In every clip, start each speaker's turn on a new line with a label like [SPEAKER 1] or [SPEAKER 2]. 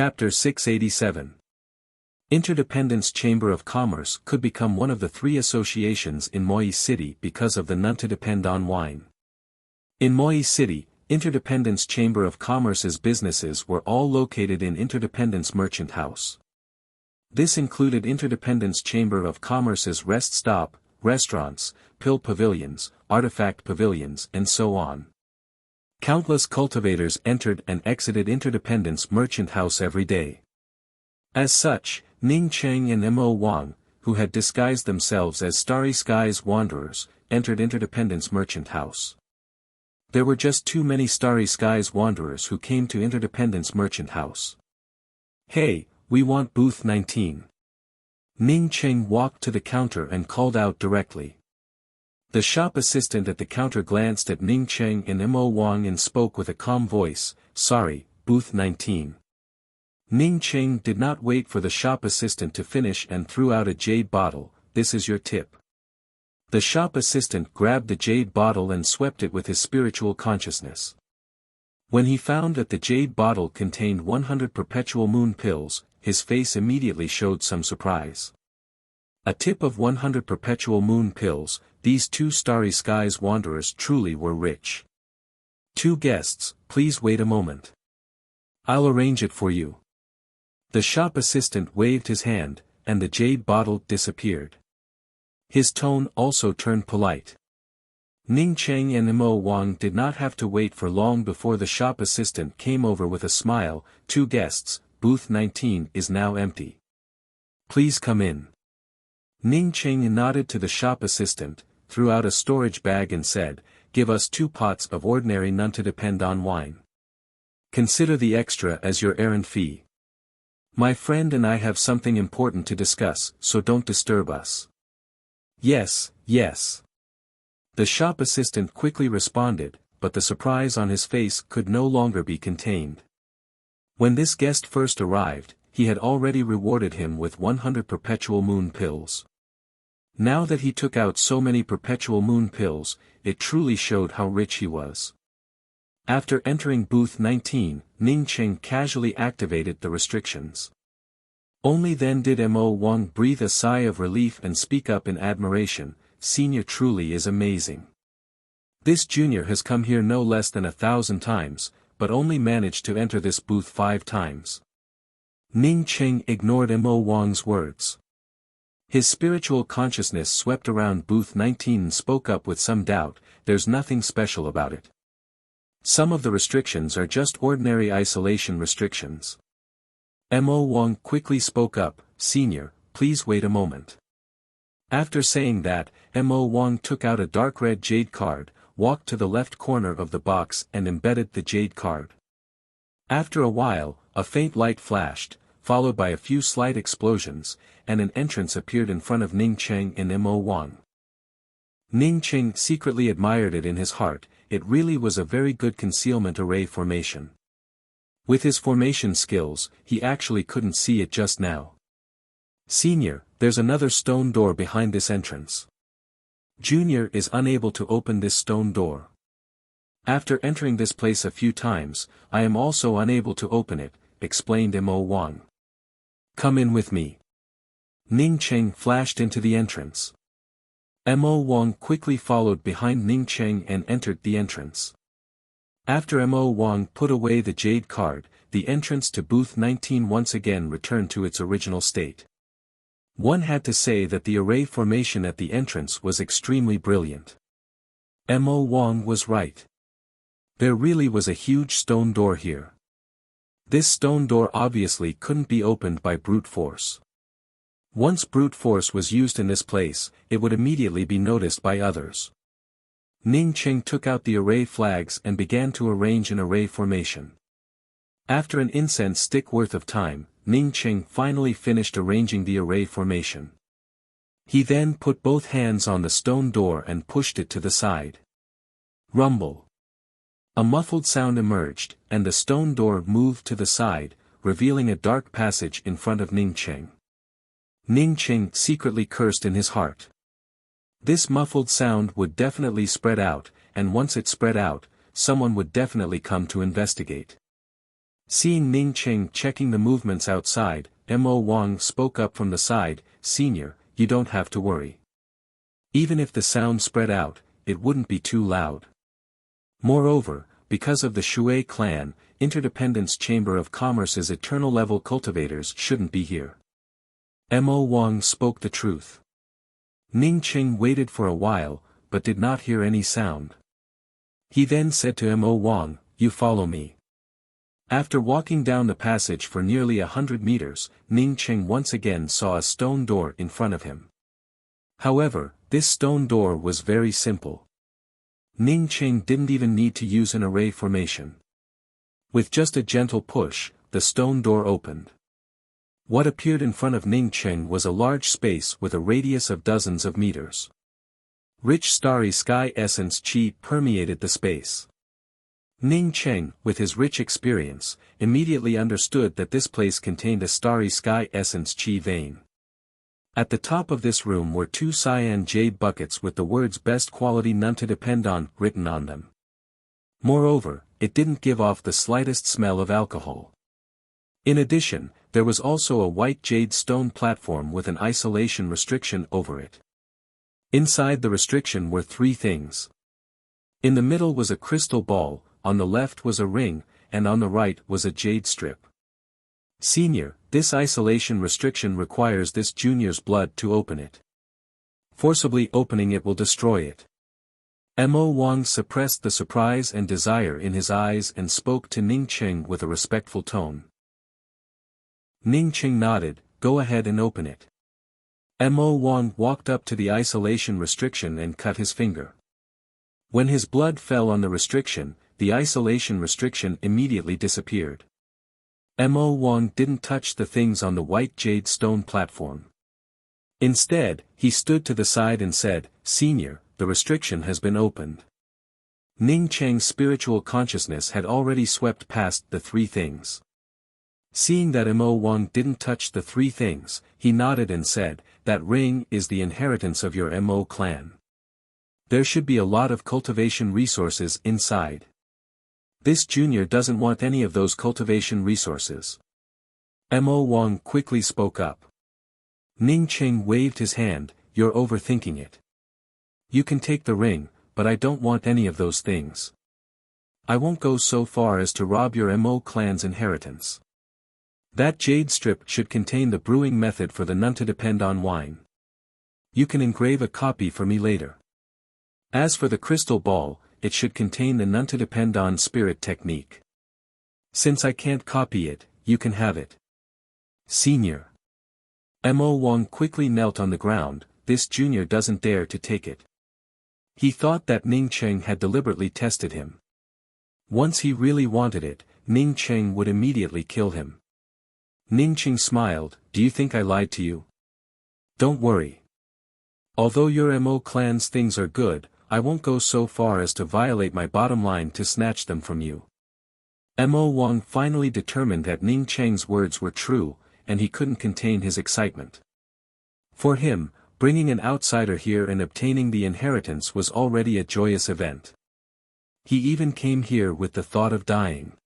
[SPEAKER 1] Chapter 687. Interdependence Chamber of Commerce could become one of the three associations in Moi City because of the none to depend on wine. In Moi City, Interdependence Chamber of Commerce's businesses were all located in Interdependence Merchant House. This included Interdependence Chamber of Commerce's rest stop, restaurants, pill pavilions, artifact pavilions and so on. Countless cultivators entered and exited Interdependence Merchant House every day. As such, Ning Cheng and Mo Wang, who had disguised themselves as Starry Skies Wanderers, entered Interdependence Merchant House. There were just too many Starry Skies Wanderers who came to Interdependence Merchant House. "Hey, we want booth 19. Ning Cheng walked to the counter and called out directly. The shop assistant at the counter glanced at Ning Cheng and Mo Wang and spoke with a calm voice, "Sorry, booth 19. Ning Cheng did not wait for the shop assistant to finish and threw out a jade bottle. "This is your tip." The shop assistant grabbed the jade bottle and swept it with his spiritual consciousness. When he found that the jade bottle contained 100 perpetual moon pills, his face immediately showed some surprise. A tip of 100 perpetual moon pills, these two Starry Skies Wanderers truly were rich. "Two guests, please wait a moment. I'll arrange it for you." The shop assistant waved his hand, and the jade bottle disappeared. His tone also turned polite. Ning Cheng and Mo Wang did not have to wait for long before the shop assistant came over with a smile. "Two guests, booth 19 is now empty. Please come in." Ning Cheng nodded to the shop assistant, threw out a storage bag and said, "Give us 2 pots of ordinary none to depend on wine. Consider the extra as your errand fee. My friend and I have something important to discuss, so don't disturb us." "Yes, yes." The shop assistant quickly responded, but the surprise on his face could no longer be contained. When this guest first arrived, he had already rewarded him with 100 perpetual moon pills. Now that he took out so many perpetual moon pills, it truly showed how rich he was. After entering booth 19, Ning Cheng casually activated the restrictions. Only then did Mo Wang breathe a sigh of relief and speak up in admiration, "Senior truly is amazing. This junior has come here no less than 1,000 times, but only managed to enter this booth 5 times. Ning Cheng ignored Mo Wang's words. His spiritual consciousness swept around booth 19 and spoke up with some doubt, "There's nothing special about it. Some of the restrictions are just ordinary isolation restrictions." Mo Wang quickly spoke up, "Senior, please wait a moment." After saying that, Mo Wang took out a dark red jade card, walked to the left corner of the box and embedded the jade card. After a while, a faint light flashed, followed by a few slight explosions, and an entrance appeared in front of Ning Cheng and Mo Wang. Ning Cheng secretly admired it in his heart. It really was a very good concealment array formation. With his formation skills, he actually couldn't see it just now. "Senior, there's another stone door behind this entrance. Junior is unable to open this stone door. After entering this place a few times, I am also unable to open it," explained Mo Wang. "Come in with me." Ning Cheng flashed into the entrance. Mo Wang quickly followed behind Ning Cheng and entered the entrance. After Mo Wang put away the jade card, the entrance to booth 19 once again returned to its original state. One had to say that the array formation at the entrance was extremely brilliant. Mo Wang was right. There really was a huge stone door here. This stone door obviously couldn't be opened by brute force. Once brute force was used in this place, it would immediately be noticed by others. Ning Cheng took out the array flags and began to arrange an array formation. After an incense stick worth of time, Ning Cheng finally finished arranging the array formation. He then put both hands on the stone door and pushed it to the side. Rumble. A muffled sound emerged, and the stone door moved to the side, revealing a dark passage in front of Ning Cheng. Ning Cheng secretly cursed in his heart. This muffled sound would definitely spread out, and once it spread out, someone would definitely come to investigate. Seeing Ning Cheng checking the movements outside, Mo Wang spoke up from the side, "Senior, you don't have to worry. Even if the sound spread out, it wouldn't be too loud. Moreover, because of the Shui clan, Interdependence Chamber of Commerce's eternal level cultivators shouldn't be here." Mo Wang spoke the truth. Ning Cheng waited for a while, but did not hear any sound. He then said to Mo Wang, "You follow me." After walking down the passage for nearly 100 meters, Ning Cheng once again saw a stone door in front of him. However, this stone door was very simple. Ning Cheng didn't even need to use an array formation. With just a gentle push, the stone door opened. What appeared in front of Ning Cheng was a large space with a radius of dozens of meters. Rich starry sky essence chi permeated the space. Ning Cheng, with his rich experience, immediately understood that this place contained a starry sky essence chi vein. At the top of this room were 2 cyan jade buckets with the words "Best Quality None to Depend On" written on them. Moreover, it didn't give off the slightest smell of alcohol. In addition, there was also a white jade stone platform with an isolation restriction over it. Inside the restriction were 3 things. In the middle was a crystal ball, on the left was a ring, and on the right was a jade strip. "Senior, this isolation restriction requires this junior's blood to open it. Forcibly opening it will destroy it." Mo Wang suppressed the surprise and desire in his eyes and spoke to Ning Cheng with a respectful tone. Ning Cheng nodded, "Go ahead and open it." Mo Wang walked up to the isolation restriction and cut his finger. When his blood fell on the restriction, the isolation restriction immediately disappeared. Mo Wang didn't touch the things on the white jade stone platform. Instead, he stood to the side and said, "Senior, the restriction has been opened." Ning Cheng's spiritual consciousness had already swept past the 3 things. Seeing that Mo Wang didn't touch the 3 things, he nodded and said, "That ring is the inheritance of your Mo clan. There should be a lot of cultivation resources inside. This junior doesn't want any of those cultivation resources." Mo Wang quickly spoke up. Ning Cheng waved his hand, "You're overthinking it. You can take the ring, but I don't want any of those things. I won't go so far as to rob your Mo clan's inheritance. That jade strip should contain the brewing method for the None to Depend On wine. You can engrave a copy for me later. As for the crystal ball, it should contain the None to Depend On spirit technique. Since I can't copy it, you can have it. Senior." Mo Wang quickly knelt on the ground. This junior doesn't dare to take it. He thought that Ning Cheng had deliberately tested him. Once he really wanted it, Ning Cheng would immediately kill him. Ning Cheng smiled, "Do you think I lied to you? Don't worry. Although your Mo clan's things are good, I won't go so far as to violate my bottom line to snatch them from you." Mo Wang finally determined that Ning Cheng's words were true, and he couldn't contain his excitement. For him, bringing an outsider here and obtaining the inheritance was already a joyous event. He even came here with the thought of dying.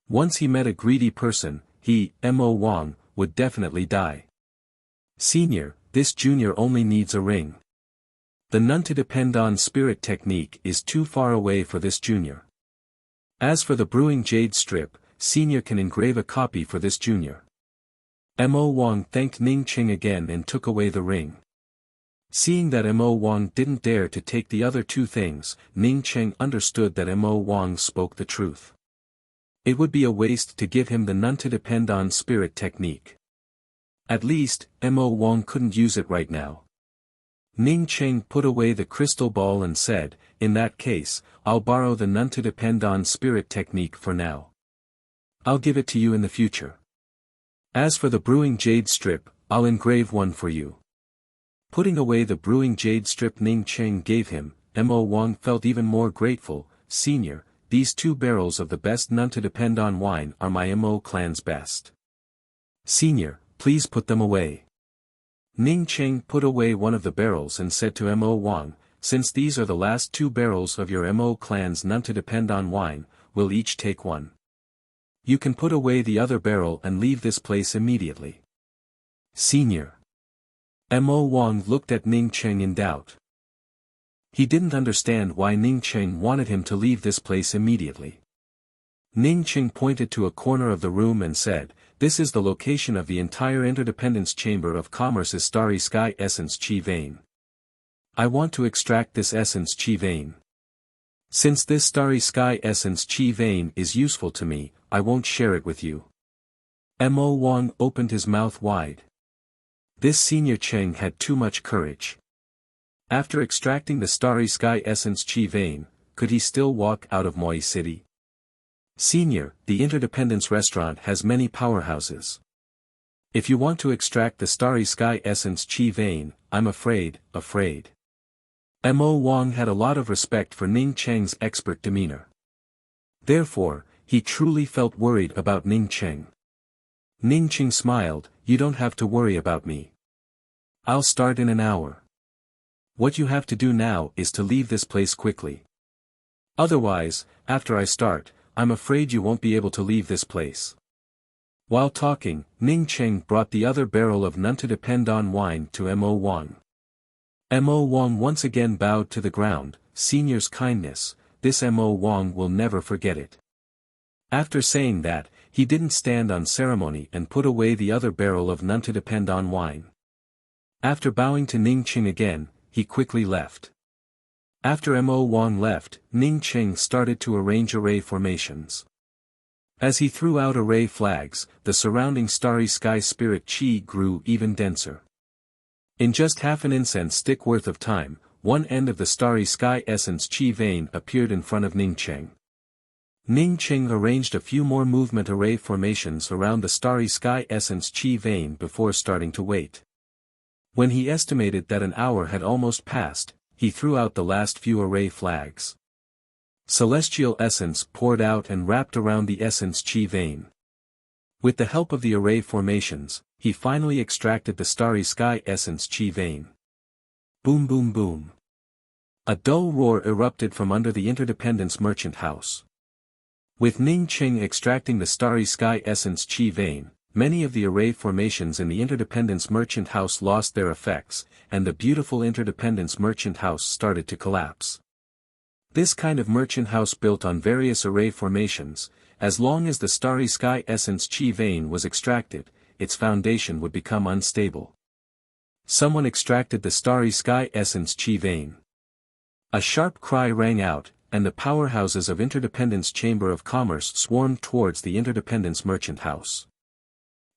[SPEAKER 1] Once he met a greedy person, he, Mo Wang, would definitely die. "Senior, this junior only needs a ring. The None to Depend On spirit technique is too far away for this junior. As for the brewing jade strip, senior can engrave a copy for this junior." Mo Wang thanked Ning Cheng again and took away the ring. Seeing that Mo Wang didn't dare to take the other 2 things, Ning Cheng understood that Mo Wang spoke the truth. It would be a waste to give him the None to Depend On spirit technique. At least, Mo Wang couldn't use it right now. Ning Cheng put away the crystal ball and said, "In that case, I'll borrow the None to Depend On spirit technique for now. I'll give it to you in the future. As for the brewing jade strip, I'll engrave one for you." Putting away the brewing jade strip Ning Cheng gave him, Mo Wang felt even more grateful. "Senior, these 2 barrels of the best None to Depend On wine are my Mo clan's best. Senior, please put them away." Ning Cheng put away one of the barrels and said to Mo Wang, "Since these are the last 2 barrels of your Mo clan's None to Depend On wine, we'll each take one." You can put away the other barrel and leave this place immediately. Senior. Mo Wang looked at Ning Cheng in doubt. He didn't understand why Ning Cheng wanted him to leave this place immediately. Ning Cheng pointed to a corner of the room and said, "This is the location of the entire Interdependence Chamber of Commerce's Starry Sky Essence Chi vein. I want to extract this Essence Chi vein. Since this Starry Sky Essence Chi vein is useful to me, I won't share it with you." Mo Wang opened his mouth wide. This Senior Cheng had too much courage. After extracting the Starry Sky Essence Chi vein, could he still walk out of Moi City? Senior, the Interdependence Restaurant has many powerhouses. If you want to extract the Starry Sky Essence Chi vein, I'm afraid. Mo Wang had a lot of respect for Ning Cheng's expert demeanor. Therefore, he truly felt worried about Ning Cheng. Ning Cheng smiled, "You don't have to worry about me. I'll start in an hour. What you have to do now is to leave this place quickly. Otherwise, after I start, I'm afraid you won't be able to leave this place." While talking, Ning Cheng brought the other barrel of none to depend on wine to Mo Wang. Mo Wang once again bowed to the ground. Senior's kindness, this Mo Wang will never forget it. After saying that, he didn't stand on ceremony and put away the other barrel of none to depend on wine. After bowing to Ning Cheng again, he quickly left. After Mo Wang left, Ning Cheng started to arrange array formations. As he threw out array flags, the surrounding starry sky spirit chi grew even denser. In just half an incense stick worth of time, one end of the starry sky essence chi vein appeared in front of Ning Cheng. Ning Cheng arranged a few more movement array formations around the starry sky essence chi vein before starting to wait. When he estimated that an hour had almost passed, he threw out the last few array flags. Celestial essence poured out and wrapped around the essence chi vein. With the help of the array formations, he finally extracted the starry sky essence chi vein. Boom boom boom. A dull roar erupted from under the Interdependence Merchant House. With Ning Cheng extracting the starry sky essence chi vein, many of the array formations in the Interdependence Merchant House lost their effects, and the beautiful Interdependence Merchant House started to collapse. This kind of merchant house built on various array formations, as long as the starry sky essence chi vein was extracted, its foundation would become unstable. Someone extracted the starry sky essence chi vein. A sharp cry rang out, and the powerhouses of Interdependence Chamber of Commerce swarmed towards the Interdependence Merchant House.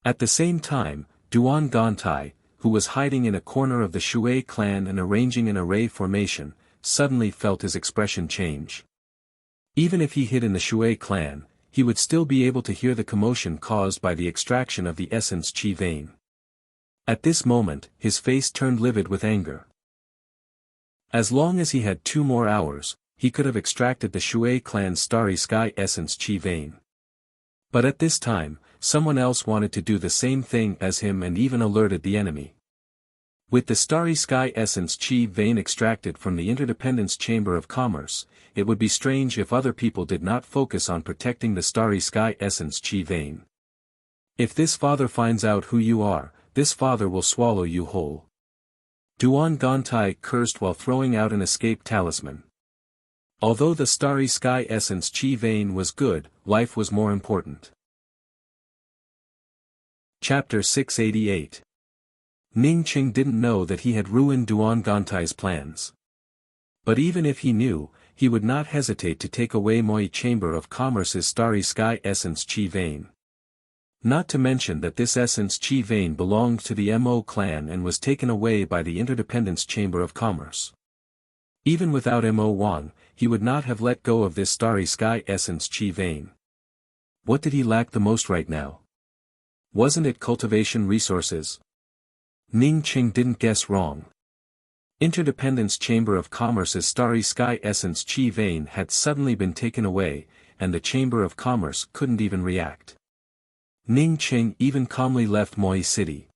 [SPEAKER 1] At the same time, Duan Gantai, who was hiding in a corner of the Shui clan and arranging an array formation, suddenly felt his expression change. Even if he hid in the Shui clan, he would still be able to hear the commotion caused by the extraction of the essence chi vein. At this moment, his face turned livid with anger. As long as he had 2 more hours, he could have extracted the Shui clan's starry sky essence chi vein. But at this time, someone else wanted to do the same thing as him and even alerted the enemy. With the starry sky essence chi vein extracted from the Interdependence Chamber of Commerce, it would be strange if other people did not focus on protecting the starry sky essence chi vein. If this father finds out who you are, this father will swallow you whole. Duan Gantai cursed while throwing out an escape talisman. Although the starry sky essence chi vein was good, life was more important. Chapter 688. Ning Cheng didn't know that he had ruined Duan Gantai's plans. But even if he knew, he would not hesitate to take away Moi Chamber of Commerce's starry sky essence chi vein. Not to mention that this essence chi vein belonged to the Mo clan and was taken away by the Interdependence Chamber of Commerce. Even without Mo Wang, he would not have let go of this starry sky essence chi vein. What did he lack the most right now? Wasn't it cultivation resources? Ning Cheng didn't guess wrong. Interdependence Chamber of Commerce's starry sky essence chi vein had suddenly been taken away, and the Chamber of Commerce couldn't even react. Ning Cheng even calmly left Moi City.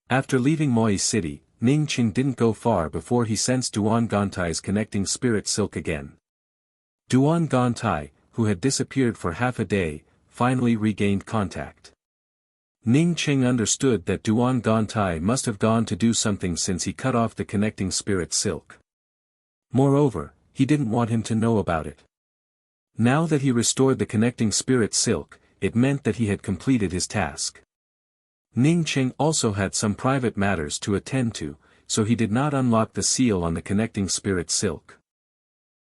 [SPEAKER 1] After leaving Moi City, Ning Cheng didn't go far before he sensed Duan Gantai's connecting spirit silk again. Duan Gantai, who had disappeared for half a day, finally regained contact. Ning Qing understood that Duan Gantai must have gone to do something since he cut off the connecting spirit silk. Moreover, he didn't want him to know about it. Now that he restored the connecting spirit silk, it meant that he had completed his task. Ning Qing also had some private matters to attend to, so he did not unlock the seal on the connecting spirit silk.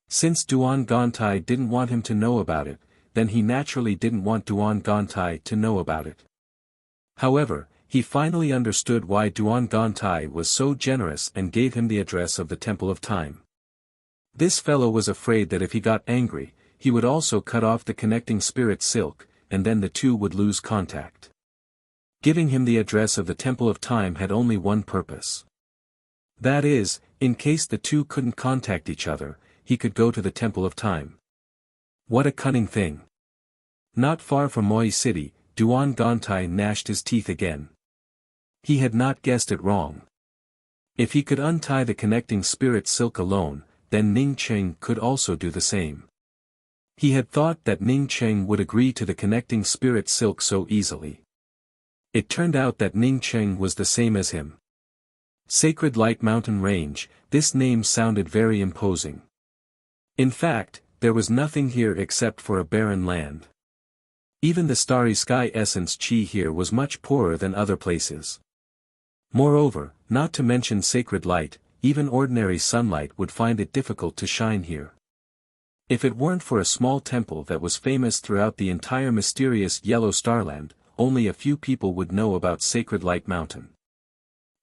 [SPEAKER 1] Since Duan Gantai didn't want him to know about it, then he naturally didn't want Duan Gantai to know about it. However, he finally understood why Duan Gantai was so generous and gave him the address of the Temple of Time. This fellow was afraid that if he got angry, he would also cut off the connecting spirit silk, and then the two would lose contact. Giving him the address of the Temple of Time had only one purpose. That is, in case the two couldn't contact each other, he could go to the Temple of Time. What a cunning thing. Not far from Moi City, Duan Gantai gnashed his teeth again. He had not guessed it wrong. If he could untie the connecting spirit silk alone, then Ning Qing could also do the same. He had thought that Ning Qing would agree to the connecting spirit silk so easily. It turned out that Ning Qing was the same as him. Sacred Light Mountain Range, this name sounded very imposing. In fact, there was nothing here except for a barren land. Even the starry sky essence chi here was much poorer than other places. Moreover, not to mention sacred light, even ordinary sunlight would find it difficult to shine here. If it weren't for a small temple that was famous throughout the entire mysterious Yellow Starland, only a few people would know about Sacred Light Mountain.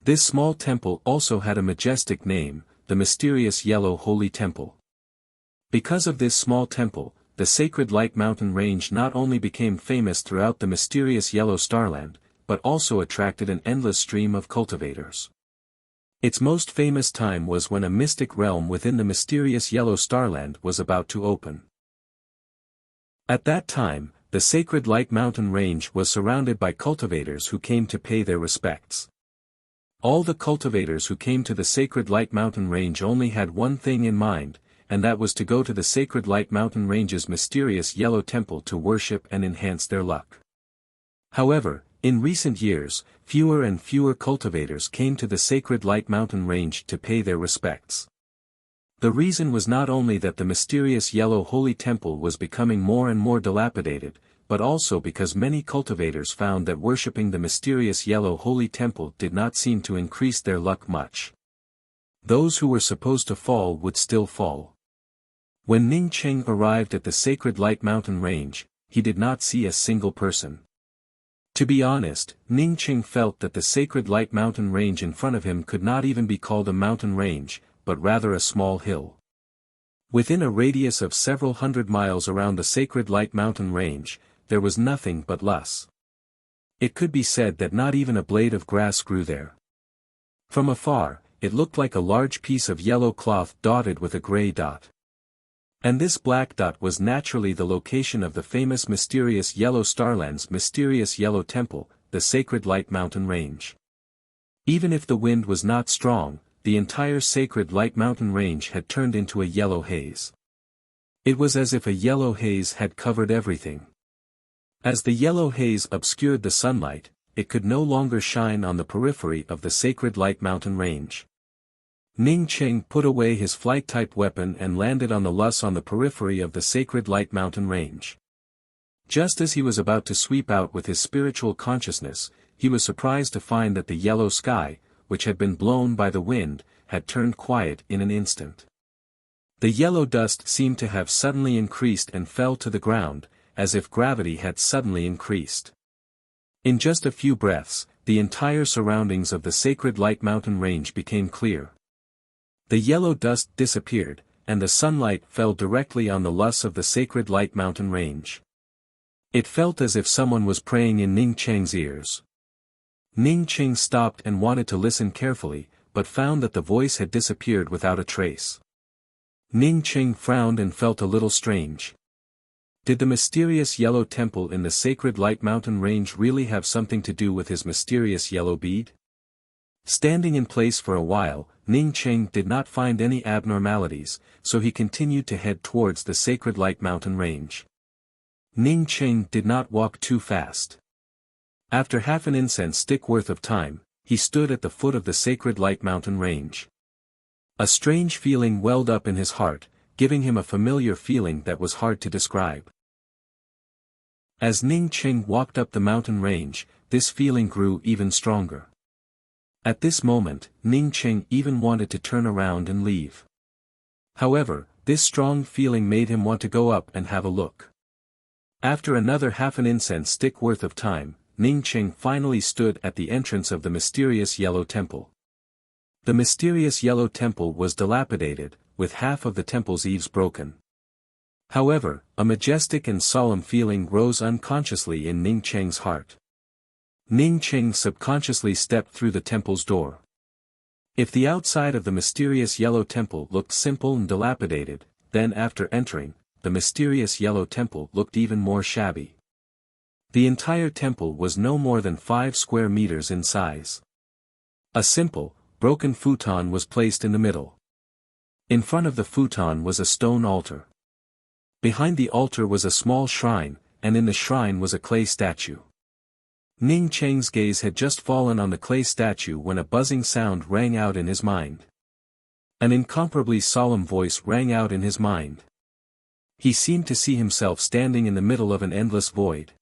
[SPEAKER 1] This small temple also had a majestic name, the mysterious Yellow Holy Temple. Because of this small temple, the Sacred Light Mountain Range not only became famous throughout the mysterious Yellow Starland, but also attracted an endless stream of cultivators. Its most famous time was when a mystic realm within the mysterious Yellow Starland was about to open. At that time, the Sacred Light Mountain Range was surrounded by cultivators who came to pay their respects. All the cultivators who came to the Sacred Light Mountain Range only had one thing in mind, and that was to go to the Sacred Light Mountain Range's mysterious Yellow Temple to worship and enhance their luck. However, in recent years, fewer and fewer cultivators came to the Sacred Light Mountain Range to pay their respects. The reason was not only that the mysterious Yellow Holy Temple was becoming more and more dilapidated, but also because many cultivators found that worshipping the mysterious Yellow Holy Temple did not seem to increase their luck much. Those who were supposed to fall would still fall. When Ning Qing arrived at the Sacred Light Mountain Range, he did not see a single person. To be honest, Ning Qing felt that the Sacred Light Mountain Range in front of him could not even be called a mountain range, but rather a small hill. Within a radius of several hundred miles around the Sacred Light Mountain Range, there was nothing but lush. It could be said that not even a blade of grass grew there. From afar, it looked like a large piece of yellow cloth dotted with a gray dot. And this black dot was naturally the location of the famous mysterious Yellow Starland's mysterious Yellow Temple, the Sacred Light Mountain Range. Even if the wind was not strong, the entire Sacred Light Mountain Range had turned into a yellow haze. It was as if a yellow haze had covered everything. As the yellow haze obscured the sunlight, it could no longer shine on the periphery of the Sacred Light Mountain Range. Ning Qing put away his flight-type weapon and landed on the lush on the periphery of the Sacred Light Mountain Range. Just as he was about to sweep out with his spiritual consciousness, he was surprised to find that the yellow sky, which had been blown by the wind, had turned quiet in an instant. The yellow dust seemed to have suddenly increased and fell to the ground, as if gravity had suddenly increased. In just a few breaths, the entire surroundings of the Sacred Light Mountain Range became clear. The yellow dust disappeared, and the sunlight fell directly on the lush of the Sacred Light Mountain Range. It felt as if someone was praying in Ning Qing's ears. Ning Qing stopped and wanted to listen carefully, but found that the voice had disappeared without a trace. Ning Qing frowned and felt a little strange. Did the mysterious yellow temple in the Sacred Light Mountain Range really have something to do with his mysterious yellow bead? Standing in place for a while, Ning Qing did not find any abnormalities, so he continued to head towards the Sacred Light Mountain Range. Ning Cheng did not walk too fast. After half an incense stick worth of time, he stood at the foot of the sacred Light Mountain range. A strange feeling welled up in his heart, giving him a familiar feeling that was hard to describe. As Ning Cheng walked up the mountain range, this feeling grew even stronger. At this moment, Ning Cheng even wanted to turn around and leave. However, this strong feeling made him want to go up and have a look. After another half an incense stick worth of time, Ning Cheng finally stood at the entrance of the mysterious Yellow Temple. The mysterious Yellow Temple was dilapidated, with half of the temple's eaves broken. However, a majestic and solemn feeling rose unconsciously in Ning Cheng's heart. Ning Cheng subconsciously stepped through the temple's door. If the outside of the mysterious Yellow Temple looked simple and dilapidated, then after entering, the mysterious Yellow Temple looked even more shabby. The entire temple was no more than 5 square meters in size. A simple, broken futon was placed in the middle. In front of the futon was a stone altar. Behind the altar was a small shrine, and in the shrine was a clay statue. Ning Cheng's gaze had just fallen on the clay statue when a buzzing sound rang out in his mind. An incomparably solemn voice rang out in his mind. He seemed to see himself standing in the middle of an endless void.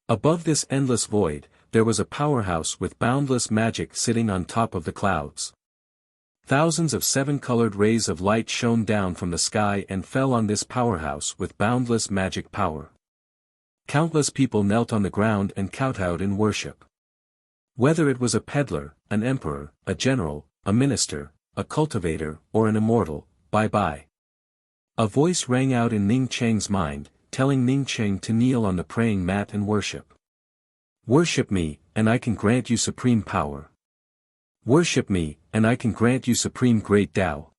[SPEAKER 1] Above this endless void, there was a powerhouse with boundless magic sitting on top of the clouds. Thousands of 7-colored rays of light shone down from the sky and fell on this powerhouse with boundless magic power. Countless people knelt on the ground and kowtowed in worship. Whether it was a peddler, an emperor, a general, a minister, a cultivator, or an immortal, bye-bye. A voice rang out in Ning Cheng's mind, telling Ning Cheng to kneel on the praying mat and worship. Worship me, and I can grant you supreme power. Worship me, and I can grant you supreme great Tao.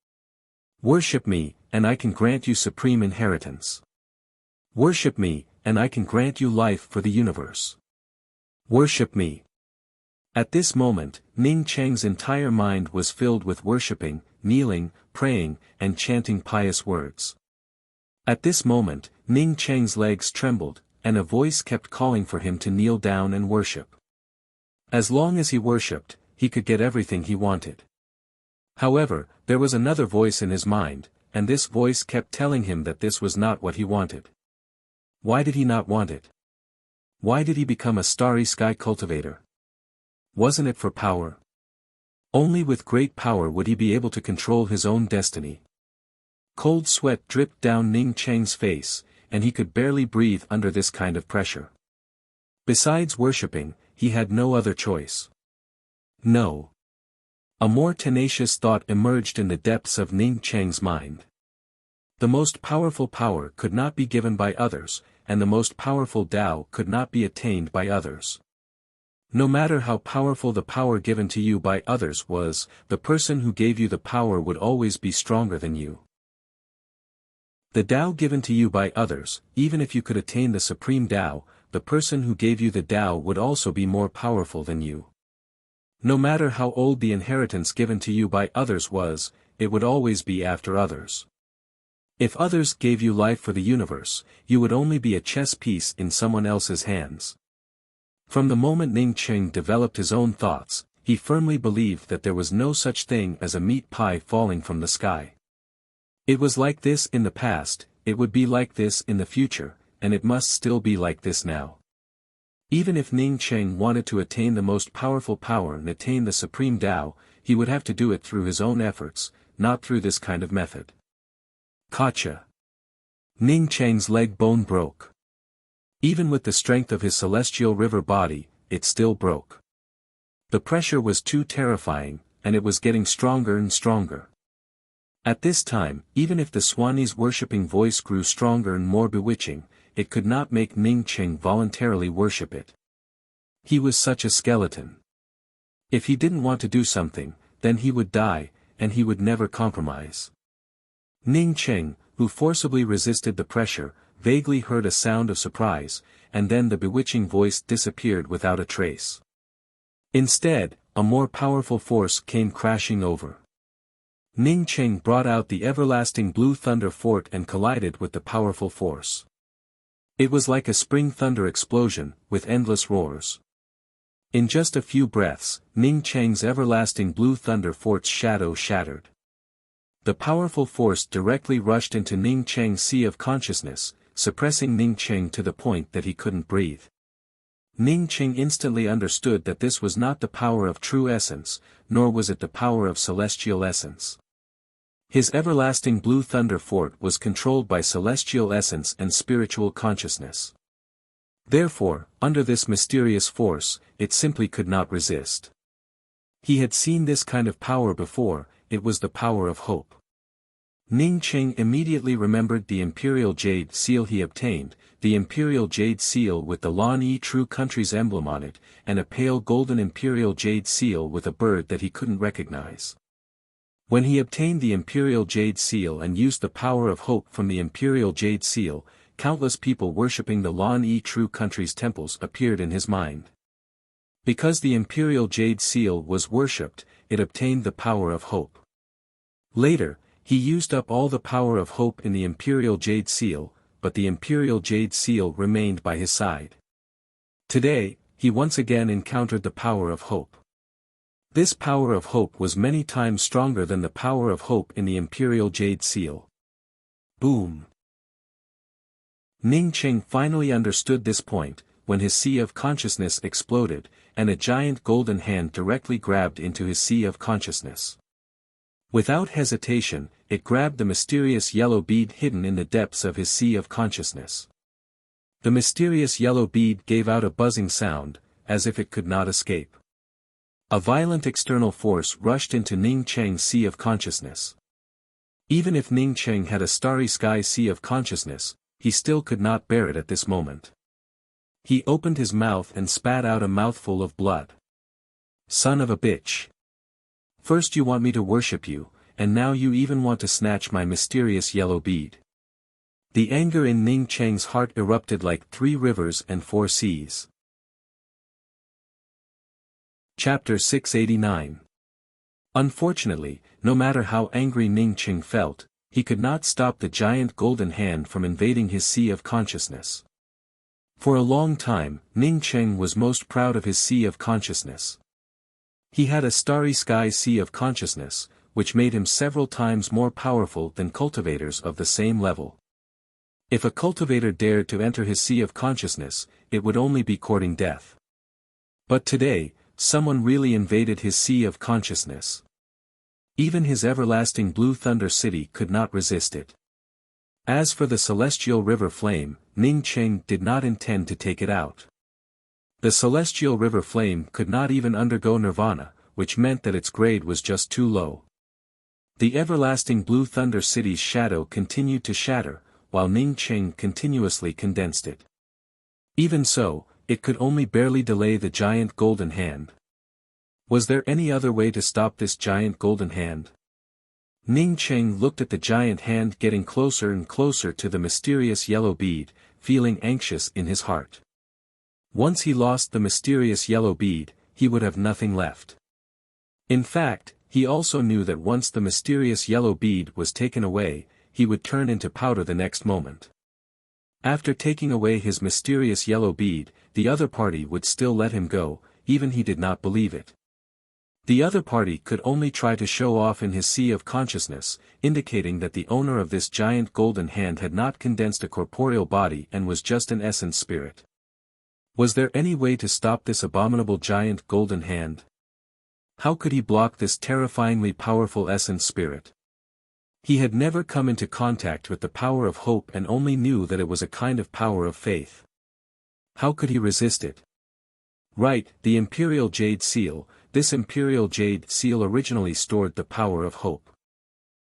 [SPEAKER 1] Worship me, and I can grant you supreme inheritance. Worship me, and I can grant you life for the universe. Worship me. At this moment, Ning Cheng's entire mind was filled with worshipping, kneeling, praying, and chanting pious words. At this moment, Ning Cheng's legs trembled, and a voice kept calling for him to kneel down and worship. As long as he worshipped, he could get everything he wanted. However, there was another voice in his mind, and this voice kept telling him that this was not what he wanted. Why did he not want it? Why did he become a starry sky cultivator? Wasn't it for power? Only with great power would he be able to control his own destiny. Cold sweat dripped down Ning Cheng's face, and he could barely breathe under this kind of pressure. Besides worshipping, he had no other choice. No. A more tenacious thought emerged in the depths of Ning Cheng's mind. The most powerful power could not be given by others, and the most powerful Tao could not be attained by others. No matter how powerful the power given to you by others was, the person who gave you the power would always be stronger than you. The Tao given to you by others, even if you could attain the supreme Tao, the person who gave you the Tao would also be more powerful than you. No matter how old the inheritance given to you by others was, it would always be after others. If others gave you life for the universe, you would only be a chess piece in someone else's hands. From the moment Ning Cheng developed his own thoughts, he firmly believed that there was no such thing as a meat pie falling from the sky. It was like this in the past, it would be like this in the future, and it must still be like this now. Even if Ning Cheng wanted to attain the most powerful power and attain the supreme Tao, he would have to do it through his own efforts, not through this kind of method. Gotcha. Ning Cheng's leg bone broke. Even with the strength of his celestial river body, it still broke. The pressure was too terrifying, and it was getting stronger and stronger. At this time, even if the Swani's worshipping voice grew stronger and more bewitching, it could not make Ning Cheng voluntarily worship it. He was such a skeleton. If he didn't want to do something, then he would die, and he would never compromise. Ning Cheng, who forcibly resisted the pressure, vaguely heard a sound of surprise, and then the bewitching voice disappeared without a trace. Instead, a more powerful force came crashing over. Ning Cheng brought out the everlasting blue thunder fort and collided with the powerful force. It was like a spring thunder explosion, with endless roars. In just a few breaths, Ning Cheng's everlasting blue thunder fort's shadow shattered. The powerful force directly rushed into Ning Cheng's sea of consciousness, suppressing Ning Cheng to the point that he couldn't breathe. Ning Cheng instantly understood that this was not the power of true essence, nor was it the power of celestial essence. His everlasting blue thunder fort was controlled by celestial essence and spiritual consciousness. Therefore, under this mysterious force, it simply could not resist. He had seen this kind of power before, it was the power of hope. Ning Cheng immediately remembered the imperial jade seal he obtained, the imperial jade seal with the Lan Yi True Country's emblem on it, and a pale golden imperial jade seal with a bird that he couldn't recognize. When he obtained the imperial jade seal and used the power of hope from the imperial jade seal, countless people worshipping the Lan Yi True Country's temples appeared in his mind. Because the imperial jade seal was worshipped, it obtained the power of hope. Later, he used up all the power of hope in the imperial jade seal, but the imperial jade seal remained by his side. Today, he once again encountered the power of hope. This power of hope was many times stronger than the power of hope in the imperial jade seal. Boom! Ning Cheng finally understood this point, when his sea of consciousness exploded, and a giant golden hand directly grabbed into his sea of consciousness. Without hesitation, it grabbed the mysterious yellow bead hidden in the depths of his sea of consciousness. The mysterious yellow bead gave out a buzzing sound, as if it could not escape. A violent external force rushed into Ning Cheng's sea of consciousness. Even if Ning Cheng had a starry sky sea of consciousness, he still could not bear it at this moment. He opened his mouth and spat out a mouthful of blood. Son of a bitch! First you want me to worship you, and now you even want to snatch my mysterious yellow bead. The anger in Ning Cheng's heart erupted like 3 rivers and 4 seas. Chapter 689. Unfortunately, no matter how angry Ning Cheng felt, he could not stop the giant golden hand from invading his sea of consciousness. For a long time, Ning Cheng was most proud of his sea of consciousness. He had a starry sky sea of consciousness, which made him several times more powerful than cultivators of the same level. If a cultivator dared to enter his sea of consciousness, it would only be courting death. But today, someone really invaded his sea of consciousness. Even his everlasting blue thunder city could not resist it. As for the celestial river flame, Ning Cheng did not intend to take it out. The celestial river flame could not even undergo nirvana, which meant that its grade was just too low. The everlasting blue thunder city's shadow continued to shatter, while Ning Cheng continuously condensed it. Even so, it could only barely delay the giant golden hand. Was there any other way to stop this giant golden hand? Ning Cheng looked at the giant hand getting closer and closer to the mysterious yellow bead, feeling anxious in his heart. Once he lost the mysterious yellow bead, he would have nothing left. In fact, he also knew that once the mysterious yellow bead was taken away, he would turn into powder the next moment. After taking away his mysterious yellow bead, the other party would still let him go, even he did not believe it. The other party could only try to show off in his sea of consciousness, indicating that the owner of this giant golden hand had not condensed a corporeal body and was just an essence spirit. Was there any way to stop this abominable giant golden hand? How could he block this terrifyingly powerful essence spirit? He had never come into contact with the power of hope and only knew that it was a kind of power of faith. How could he resist it? Right, the imperial jade seal. This imperial jade seal originally stored the power of hope.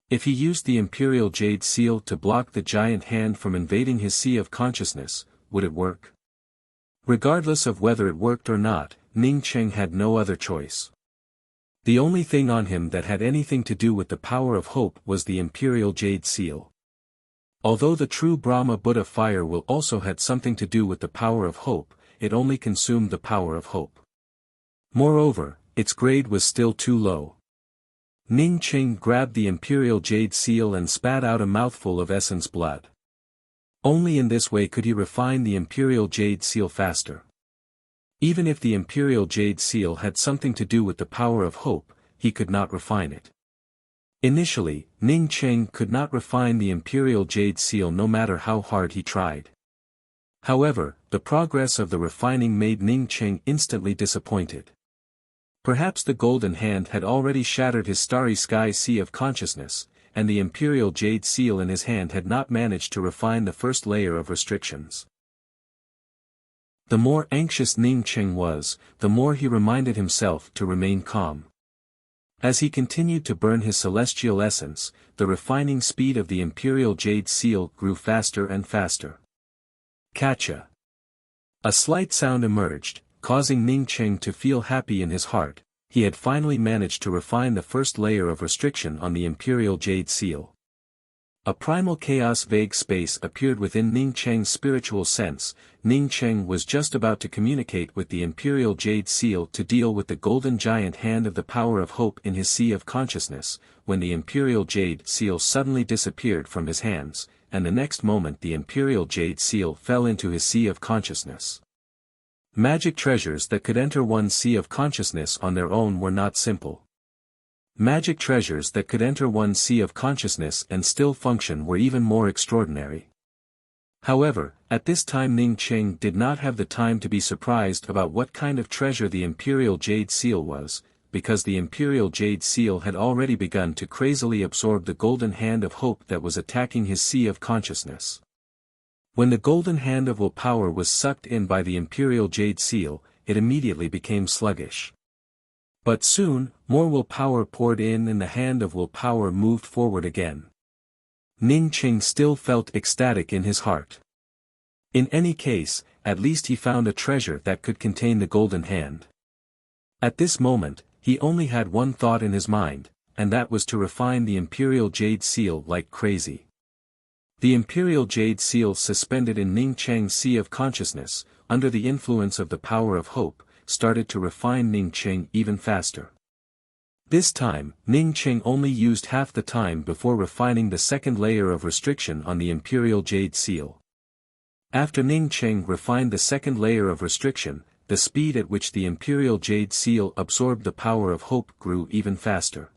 [SPEAKER 1] If he used the imperial jade seal to block the giant hand from invading his sea of consciousness, would it work? Regardless of whether it worked or not, Ning Cheng had no other choice. The only thing on him that had anything to do with the power of hope was the imperial jade seal. Although the true Brahma Buddha fire will also had something to do with the power of hope, it only consumed the power of hope. Moreover, its grade was still too low. Ning Cheng grabbed the imperial jade seal and spat out a mouthful of essence blood. Only in this way could he refine the Imperial Jade Seal faster. Even if the Imperial Jade Seal had something to do with the power of hope, he could not refine it. Initially, Ning Cheng could not refine the Imperial Jade Seal no matter how hard he tried. However, the progress of the refining made Ning Cheng instantly disappointed. Perhaps the Golden Hand had already shattered his starry sky sea of consciousness, and the Imperial Jade Seal in his hand had not managed to refine the first layer of restrictions. The more anxious Ning Cheng was, the more he reminded himself to remain calm. As he continued to burn his celestial essence, the refining speed of the Imperial Jade Seal grew faster and faster. Catcha! A slight sound emerged, causing Ning Cheng to feel happy in his heart. He had finally managed to refine the first layer of restriction on the Imperial Jade Seal. A primal chaos vague space appeared within Ning Cheng's spiritual sense. Ning Cheng was just about to communicate with the Imperial Jade Seal to deal with the golden giant hand of the power of hope in his sea of consciousness, when the Imperial Jade Seal suddenly disappeared from his hands, and the next moment the Imperial Jade Seal fell into his sea of consciousness. Magic treasures that could enter one's sea of consciousness on their own were not simple. Magic treasures that could enter one's sea of consciousness and still function were even more extraordinary. However, at this time Ning Cheng did not have the time to be surprised about what kind of treasure the Imperial Jade Seal was, because the Imperial Jade Seal had already begun to crazily absorb the golden hand of hope that was attacking his sea of consciousness. When the golden hand of willpower was sucked in by the Imperial Jade Seal, it immediately became sluggish. But soon, more willpower poured in and the hand of willpower moved forward again. Ning Cheng still felt ecstatic in his heart. In any case, at least he found a treasure that could contain the golden hand. At this moment, he only had one thought in his mind, and that was to refine the Imperial Jade Seal like crazy. The Imperial Jade Seal suspended in Ning Cheng's sea of consciousness, under the influence of the power of hope, started to refine Ning Cheng even faster. This time, Ning Cheng only used half the time before refining the second layer of restriction on the Imperial Jade Seal. After Ning Cheng refined the second layer of restriction, the speed at which the Imperial Jade Seal absorbed the power of hope grew even faster.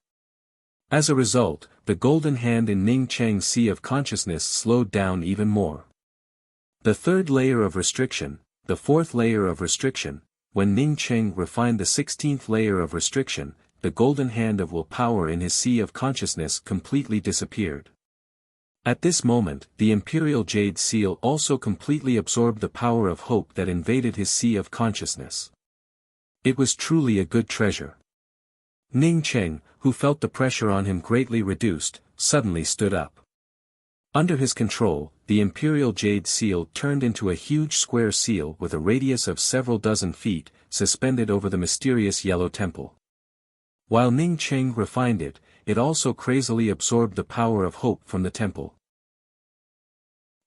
[SPEAKER 1] As a result, the golden hand in Ning Cheng's sea of consciousness slowed down even more. The third layer of restriction, the fourth layer of restriction. When Ning Cheng refined the 16th layer of restriction, the golden hand of willpower in his sea of consciousness completely disappeared. At this moment, the Imperial Jade Seal also completely absorbed the power of hope that invaded his sea of consciousness. It was truly a good treasure. Ning Cheng, who felt the pressure on him greatly reduced, suddenly stood up. Under his control, the Imperial Jade Seal turned into a huge square seal with a radius of several dozen feet, suspended over the mysterious yellow temple. While Ning Cheng refined it, it also crazily absorbed the power of hope from the temple.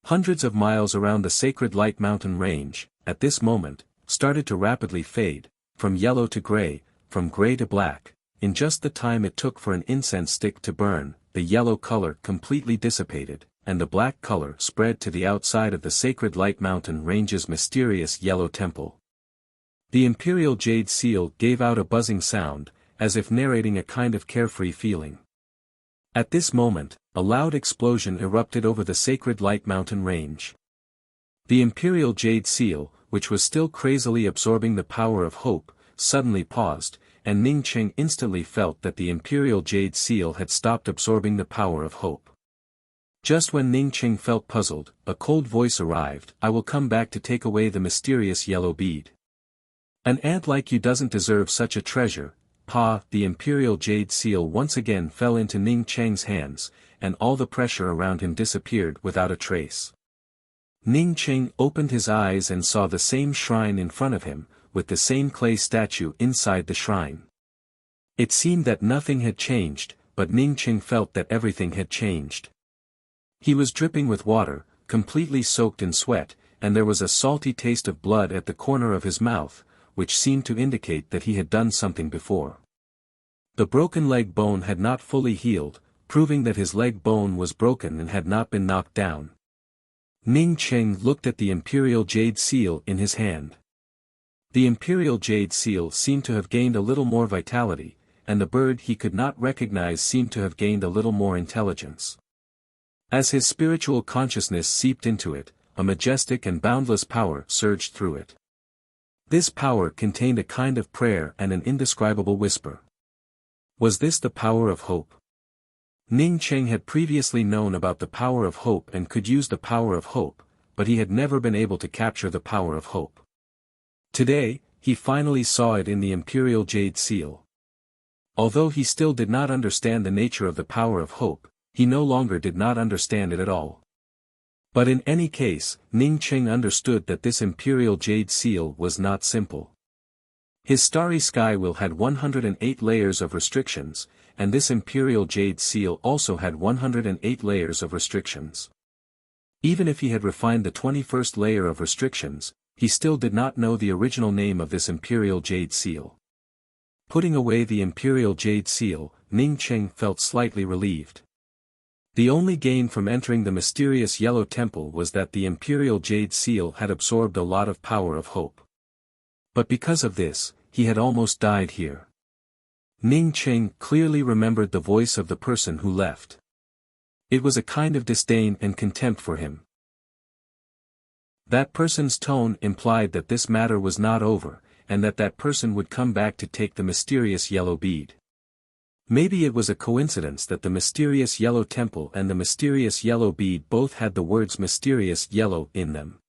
[SPEAKER 1] Hundreds of miles around the sacred Light Mountain range, at this moment, started to rapidly fade, from yellow to gray, from gray to black. In just the time it took for an incense stick to burn, the yellow color completely dissipated, and the black color spread to the outside of the sacred Light Mountain range's mysterious yellow temple. The Imperial Jade Seal gave out a buzzing sound, as if narrating a kind of carefree feeling. At this moment, a loud explosion erupted over the sacred Light Mountain range. The Imperial Jade Seal, which was still crazily absorbing the power of hope, suddenly paused, and Ning Cheng instantly felt that the Imperial Jade Seal had stopped absorbing the power of hope. Just when Ning Cheng felt puzzled, a cold voice arrived. "I will come back to take away the mysterious yellow bead. An ant like you doesn't deserve such a treasure." Pa, the Imperial Jade Seal once again fell into Ning Cheng's hands, and all the pressure around him disappeared without a trace. Ning Cheng opened his eyes and saw the same shrine in front of him, with the same clay statue inside the shrine. It seemed that nothing had changed, but Ning Cheng felt that everything had changed. He was dripping with water, completely soaked in sweat, and there was a salty taste of blood at the corner of his mouth, which seemed to indicate that he had done something before. The broken leg bone had not fully healed, proving that his leg bone was broken and had not been knocked down. Ning Cheng looked at the imperial jade seal in his hand. The imperial jade seal seemed to have gained a little more vitality, and the bird he could not recognize seemed to have gained a little more intelligence. As his spiritual consciousness seeped into it, a majestic and boundless power surged through it. This power contained a kind of prayer and an indescribable whisper. Was this the power of hope? Ning Cheng had previously known about the power of hope and could use the power of hope, but he had never been able to capture the power of hope. Today, he finally saw it in the imperial jade seal. Although he still did not understand the nature of the power of hope, he no longer did not understand it at all. But in any case, Ning Cheng understood that this imperial jade seal was not simple. His starry sky will had 108 layers of restrictions, and this imperial jade seal also had 108 layers of restrictions. Even if he had refined the 21st layer of restrictions, he still did not know the original name of this imperial jade seal. Putting away the imperial jade seal, Ning Cheng felt slightly relieved. The only gain from entering the mysterious yellow temple was that the imperial jade seal had absorbed a lot of power of hope. But because of this, he had almost died here. Ning Cheng clearly remembered the voice of the person who left. It was a kind of disdain and contempt for him. That person's tone implied that this matter was not over, and that that person would come back to take the mysterious yellow bead. Maybe it was a coincidence that the mysterious yellow temple and the mysterious yellow bead both had the words mysterious yellow in them.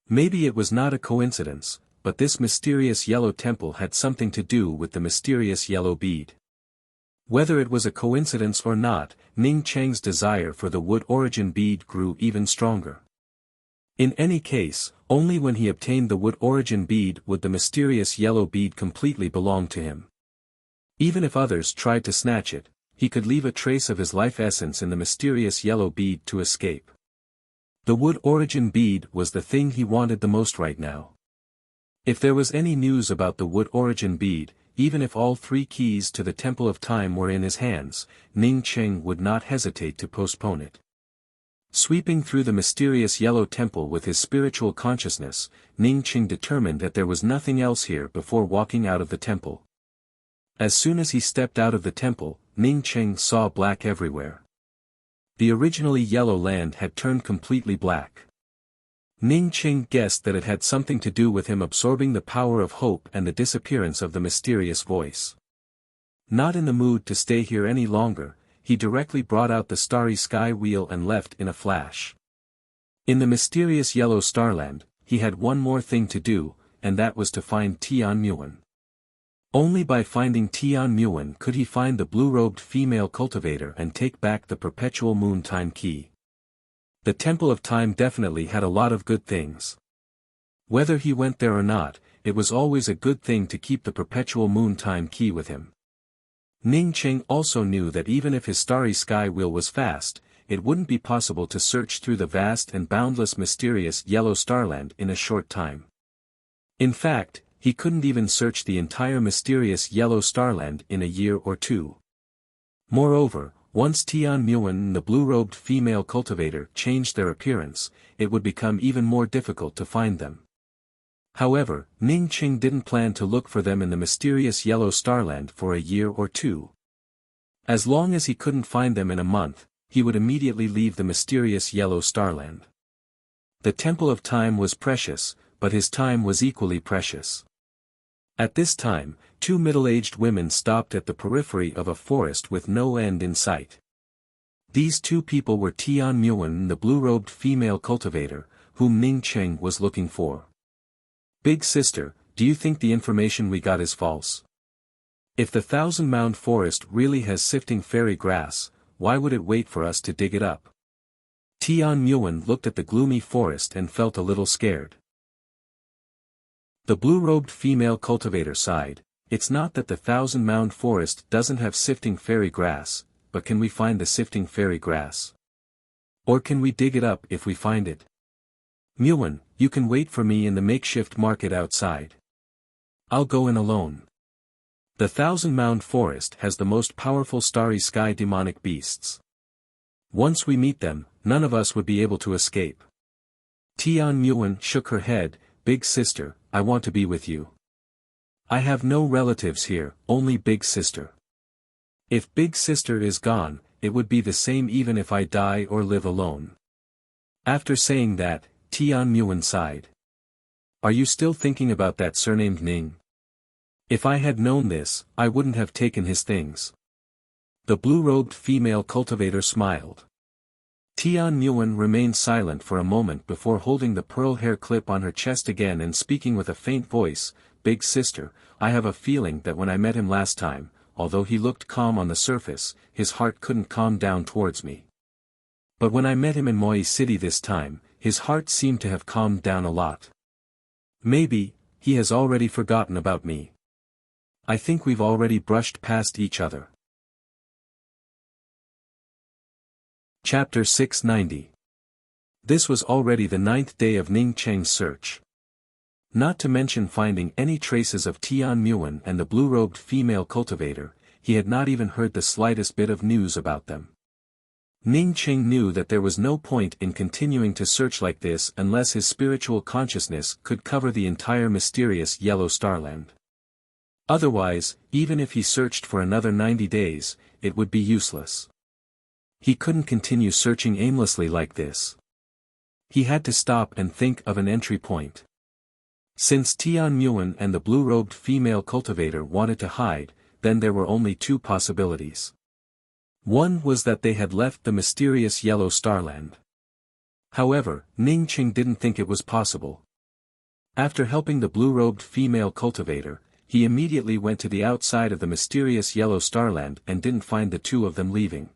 [SPEAKER 1] Maybe it was not a coincidence, but this mysterious yellow temple had something to do with the mysterious yellow bead. Whether it was a coincidence or not, Ning Cheng's desire for the wood origin bead grew even stronger. In any case, only when he obtained the wood origin bead would the mysterious yellow bead completely belong to him. Even if others tried to snatch it, he could leave a trace of his life essence in the mysterious yellow bead to escape. The wood origin bead was the thing he wanted the most right now. If there was any news about the wood origin bead, even if all 3 keys to the Temple of Time were in his hands, Ning Cheng would not hesitate to postpone it. Sweeping through the mysterious yellow temple with his spiritual consciousness, Ning Cheng determined that there was nothing else here before walking out of the temple. As soon as he stepped out of the temple, Ning Cheng saw black everywhere. The originally yellow land had turned completely black. Ning Cheng guessed that it had something to do with him absorbing the power of hope and the disappearance of the mysterious voice. Not in the mood to stay here any longer, he directly brought out the starry sky wheel and left in a flash. In the mysterious yellow starland, he had one more thing to do, and that was to find Tian Muan. Only by finding Tian Muan could he find the blue-robed female cultivator and take back the perpetual moon time key. The Temple of Time definitely had a lot of good things. Whether he went there or not, it was always a good thing to keep the perpetual moon time key with him. Ning Cheng also knew that even if his starry sky wheel was fast, it wouldn't be possible to search through the vast and boundless mysterious yellow starland in a short time. In fact, he couldn't even search the entire mysterious yellow starland in a year or 2. Moreover, once Tian Muan and the blue-robed female cultivator changed their appearance, it would become even more difficult to find them. However, Ning Cheng didn't plan to look for them in the mysterious yellow starland for a year or 2. As long as he couldn't find them in a month, he would immediately leave the mysterious yellow starland. The Temple of Time was precious, but his time was equally precious. At this time, 2 middle-aged women stopped at the periphery of a forest with no end in sight. These 2 people were Tian Muan and the blue-robed female cultivator, whom Ning Cheng was looking for. "Big sister, do you think the information we got is false? If the 1,000-mound forest really has sifting fairy grass, why would it wait for us to dig it up?" Tian Muan looked at the gloomy forest and felt a little scared. The blue-robed female cultivator sighed. "It's not that the 1,000-mound forest doesn't have sifting fairy grass, but can we find the sifting fairy grass? Or can we dig it up if we find it? Muan, you can wait for me in the makeshift market outside. I'll go in alone. The 1,000-mound forest has the most powerful starry sky demonic beasts. Once we meet them, none of us would be able to escape. Tian Muan shook her head. Big sister, I want to be with you. I have no relatives here, only big sister. If big sister is gone, it would be the same even if I die or live alone. After saying that, Tian Muan sighed. Are you still thinking about that surnamed Ning? If I had known this, I wouldn't have taken his things. The blue-robed female cultivator smiled. Tian Muan remained silent for a moment before holding the pearl hair clip on her chest again and speaking with a faint voice. Big sister, I have a feeling that when I met him last time, although he looked calm on the surface, his heart couldn't calm down towards me. But when I met him in Moi City this time, his heart seemed to have calmed down a lot. Maybe, he has already forgotten about me. I think we've already brushed past each other. Chapter 690. This was already the 9th day of Ning Cheng's search. Not to mention finding any traces of Tian Muan and the blue-robed female cultivator, he had not even heard the slightest bit of news about them. Ning Cheng knew that there was no point in continuing to search like this unless his spiritual consciousness could cover the entire mysterious yellow starland. Otherwise, even if he searched for another 90 days, it would be useless. He couldn't continue searching aimlessly like this. He had to stop and think of an entry point. Since Tian Muan and the blue-robed female cultivator wanted to hide, then there were only two possibilities. One was that they had left the mysterious yellow starland. However, Ning Cheng didn't think it was possible. After helping the blue-robed female cultivator, he immediately went to the outside of the mysterious yellow starland and didn't find the two of them leaving.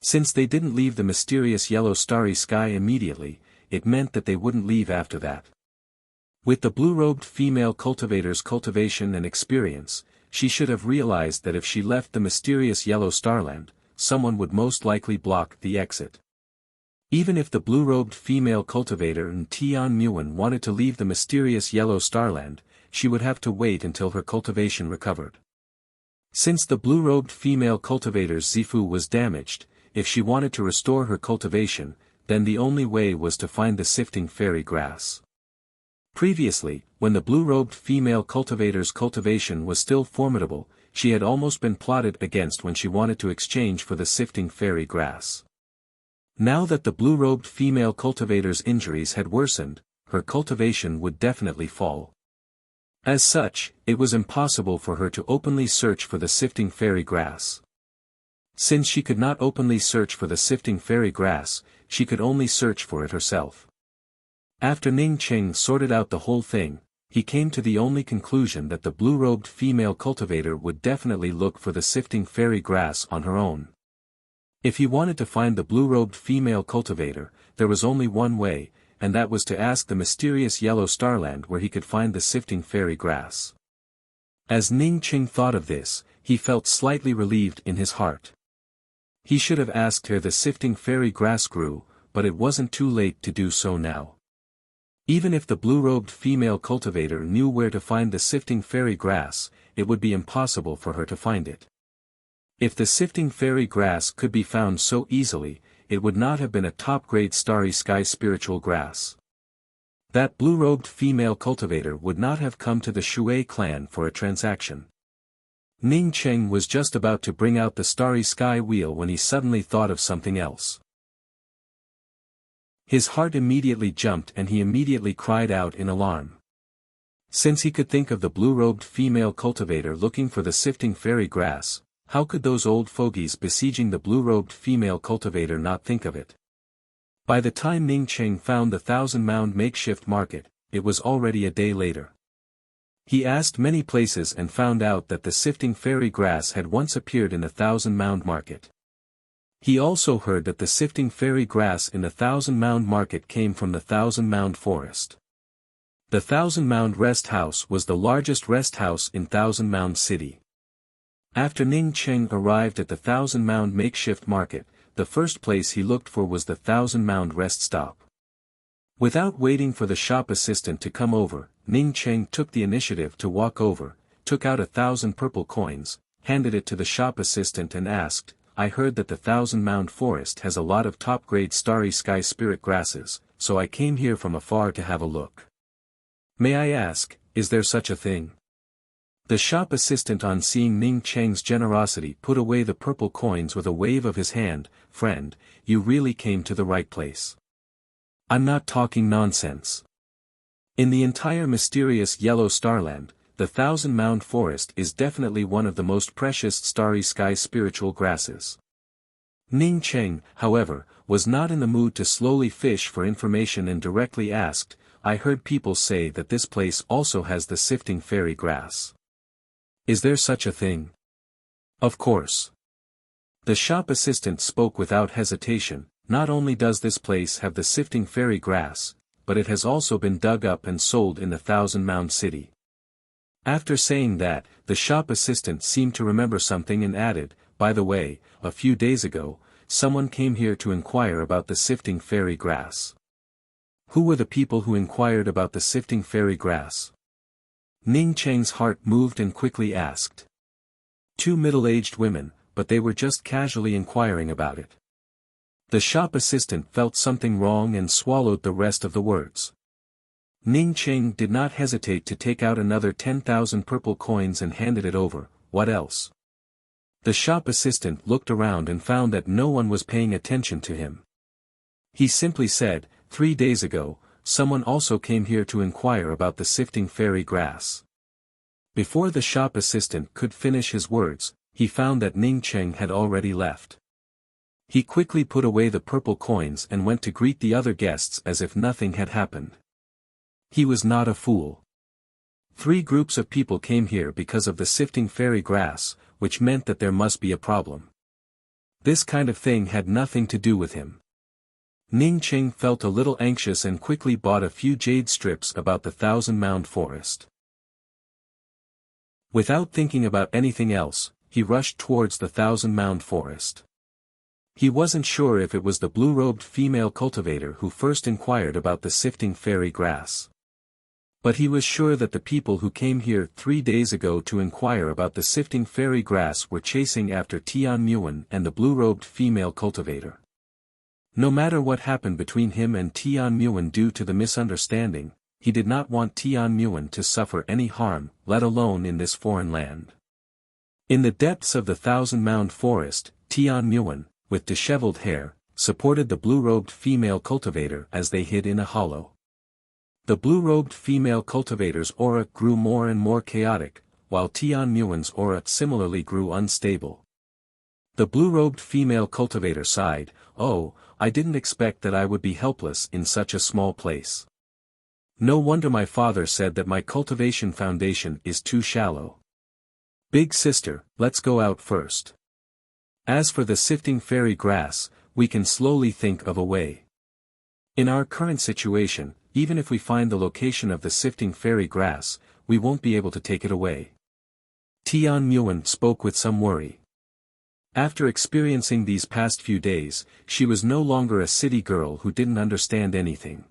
[SPEAKER 1] Since they didn't leave the mysterious yellow starry sky immediately, it meant that they wouldn't leave after that. With the blue-robed female cultivator's cultivation and experience, she should have realized that if she left the mysterious yellow starland, someone would most likely block the exit. Even if the blue-robed female cultivator and Tian Muan wanted to leave the mysterious yellow starland, she would have to wait until her cultivation recovered. Since the blue-robed female cultivator's Zifu was damaged, if she wanted to restore her cultivation, then the only way was to find the sifting fairy grass. Previously, when the blue-robed female cultivator's cultivation was still formidable, she had almost been plotted against when she wanted to exchange for the sifting fairy grass. Now that the blue-robed female cultivator's injuries had worsened, her cultivation would definitely fall. As such, it was impossible for her to openly search for the sifting fairy grass. Since she could not openly search for the sifting fairy grass, she could only search for it herself. After Ning Cheng sorted out the whole thing, he came to the only conclusion that the blue-robed female cultivator would definitely look for the sifting fairy grass on her own. If he wanted to find the blue-robed female cultivator, there was only one way, and that was to ask the mysterious yellow starland where he could find the sifting fairy grass. As Ning Cheng thought of this, he felt slightly relieved in his heart. He should have asked where the sifting fairy grass grew, but it wasn't too late to do so now. Even if the blue-robed female cultivator knew where to find the sifting fairy grass, it would be impossible for her to find it. If the sifting fairy grass could be found so easily, it would not have been a top-grade starry sky spiritual grass. That blue-robed female cultivator would not have come to the Shui clan for a transaction. Ning Cheng was just about to bring out the starry sky wheel when he suddenly thought of something else. His heart immediately jumped and he immediately cried out in alarm. Since he could think of the blue-robed female cultivator looking for the sifting fairy grass, how could those old fogies besieging the blue-robed female cultivator not think of it? By the time Ning Cheng found the 1,000-mound makeshift market, it was already a day later. He asked many places and found out that the sifting fairy grass had once appeared in the 1,000-mound market. He also heard that the sifting fairy grass in the 1,000-mound market came from the 1,000-mound forest. The 1,000-mound rest house was the largest rest house in 1,000-mound city. After Ning Cheng arrived at the 1,000-mound makeshift market, the first place he looked for was the 1,000-mound rest stop. Without waiting for the shop assistant to come over, Ning Cheng took the initiative to walk over, took out 1,000 purple coins, handed it to the shop assistant and asked, "I heard that the 1,000-mound forest has a lot of top-grade starry sky spirit grasses, so I came here from afar to have a look. May I ask, is there such a thing? The shop assistant, on seeing Ning Cheng's generosity, put away the purple coins with a wave of his hand. Friend, you really came to the right place. I'm not talking nonsense. In the entire mysterious yellow starland, the Thousand Mound Forest is definitely one of the most precious starry sky spiritual grasses. Ning Cheng, however, was not in the mood to slowly fish for information and directly asked, I heard people say that this place also has the sifting fairy grass. Is there such a thing? Of course. The shop assistant spoke without hesitation. Not only does this place have the sifting fairy grass, but it has also been dug up and sold in the Thousand Mound City. After saying that, the shop assistant seemed to remember something and added, by the way, a few days ago, someone came here to inquire about the sifting fairy grass. Who were the people who inquired about the sifting fairy grass? Ning Cheng's heart moved and quickly asked. 2 middle-aged women, but they were just casually inquiring about it. The shop assistant felt something wrong and swallowed the rest of the words. Ning Cheng did not hesitate to take out another 10,000 purple coins and handed it over. What else? The shop assistant looked around and found that no one was paying attention to him. He simply said, 3 days ago, someone also came here to inquire about the sifting fairy grass. Before the shop assistant could finish his words, he found that Ning Cheng had already left. He quickly put away the purple coins and went to greet the other guests as if nothing had happened. He was not a fool. 3 groups of people came here because of the sifting fairy grass, which meant that there must be a problem. This kind of thing had nothing to do with him. Ning Cheng felt a little anxious and quickly bought a few jade strips about the Thousand Mound Forest. Without thinking about anything else, he rushed towards the Thousand Mound Forest. He wasn't sure if it was the blue-robed female cultivator who first inquired about the sifting fairy grass. But he was sure that the people who came here 3 days ago to inquire about the sifting fairy grass were chasing after Tian Muan and the blue-robed female cultivator. No matter what happened between him and Tian Muan due to the misunderstanding, he did not want Tian Muan to suffer any harm, let alone in this foreign land. In the depths of the Thousand Mound Forest, Tian Muan, with disheveled hair, supported the blue-robed female cultivator as they hid in a hollow. The blue-robed female cultivator's aura grew more and more chaotic, while Tian Muan's aura similarly grew unstable. The blue-robed female cultivator sighed, "Oh, I didn't expect that I would be helpless in such a small place. No wonder my father said that my cultivation foundation is too shallow. Big sister, let's go out first. As for the sifting fairy grass, we can slowly think of a way. In our current situation, even if we find the location of the sifting fairy grass, we won't be able to take it away." Tian Muan spoke with some worry. After experiencing these past few days, she was no longer a city girl who didn't understand anything.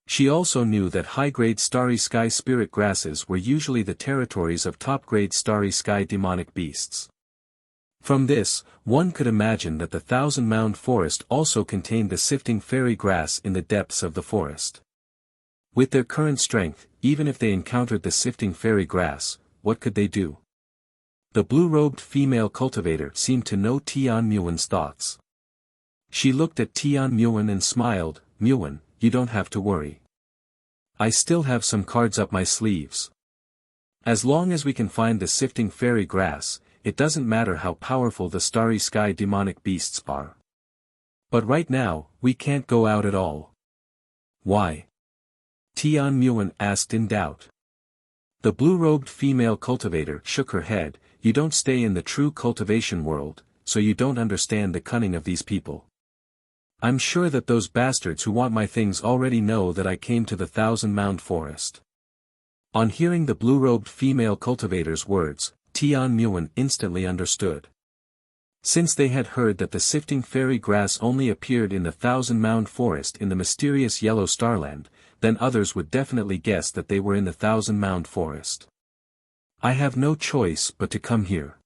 [SPEAKER 1] She also knew that high-grade starry sky spirit grasses were usually the territories of top-grade starry sky demonic beasts. From this, one could imagine that the Thousand Mound Forest also contained the sifting fairy grass in the depths of the forest. With their current strength, even if they encountered the sifting fairy grass, what could they do? The blue-robed female cultivator seemed to know Tian Muan's thoughts. She looked at Tian Muan and smiled, "Muan, you don't have to worry. I still have some cards up my sleeves. As long as we can find the sifting fairy grass, it doesn't matter how powerful the starry sky demonic beasts are. But right now, we can't go out at all." "Why?" Tian Muan asked in doubt. The blue-robed female cultivator shook her head, "You don't stay in the true cultivation world, so you don't understand the cunning of these people. I'm sure that those bastards who want my things already know that I came to the Thousand Mound Forest." On hearing the blue-robed female cultivator's words, Tian Muan instantly understood. Since they had heard that the sifting fairy grass only appeared in the Thousand Mound Forest in the mysterious yellow starland, then others would definitely guess that they were in the Thousand Mound Forest. "I have no choice but to come here.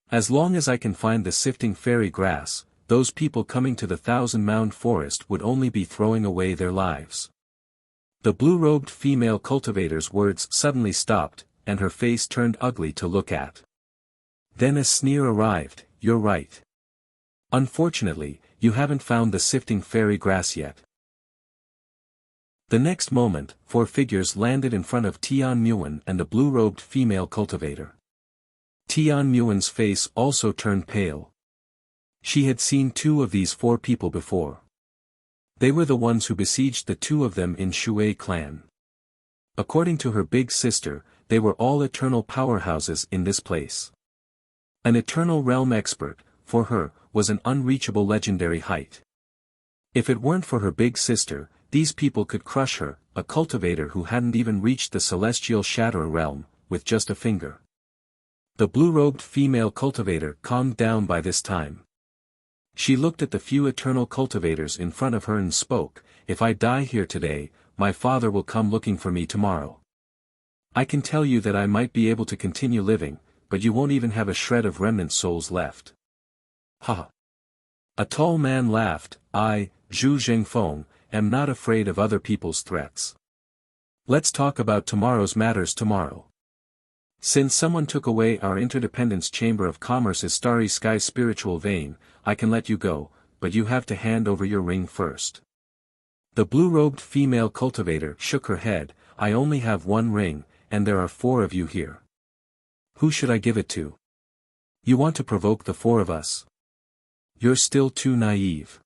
[SPEAKER 1] As long as I can find the sifting fairy grass, those people coming to the Thousand-Mound Forest would only be throwing away their lives. The blue-robed female cultivator's words suddenly stopped, and her face turned ugly to look at. Then a sneer arrived, "You're right. Unfortunately, you haven't found the sifting fairy grass yet." The next moment, 4 figures landed in front of Tian Muan and the blue-robed female cultivator. Tian Muan's face also turned pale. She had seen 2 of these 4 people before. They were the ones who besieged the 2 of them in Shui clan. According to her big sister, they were all eternal powerhouses in this place. An eternal realm expert, for her, was an unreachable legendary height. If it weren't for her big sister, these people could crush her, a cultivator who hadn't even reached the celestial shadow realm, with just a finger. The blue-robed female cultivator calmed down by this time. She looked at the few eternal cultivators in front of her and spoke, "If I die here today, my father will come looking for me tomorrow. I can tell you that I might be able to continue living, but you won't even have a shred of remnant souls left." Ha! A tall man laughed. "I, Zhu Zhengfeng, am not afraid of other people's threats. Let's talk about tomorrow's matters tomorrow. Since someone took away our Interdependence Chamber of Commerce's starry sky spiritual vein, I can let you go, but you have to hand over your ring first." The blue-robed female cultivator shook her head. "I only have 1 ring, and there are 4 of you here. Who should I give it to? You want to provoke the 4 of us? You're still too naive."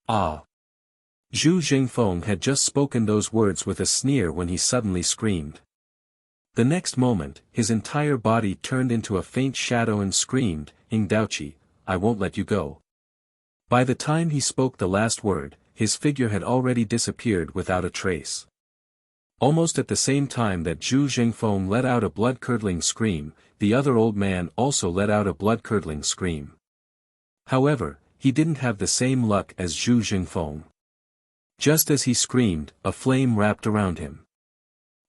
[SPEAKER 1] Ah! Zhu Jingfeng had just spoken those words with a sneer when he suddenly screamed. The next moment, his entire body turned into a faint shadow and screamed, "Ingdaoqi, I won't let you go." By the time he spoke the last word, his figure had already disappeared without a trace. Almost at the same time that Zhu Jingfeng let out a blood-curdling scream, the other old man also let out a blood-curdling scream. However, he didn't have the same luck as Zhu Jingfeng. Just as he screamed, a flame wrapped around him.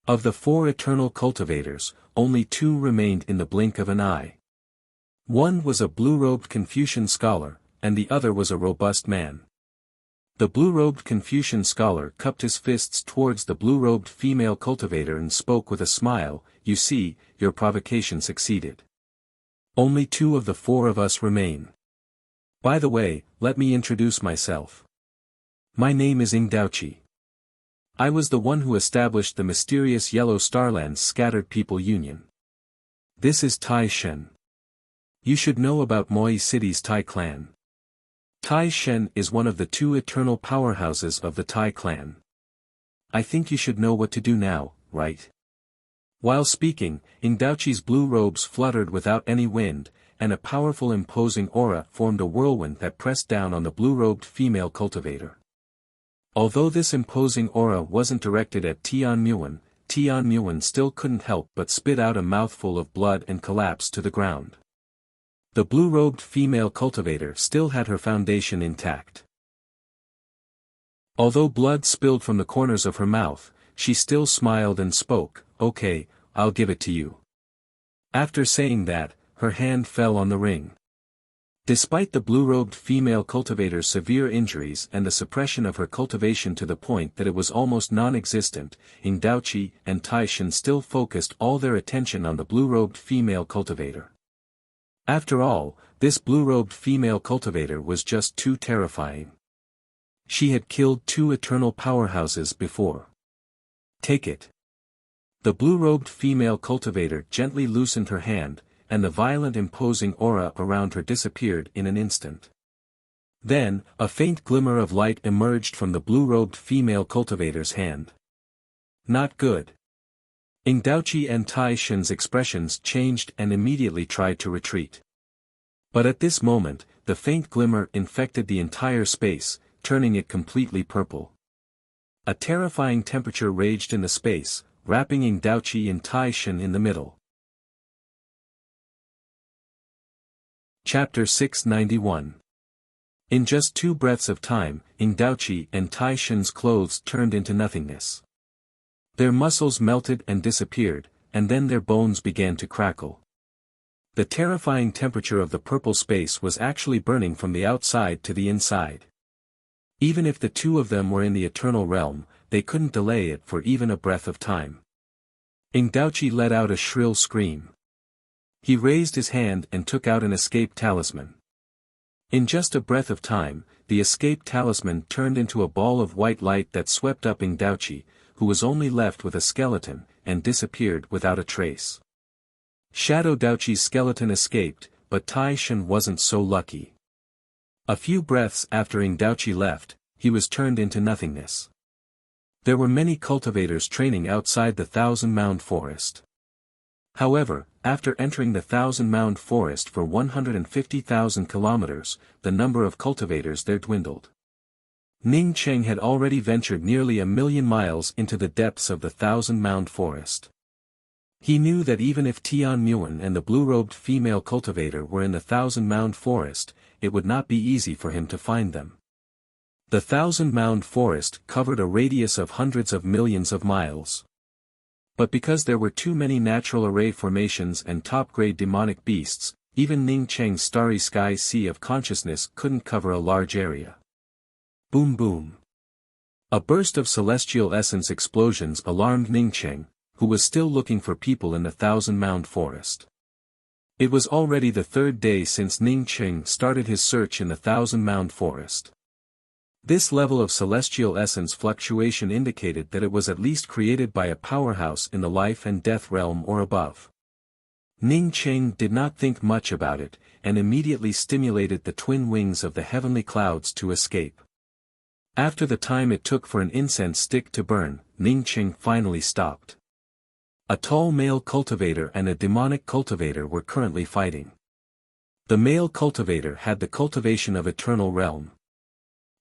[SPEAKER 1] Of the 4 eternal cultivators, only 2 remained in the blink of an eye. One was a blue-robed Confucian scholar, and the other was a robust man. The blue-robed Confucian scholar cupped his fists towards the blue-robed female cultivator and spoke with a smile, "You see, your provocation succeeded. Only 2 of the 4 of us remain. By the way, let me introduce myself. My name is Ingdaoqi. I was the one who established the mysterious Yellow Starlands Scattered People Union. This is Tai Shen. You should know about Moi City's Tai clan. Tai Shen is one of the 2 eternal powerhouses of the Tai clan. I think you should know what to do now, right?" While speaking, Ingdaoqi's blue robes fluttered without any wind, and a powerful imposing aura formed a whirlwind that pressed down on the blue-robed female cultivator. Although this imposing aura wasn't directed at Tian Muan still couldn't help but spit out a mouthful of blood and collapse to the ground. The blue-robed female cultivator still had her foundation intact. Although blood spilled from the corners of her mouth, she still smiled and spoke, "Okay, I'll give it to you." After saying that, her hand fell on the ring. Despite the blue-robed female cultivator's severe injuries and the suppression of her cultivation to the point that it was almost non-existent, Ingdaoqi and Taishan still focused all their attention on the blue-robed female cultivator. After all, this blue-robed female cultivator was just too terrifying. She had killed 2 eternal powerhouses before. "Take it." The blue-robed female cultivator gently loosened her hand, and the violent imposing aura around her disappeared in an instant. Then, a faint glimmer of light emerged from the blue-robed female cultivator's hand. Not good. Ingdaoqi and Tai Shen's expressions changed and immediately tried to retreat. But at this moment, the faint glimmer infected the entire space, turning it completely purple. A terrifying temperature raged in the space, wrapping Ingdaoqi and Tai Shen in the middle. Chapter 691. In just 2 breaths of time, Ingdaoqi and Tai Shen's clothes turned into nothingness. Their muscles melted and disappeared, and then their bones began to crackle. The terrifying temperature of the purple space was actually burning from the outside to the inside. Even if the two of them were in the eternal realm, they couldn't delay it for even a breath of time. Ing Daoqi let out a shrill scream. He raised his hand and took out an escape talisman. In just a breath of time, the escape talisman turned into a ball of white light that swept up Ing Daoqi, who was only left with a skeleton, and disappeared without a trace. Shadow Daoqi's skeleton escaped, but Tai Shan wasn't so lucky. A few breaths after Ing Daoqi left, he was turned into nothingness. There were many cultivators training outside the Thousand Mound Forest. However, after entering the Thousand Mound Forest for 150,000 kilometers, the number of cultivators there dwindled. Ning Cheng had already ventured nearly 1,000,000 miles into the depths of the Thousand Mound Forest. He knew that even if Tian Muan and the blue-robed female cultivator were in the Thousand Mound Forest, it would not be easy for him to find them. The Thousand Mound Forest covered a radius of hundreds of millions of miles. But because there were too many natural array formations and top-grade demonic beasts, even Ning Cheng's starry sky sea of consciousness couldn't cover a large area. Boom boom. A burst of celestial essence explosions alarmed Ning Cheng, who was still looking for people in the Thousand Mound Forest. It was already the third day since Ning Cheng started his search in the Thousand Mound Forest. This level of celestial essence fluctuation indicated that it was at least created by a powerhouse in the life and death realm or above. Ning Cheng did not think much about it, and immediately stimulated the twin wings of the heavenly clouds to escape. After the time it took for an incense stick to burn, Ning Cheng finally stopped. A tall male cultivator and a demonic cultivator were currently fighting. The male cultivator had the cultivation of eternal realm.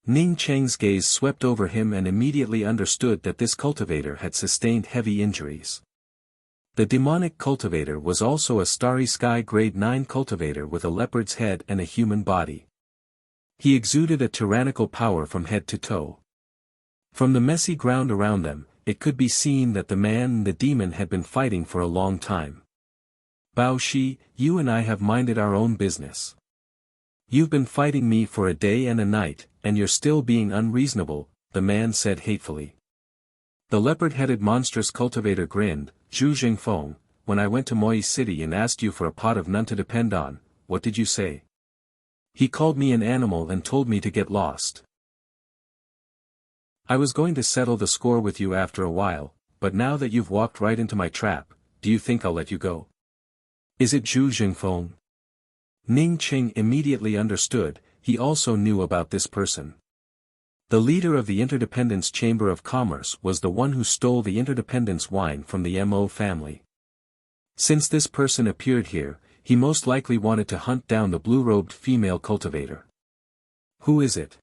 [SPEAKER 1] Ning Cheng's gaze swept over him and immediately understood that this cultivator had sustained heavy injuries. The demonic cultivator was also a starry sky grade 9 cultivator with a leopard's head and a human body. He exuded a tyrannical power from head to toe. From the messy ground around them, it could be seen that the man and the demon had been fighting for a long time. Bao Shi, you and I have minded our own business. You've been fighting me for a day and a night, and you're still being unreasonable, the man said hatefully. The leopard-headed monstrous cultivator grinned. Zhu Jingfeng, when I went to Moi City and asked you for a pot of none to depend on, what did you say? He called me an animal and told me to get lost. I was going to settle the score with you after a while, but now that you've walked right into my trap, do you think I'll let you go? Is it Zhu Jingfeng? Ning Cheng immediately understood. He also knew about this person. The leader of the Interdependence Chamber of Commerce was the one who stole the Interdependence wine from the Mo family. Since this person appeared here, he most likely wanted to hunt down the blue-robed female cultivator. Who is it?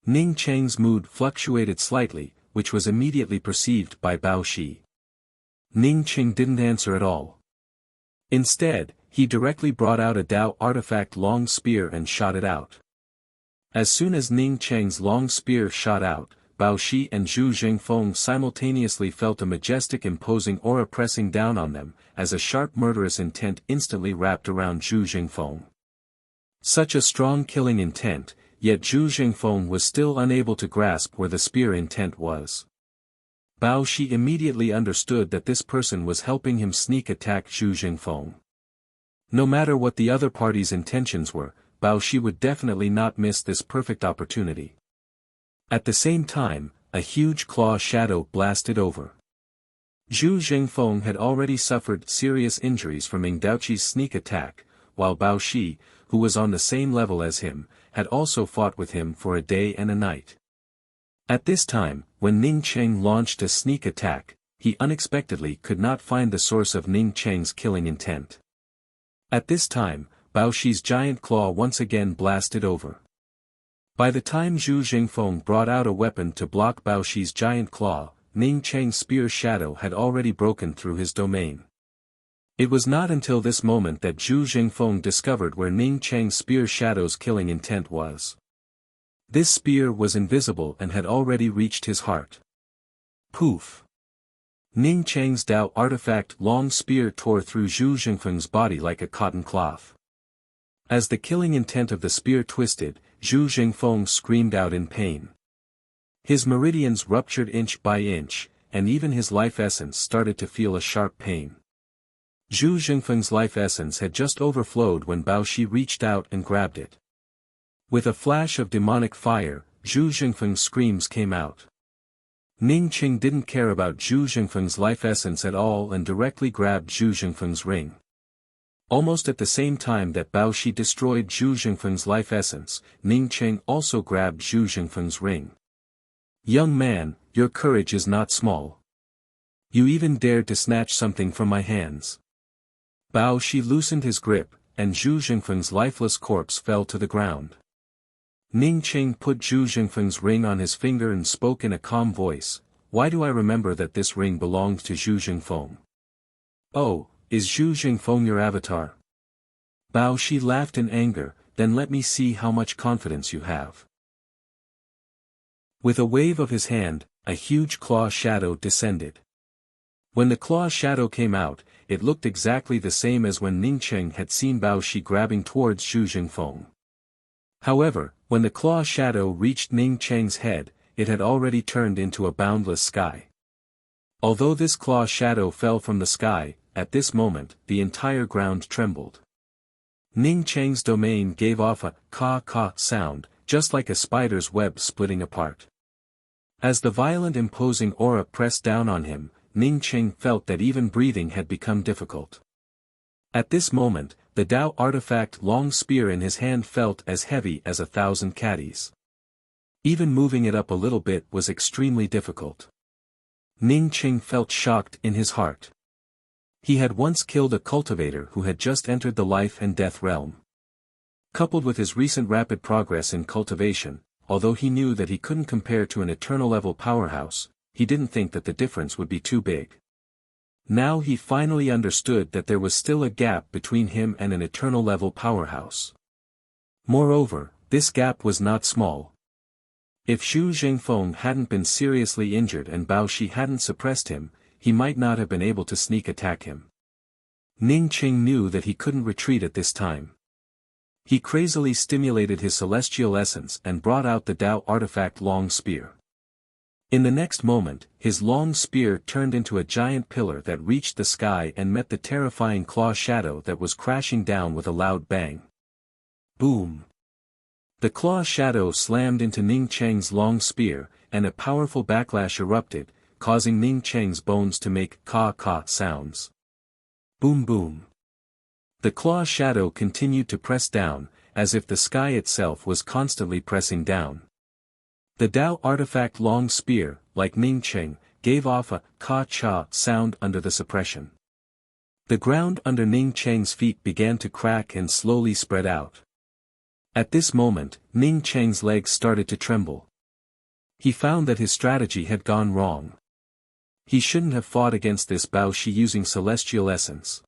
[SPEAKER 1] Ning Cheng's mood fluctuated slightly, which was immediately perceived by Bao Shi. Ning Cheng didn't answer at all. Instead, he directly brought out a Dao artifact long spear and shot it out. As soon as Ning Cheng's long spear shot out, Bao Shi and Zhu Jingfeng simultaneously felt a majestic imposing aura pressing down on them, as a sharp murderous intent instantly wrapped around Zhu Jingfeng. Such a strong killing intent, yet Zhu Jingfeng was still unable to grasp where the spear intent was. Bao Shi immediately understood that this person was helping him sneak attack Zhu Jingfeng. No matter what the other party's intentions were, Bao Shi would definitely not miss this perfect opportunity. At the same time, a huge claw shadow blasted over. Zhu Jingfeng had already suffered serious injuries from Ing Daoqi's sneak attack, while Bao Shi, who was on the same level as him, had also fought with him for a day and a night. At this time, when Ning Cheng launched a sneak attack, he unexpectedly could not find the source of Ning Cheng's killing intent. At this time, Bao Shi's giant claw once again blasted over. By the time Zhu Jingfeng brought out a weapon to block Bao Shi's giant claw, Ning Cheng's spear shadow had already broken through his domain. It was not until this moment that Zhu Jingfeng discovered where Ning Cheng's spear shadow's killing intent was. This spear was invisible and had already reached his heart. Poof! Ning Cheng's Dao artifact long spear tore through Zhu Jingfeng's body like a cotton cloth. As the killing intent of the spear twisted, Zhu Jingfeng screamed out in pain. His meridians ruptured inch by inch, and even his life essence started to feel a sharp pain. Zhu Jingfeng's life essence had just overflowed when Bao Shi reached out and grabbed it. With a flash of demonic fire, Zhu Jingfeng's screams came out. Ning Qing didn't care about Zhu Jingfeng's life essence at all and directly grabbed Zhu Jingfeng's ring. Almost at the same time that Bao Shi destroyed Zhu Jingfeng's life essence, Ning Qing also grabbed Zhu Jingfeng's ring. "Young man, your courage is not small. You even dared to snatch something from my hands." Bao Shi loosened his grip, and Zhu Jingfeng's lifeless corpse fell to the ground. Ning Qing put Zhu Jingfeng's ring on his finger and spoke in a calm voice, "Why do I remember that this ring belonged to Zhu Jingfeng? Oh, is Zhu Jingfeng your avatar?" Bao Shi laughed in anger, "Then let me see how much confidence you have." With a wave of his hand, a huge claw shadow descended. When the claw shadow came out, it looked exactly the same as when Ning Qing had seen Bao Shi grabbing towards Zhu Jingfeng. However, when the claw shadow reached Ning Cheng's head, it had already turned into a boundless sky. Although this claw shadow fell from the sky, at this moment, the entire ground trembled. Ning Cheng's domain gave off a "ka-ka" sound, just like a spider's web splitting apart. As the violent imposing aura pressed down on him, Ning Cheng felt that even breathing had become difficult. At this moment, the Dao artifact long spear in his hand felt as heavy as 1,000 caddies. Even moving it up a little bit was extremely difficult. Ning Qing felt shocked in his heart. He had once killed a cultivator who had just entered the life and death realm. Coupled with his recent rapid progress in cultivation, although he knew that he couldn't compare to an eternal-level powerhouse, he didn't think that the difference would be too big. Now he finally understood that there was still a gap between him and an eternal-level powerhouse. Moreover, this gap was not small. If Zhu Jingfeng hadn't been seriously injured and Bao Shi hadn't suppressed him, he might not have been able to sneak attack him. Ning Qing knew that he couldn't retreat at this time. He crazily stimulated his celestial essence and brought out the Dao artifact long spear. In the next moment, his long spear turned into a giant pillar that reached the sky and met the terrifying claw shadow that was crashing down with a loud bang. Boom! The claw shadow slammed into Ning Cheng's long spear, and a powerful backlash erupted, causing Ning Cheng's bones to make "ka-ka" sounds. Boom boom! The claw shadow continued to press down, as if the sky itself was constantly pressing down. The Dao artifact long spear, like Ning Cheng, gave off a "ka-cha" sound under the suppression. The ground under Ning Cheng's feet began to crack and slowly spread out. At this moment, Ning Cheng's legs started to tremble. He found that his strategy had gone wrong. He shouldn't have fought against this Bao Shi using celestial essence.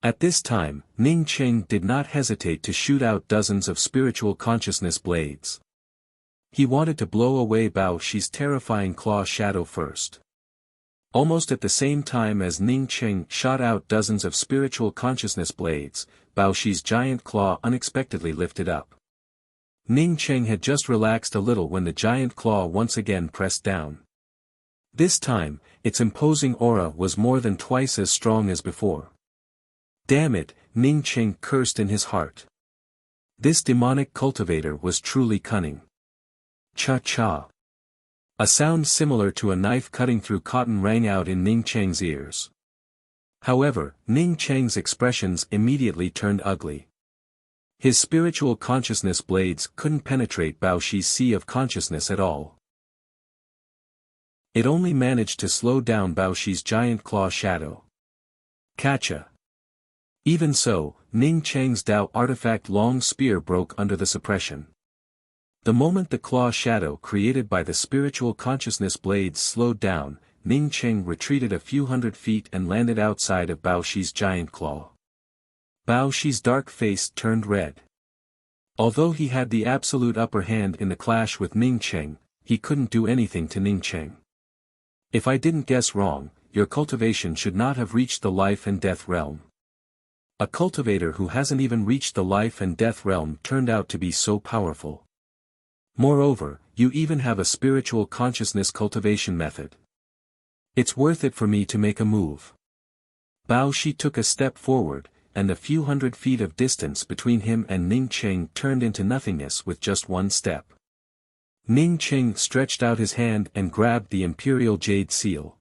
[SPEAKER 1] At this time, Ning Cheng did not hesitate to shoot out dozens of spiritual consciousness blades. He wanted to blow away Bao Shi's terrifying claw shadow first. Almost at the same time as Ning Cheng shot out dozens of spiritual consciousness blades, Bao Shi's giant claw unexpectedly lifted up. Ning Cheng had just relaxed a little when the giant claw once again pressed down. This time, its imposing aura was more than twice as strong as before. Damn it, Ning Cheng cursed in his heart. This demonic cultivator was truly cunning. Cha-cha. A sound similar to a knife cutting through cotton rang out in Ning Cheng's ears. However, Ning Cheng's expressions immediately turned ugly. His spiritual consciousness blades couldn't penetrate Bao Shi's sea of consciousness at all. It only managed to slow down Bao Shi's giant claw shadow. Catcha. Even so, Ning Cheng's Dao artifact long spear broke under the suppression. The moment the claw shadow created by the spiritual consciousness blades slowed down, Ning Cheng retreated a few hundred feet and landed outside of Bao Shi's giant claw. Bao Shi's dark face turned red. Although he had the absolute upper hand in the clash with Ning Cheng, he couldn't do anything to Ning Cheng. If I didn't guess wrong, your cultivation should not have reached the life and death realm. A cultivator who hasn't even reached the life and death realm turned out to be so powerful. Moreover, you even have a spiritual consciousness cultivation method. It's worth it for me to make a move. Bao Shi took a step forward, and the few hundred feet of distance between him and Ning Cheng turned into nothingness with just one step. Ning Cheng stretched out his hand and grabbed the imperial jade seal.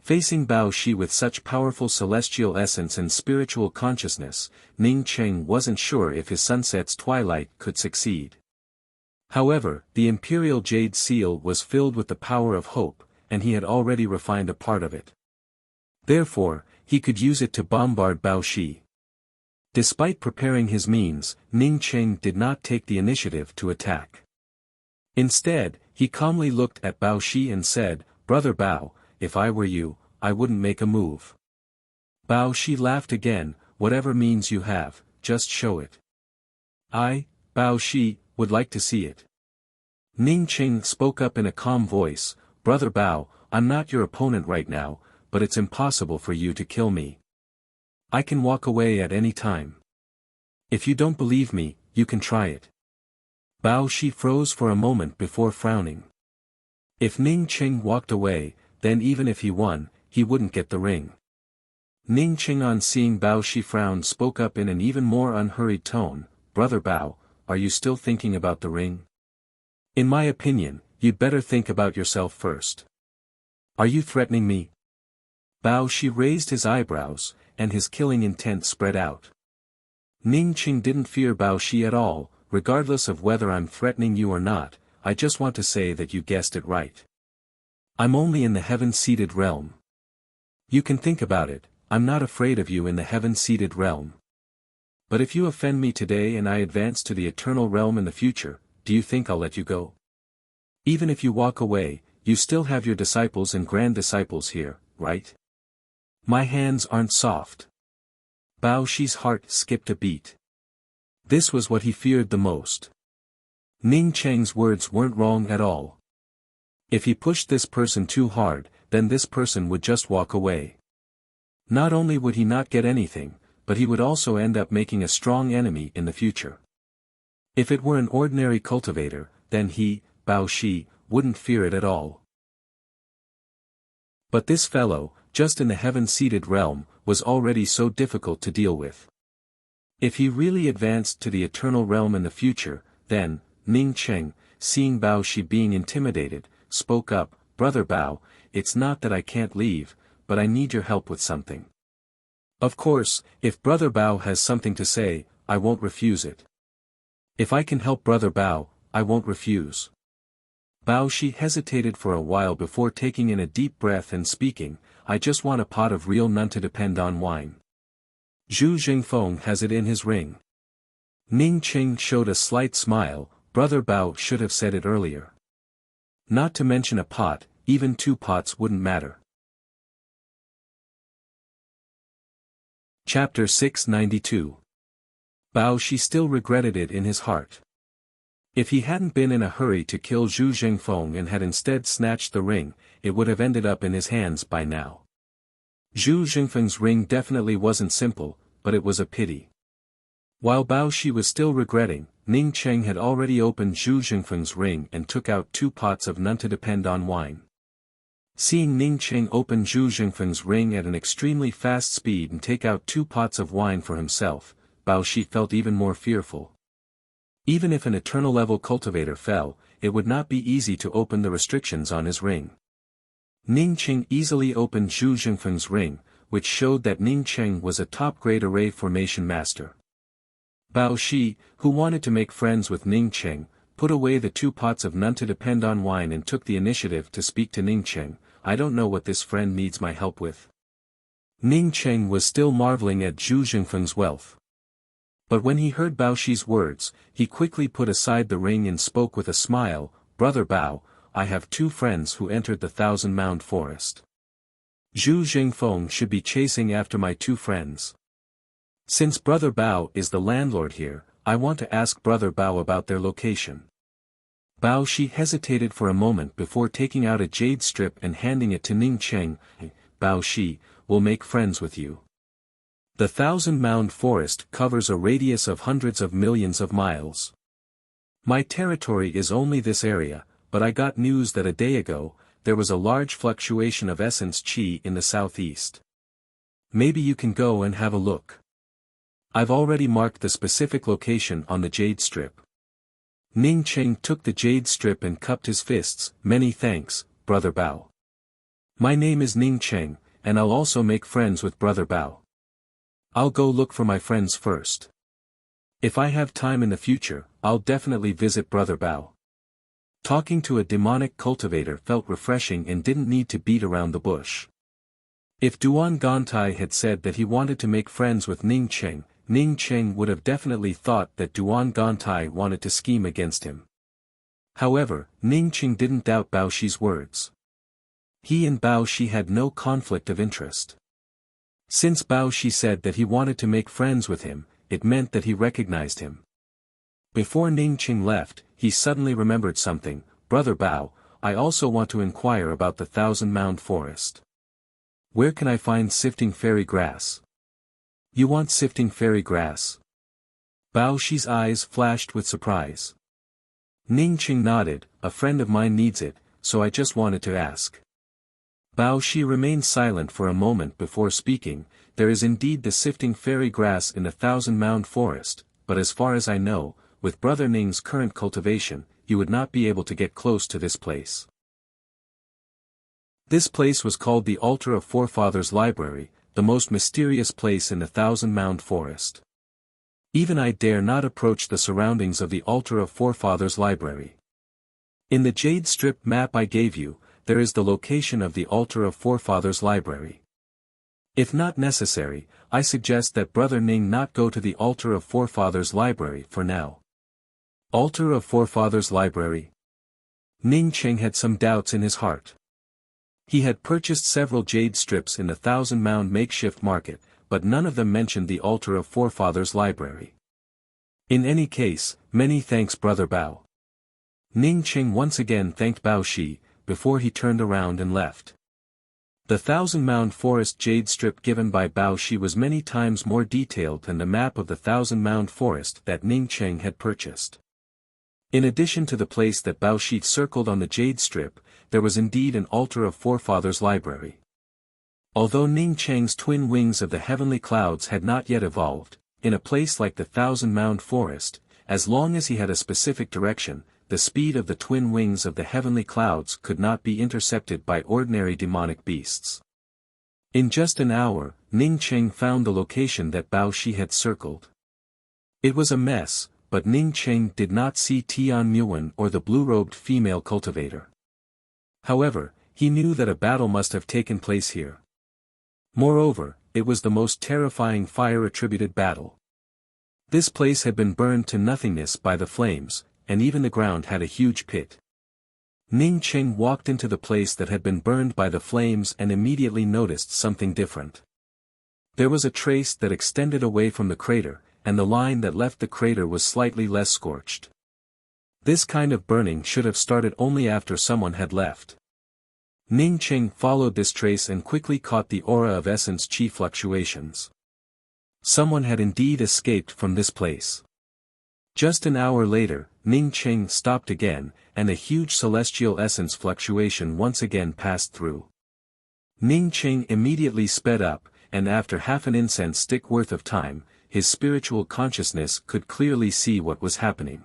[SPEAKER 1] Facing Bao Shi with such powerful celestial essence and spiritual consciousness, Ning Cheng wasn't sure if his sunset's twilight could succeed. However, the imperial jade seal was filled with the power of hope, and he had already refined a part of it. Therefore, he could use it to bombard Bao Shi. Despite preparing his means, Ning Cheng did not take the initiative to attack. Instead, he calmly looked at Bao Shi and said, "Brother Bao, if I were you, I wouldn't make a move." Bao Shi laughed again, "Whatever means you have, just show it." "I, Bao Shi, would like to see it." Ning Cheng spoke up in a calm voice, "Brother Bao, I'm not your opponent right now, but it's impossible for you to kill me. I can walk away at any time. If you don't believe me, you can try it." Bao Shi froze for a moment before frowning. If Ning Cheng walked away, then even if he won, he wouldn't get the ring. Ning Cheng, on seeing Bao Shi frown, spoke up in an even more unhurried tone, "Brother Bao, are you still thinking about the ring? In my opinion, you'd better think about yourself first. Are you threatening me?" Bao Shi raised his eyebrows, and his killing intent spread out. Ning Cheng didn't fear Bao Shi at all. "Regardless of whether I'm threatening you or not, I just want to say that you guessed it right. I'm only in the heaven-seated realm. You can think about it, I'm not afraid of you in the heaven-seated realm. But if you offend me today and I advance to the eternal realm in the future, do you think I'll let you go? Even if you walk away, you still have your disciples and grand disciples here, right? My hands aren't soft." Bao Shi's heart skipped a beat. This was what he feared the most. Ning Cheng's words weren't wrong at all. If he pushed this person too hard, then this person would just walk away. Not only would he not get anything, but he would also end up making a strong enemy in the future. If it were an ordinary cultivator, then he, Bao Shi, wouldn't fear it at all. But this fellow, just in the heaven-seated realm, was already so difficult to deal with. If he really advanced to the eternal realm in the future, then, Ning Cheng, seeing Bao Shi being intimidated, spoke up, "Brother Bao, it's not that I can't leave, but I need your help with something." Of course, if Brother Bao has something to say, I won't refuse it. If I can help Brother Bao, I won't refuse. Bao Shi hesitated for a while before taking in a deep breath and speaking, "I just want a pot of real none-to-depend-on wine. Zhu Jingfeng has it in his ring." Ning Cheng showed a slight smile, "Brother Bao should have said it earlier. Not to mention a pot, even 2 pots wouldn't matter." Chapter 692. Bao Shi still regretted it in his heart. If he hadn't been in a hurry to kill Zhu Jingfeng and had instead snatched the ring, it would have ended up in his hands by now. Zhu Jingfeng's ring definitely wasn't simple, but it was a pity. While Bao Shi was still regretting, Ning Cheng had already opened Zhu Jingfeng's ring and took out 2 pots of none-to-depend-on wine. Seeing Ning Cheng open Zhu Jingfeng's ring at an extremely fast speed and take out 2 pots of wine for himself, Bao Shi felt even more fearful. Even if an eternal-level cultivator fell, it would not be easy to open the restrictions on his ring. Ning Cheng easily opened Zhu Jingfeng's ring, which showed that Ning Cheng was a top-grade array formation master. Bao Shi, who wanted to make friends with Ning Cheng, put away the 2 pots of none-to-depend-on wine and took the initiative to speak to Ning Cheng. "I don't know what this friend needs my help with." Ning Cheng was still marveling at Zhu Jingfeng's wealth. But when he heard Bao Shi's words, he quickly put aside the ring and spoke with a smile, "Brother Bao, I have 2 friends who entered the Thousand-Mound Forest. Zhu Jingfeng should be chasing after my 2 friends. Since Brother Bao is the landlord here, I want to ask Brother Bao about their location." Bao Shi hesitated for a moment before taking out a jade strip and handing it to Ning Cheng. Bao Shi, will make friends with you. The 1,000-mound forest covers a radius of hundreds of millions of miles. My territory is only this area, but I got news that a day ago, there was a large fluctuation of essence qi in the southeast. Maybe you can go and have a look. I've already marked the specific location on the jade strip. Ning Cheng took the jade strip and cupped his fists. Many thanks, Brother Bao. My name is Ning Cheng, and I'll also make friends with Brother Bao. I'll go look for my friends first. If I have time in the future, I'll definitely visit Brother Bao. Talking to a demonic cultivator felt refreshing and didn't need to beat around the bush. If Duan Gantai had said that he wanted to make friends with Ning Cheng would have definitely thought that Duan Gantai wanted to scheme against him. However, Ning Cheng didn't doubt Bao Shi's words. He and Bao Shi had no conflict of interest. Since Bao Shi said that he wanted to make friends with him, it meant that he recognized him. Before Ning Cheng left, he suddenly remembered something. Brother Bao, I also want to inquire about the 1,000-mound forest. Where can I find sifting fairy grass? You want sifting fairy grass? Bao Shi's eyes flashed with surprise. Ning Cheng nodded. A friend of mine needs it, so I just wanted to ask. Bao Shi remained silent for a moment before speaking. There is indeed the sifting fairy grass in the 1,000-mound forest, but as far as I know, with Brother Ning's current cultivation, you would not be able to get close to this place. This place was called the Altar of Forefathers Library, the most mysterious place in the 1,000-mound forest. Even I dare not approach the surroundings of the Altar of Forefathers Library. In the jade strip map I gave you, there is the location of the Altar of Forefathers Library. If not necessary, I suggest that Brother Ning not go to the Altar of Forefathers Library for now. Altar of Forefathers Library? Ning Cheng had some doubts in his heart. He had purchased several jade strips in the 1,000-mound makeshift market, but none of them mentioned the Altar of Forefathers Library. In any case, many thanks Brother Bao. Ning Cheng once again thanked Bao Shi, before he turned around and left. The 1,000-mound forest jade strip given by Bao Shi was many times more detailed than the map of the 1,000-mound forest that Ning Cheng had purchased. In addition to the place that Bao Shi circled on the jade strip, there was indeed an Altar of Forefathers Library. Although Ning Cheng's twin wings of the heavenly clouds had not yet evolved, in a place like the 1,000-mound forest, as long as he had a specific direction, the speed of the twin wings of the heavenly clouds could not be intercepted by ordinary demonic beasts. In just an hour, Ning Cheng found the location that Bao Shi had circled. It was a mess, but Ning Cheng did not see Tian Muan or the blue-robed female cultivator. However, he knew that a battle must have taken place here. Moreover, it was the most terrifying fire-attributed battle. This place had been burned to nothingness by the flames, and even the ground had a huge pit. Ning Cheng walked into the place that had been burned by the flames and immediately noticed something different. There was a trace that extended away from the crater, and the line that left the crater was slightly less scorched. This kind of burning should have started only after someone had left. Ning Cheng followed this trace and quickly caught the aura of essence qi fluctuations. Someone had indeed escaped from this place. Just an hour later, Ning Cheng stopped again, and a huge celestial essence fluctuation once again passed through. Ning Cheng immediately sped up, and after half an incense stick worth of time, his spiritual consciousness could clearly see what was happening.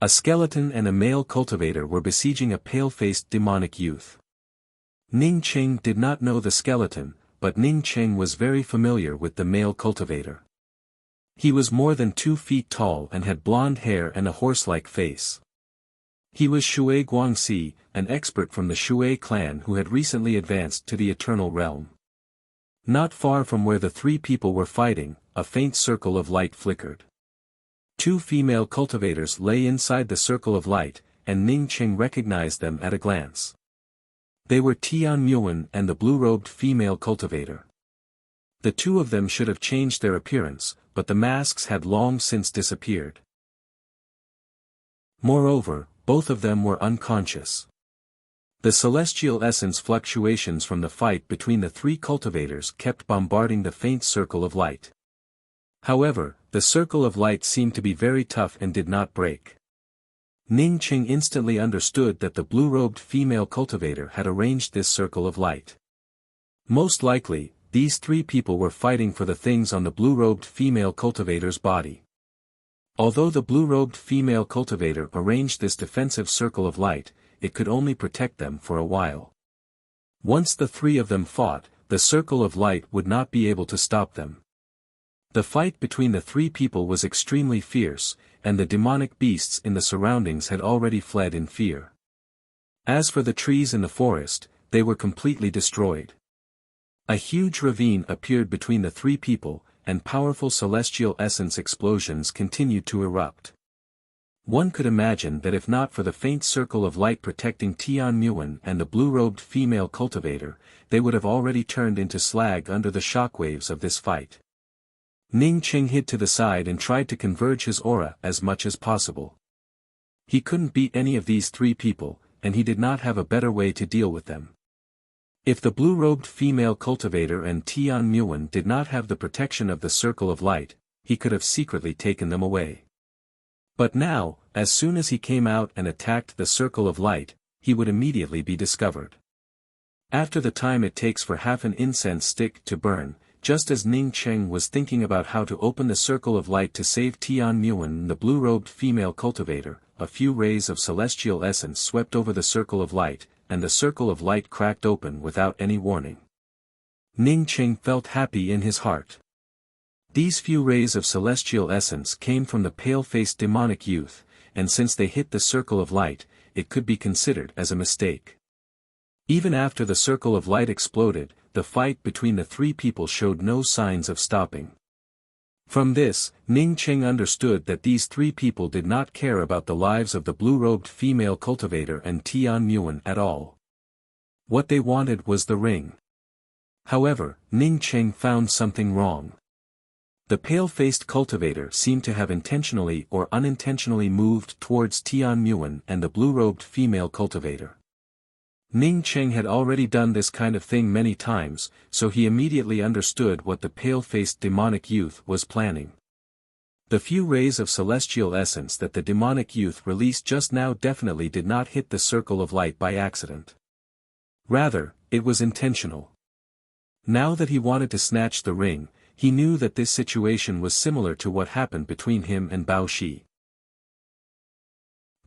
[SPEAKER 1] A skeleton and a male cultivator were besieging a pale-faced demonic youth. Ning Cheng did not know the skeleton, but Ning Cheng was very familiar with the male cultivator. He was more than 2 feet tall and had blonde hair and a horse-like face. He was Shui Guangxi, an expert from the Shui clan who had recently advanced to the Eternal Realm. Not far from where the 3 people were fighting, a faint circle of light flickered. 2 female cultivators lay inside the circle of light, and Ning Cheng recognized them at a glance. They were Tian Muan and the blue-robed female cultivator. The 2 of them should have changed their appearance, but the masks had long since disappeared. Moreover, both of them were unconscious. The celestial essence fluctuations from the fight between the three cultivators kept bombarding the faint circle of light. However, the circle of light seemed to be very tough and did not break. Ning Qing instantly understood that the blue-robed female cultivator had arranged this circle of light. Most likely, these three people were fighting for the things on the blue-robed female cultivator's body. Although the blue-robed female cultivator arranged this defensive circle of light, it could only protect them for a while. Once the three of them fought, the circle of light would not be able to stop them. The fight between the three people was extremely fierce, and the demonic beasts in the surroundings had already fled in fear. As for the trees in the forest, they were completely destroyed. A huge ravine appeared between the three people, and powerful celestial essence explosions continued to erupt. One could imagine that if not for the faint circle of light protecting Tian Muan and the blue-robed female cultivator, they would have already turned into slag under the shockwaves of this fight. Ning Qing hid to the side and tried to converge his aura as much as possible. He couldn't beat any of these three people, and he did not have a better way to deal with them. If the blue-robed female cultivator and Tian Muan did not have the protection of the circle of light, he could have secretly taken them away. But now, as soon as he came out and attacked the circle of light, he would immediately be discovered. After the time it takes for half an incense stick to burn, just as Ning Qing was thinking about how to open the circle of light to save Tian Muan, the blue-robed female cultivator, a few rays of celestial essence swept over the circle of light, and the circle of light cracked open without any warning. Ning Qing felt happy in his heart. These few rays of celestial essence came from the pale-faced demonic youth, and since they hit the circle of light, it could be considered as a mistake. Even after the circle of light exploded, the fight between the three people showed no signs of stopping. From this, Ning Qing understood that these three people did not care about the lives of the blue-robed female cultivator and Tian Muan at all. What they wanted was the ring. However, Ning Qing found something wrong. The pale-faced cultivator seemed to have intentionally or unintentionally moved towards Tian Muan and the blue-robed female cultivator. Ning Qing had already done this kind of thing many times, so he immediately understood what the pale-faced demonic youth was planning. The few rays of celestial essence that the demonic youth released just now definitely did not hit the circle of light by accident. Rather, it was intentional. Now that he wanted to snatch the ring, he knew that this situation was similar to what happened between him and Bao Shi.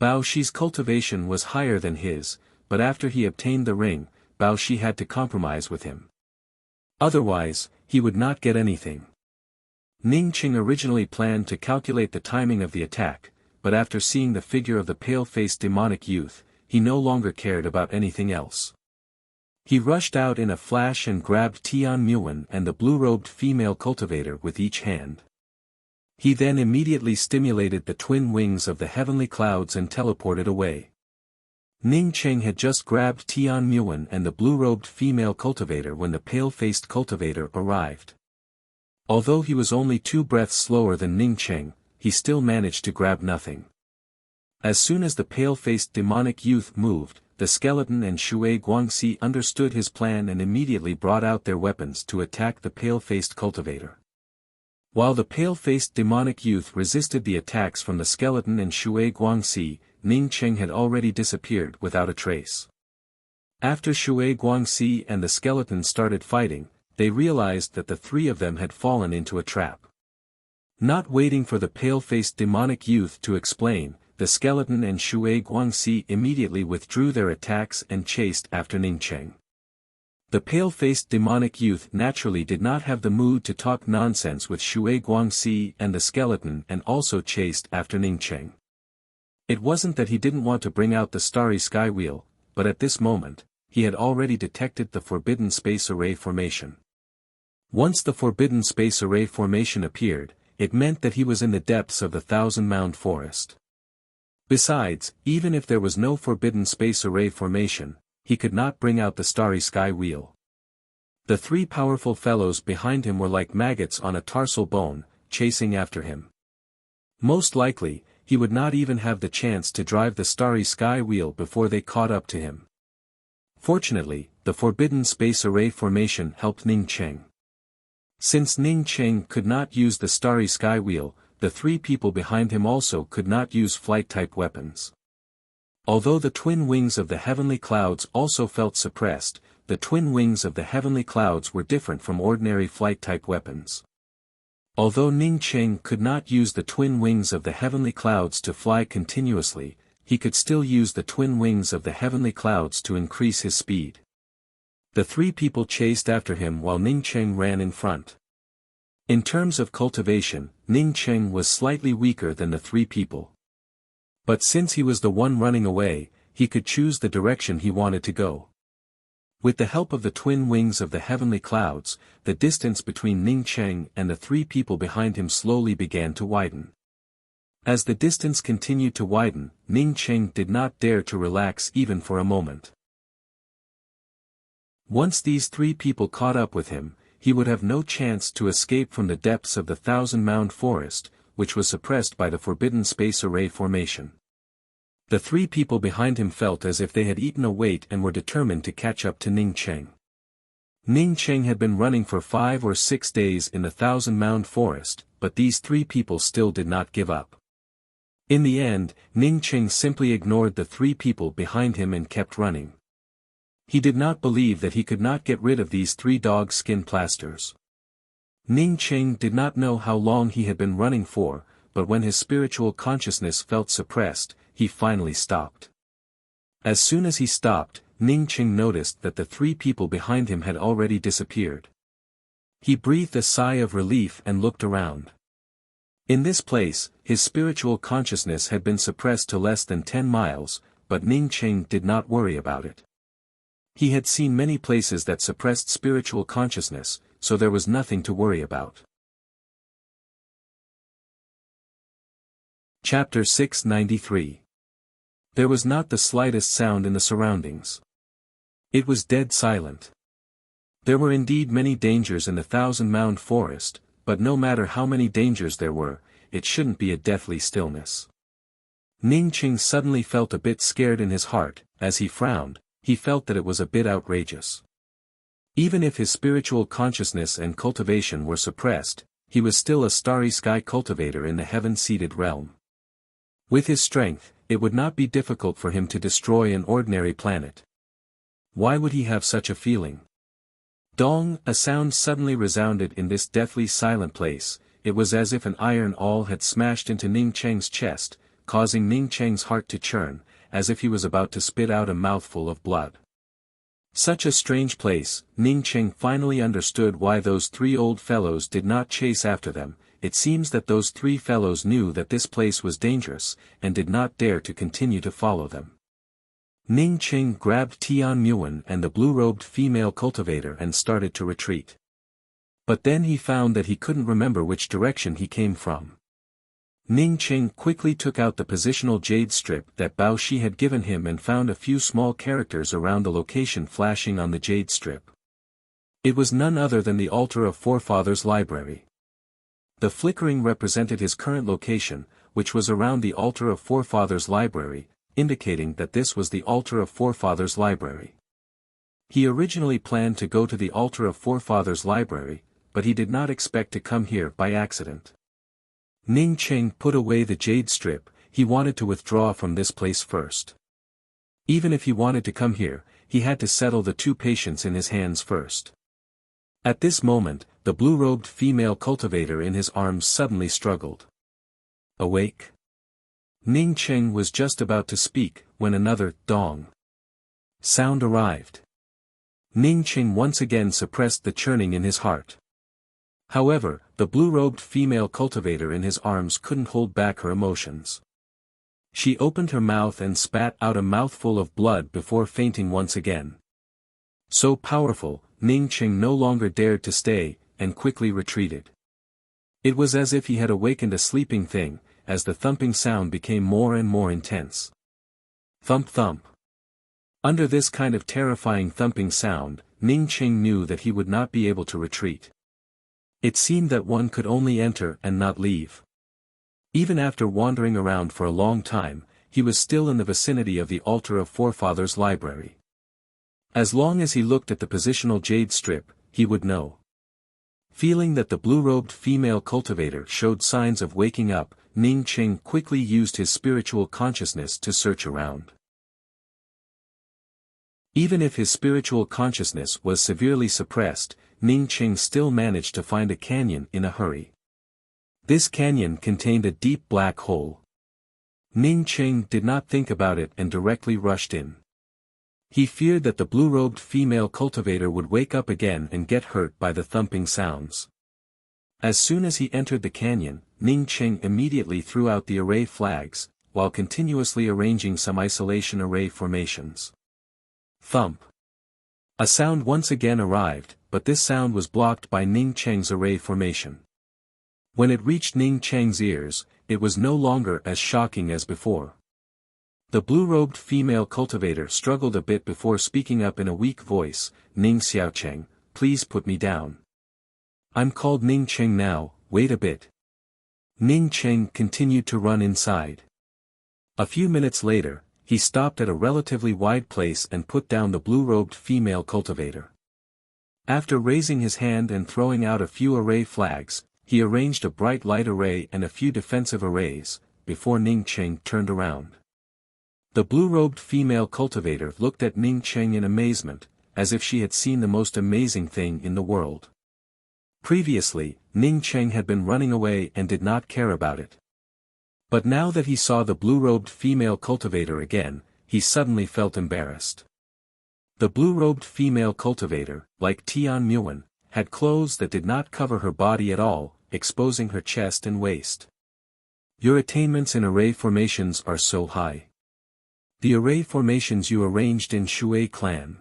[SPEAKER 1] Bao Shi's cultivation was higher than his, but after he obtained the ring, Bao Shi had to compromise with him. Otherwise, he would not get anything. Ning Qing originally planned to calculate the timing of the attack, but after seeing the figure of the pale-faced demonic youth, he no longer cared about anything else. He rushed out in a flash and grabbed Tian Muan and the blue-robed female cultivator with each hand. He then immediately stimulated the twin wings of the heavenly clouds and teleported away. Ning Qing had just grabbed Tian Muan and the blue-robed female cultivator when the pale-faced cultivator arrived. Although he was only 2 breaths slower than Ning Qing, he still managed to grab nothing. As soon as the pale-faced demonic youth moved, the skeleton and Shui Guangxi understood his plan and immediately brought out their weapons to attack the pale-faced cultivator. While the pale-faced demonic youth resisted the attacks from the skeleton and Shui Guangxi, Ning Qing had already disappeared without a trace. After Shui Guangxi and the skeleton started fighting, they realized that the 3 of them had fallen into a trap. Not waiting for the pale-faced demonic youth to explain, the skeleton and Shui Guangxi immediately withdrew their attacks and chased after Ning Qing. The pale-faced demonic youth naturally did not have the mood to talk nonsense with Shui Guangxi and the skeleton and also chased after Ning Qing. It wasn't that he didn't want to bring out the starry sky wheel, but at this moment, he had already detected the forbidden space array formation. Once the forbidden space array formation appeared, it meant that he was in the depths of the thousand-mound forest. Besides, even if there was no forbidden space array formation, he could not bring out the starry sky wheel. The 3 powerful fellows behind him were like maggots on a tarsal bone, chasing after him. Most likely, he would not even have the chance to drive the starry sky wheel before they caught up to him. Fortunately, the forbidden space array formation helped Ning Cheng. Since Ning Cheng could not use the starry sky wheel, the three people behind him also could not use flight-type weapons. Although the twin wings of the heavenly clouds also felt suppressed, the twin wings of the heavenly clouds were different from ordinary flight-type weapons. Although Ning Cheng could not use the twin wings of the heavenly clouds to fly continuously, he could still use the twin wings of the heavenly clouds to increase his speed. The three people chased after him while Ning Cheng ran in front. In terms of cultivation, Ning Cheng was slightly weaker than the three people. But since he was the one running away, he could choose the direction he wanted to go. With the help of the twin wings of the heavenly clouds, the distance between Ning Cheng and the three people behind him slowly began to widen. As the distance continued to widen, Ning Cheng did not dare to relax even for a moment. Once these three people caught up with him, he would have no chance to escape from the depths of the thousand-mound forest, which was suppressed by the forbidden space array formation. The three people behind him felt as if they had eaten a weight and were determined to catch up to Ning Cheng. Ning Cheng had been running for 5 or 6 days in the thousand-mound forest, but these three people still did not give up. In the end, Ning Cheng simply ignored the three people behind him and kept running. He did not believe that he could not get rid of these 3 dog skin plasters. Ning Cheng did not know how long he had been running for, but when his spiritual consciousness felt suppressed, he finally stopped. As soon as he stopped, Ning Cheng noticed that the 3 people behind him had already disappeared. He breathed a sigh of relief and looked around. In this place, his spiritual consciousness had been suppressed to less than 10 miles, but Ning Cheng did not worry about it. He had seen many places that suppressed spiritual consciousness, so there was nothing to worry about. Chapter 693. There was not the slightest sound in the surroundings. It was dead silent. There were indeed many dangers in the thousand-mound forest, but no matter how many dangers there were, it shouldn't be a deathly stillness. Ning Cheng suddenly felt a bit scared in his heart. As he frowned, he felt that it was a bit outrageous. Even if his spiritual consciousness and cultivation were suppressed, he was still a starry sky cultivator in the heaven-seated realm. With his strength, it would not be difficult for him to destroy an ordinary planet. Why would he have such a feeling? Dong, a sound suddenly resounded in this deathly silent place. It was as if an iron awl had smashed into Ning Cheng's chest, causing Ning Cheng's heart to churn, as if he was about to spit out a mouthful of blood. Such a strange place. Ning Cheng finally understood why those 3 old fellows did not chase after them. It seems that those 3 fellows knew that this place was dangerous, and did not dare to continue to follow them. Ning Cheng grabbed Tian Muan and the blue-robed female cultivator and started to retreat. But then he found that he couldn't remember which direction he came from. Ning Cheng quickly took out the positional jade strip that Bao Shi had given him and found a few small characters around the location flashing on the jade strip. It was none other than the altar of Forefathers' library. The flickering represented his current location, which was around the altar of Forefathers' library, indicating that this was the altar of Forefathers' library. He originally planned to go to the altar of Forefathers' library, but he did not expect to come here by accident. Ning Cheng put away the jade strip. He wanted to withdraw from this place first. Even if he wanted to come here, he had to settle the 2 patients in his hands first. At this moment, the blue-robed female cultivator in his arms suddenly struggled. Awake? Ning Cheng was just about to speak, when another dong sound arrived. Ning Cheng once again suppressed the churning in his heart. However, the blue-robed female cultivator in his arms couldn't hold back her emotions. She opened her mouth and spat out a mouthful of blood before fainting once again. So powerful, Ning Cheng no longer dared to stay, and quickly retreated. It was as if he had awakened a sleeping thing, as the thumping sound became more and more intense. Thump thump. Under this kind of terrifying thumping sound, Ning Cheng knew that he would not be able to retreat. It seemed that one could only enter and not leave. Even after wandering around for a long time, he was still in the vicinity of the altar of Forefathers' library. As long as he looked at the positional jade strip, he would know. Feeling that the blue-robed female cultivator showed signs of waking up, Ning Qing quickly used his spiritual consciousness to search around. Even if his spiritual consciousness was severely suppressed, Ning Qing still managed to find a canyon in a hurry. This canyon contained a deep black hole. Ning Qing did not think about it and directly rushed in. He feared that the blue-robed female cultivator would wake up again and get hurt by the thumping sounds. As soon as he entered the canyon, Ning Qing immediately threw out the array flags, while continuously arranging some isolation array formations. Thump. A sound once again arrived, but this sound was blocked by Ning Qing's array formation. When it reached Ning Qing's ears, it was no longer as shocking as before. The blue-robed female cultivator struggled a bit before speaking up in a weak voice, "Ning Xiaocheng, please put me down. I'm called Ning Qing now, wait a bit." Ning Qing continued to run inside. A few minutes later, he stopped at a relatively wide place and put down the blue-robed female cultivator. After raising his hand and throwing out a few array flags, he arranged a bright light array and a few defensive arrays, before Ning Qing turned around. The blue-robed female cultivator looked at Ning Qing in amazement, as if she had seen the most amazing thing in the world. Previously, Ning Qing had been running away and did not care about it. But now that he saw the blue-robed female cultivator again, he suddenly felt embarrassed. The blue-robed female cultivator, like Tian Muan, had clothes that did not cover her body at all, exposing her chest and waist. Your attainments in array formations are so high. The array formations you arranged in Shui clan.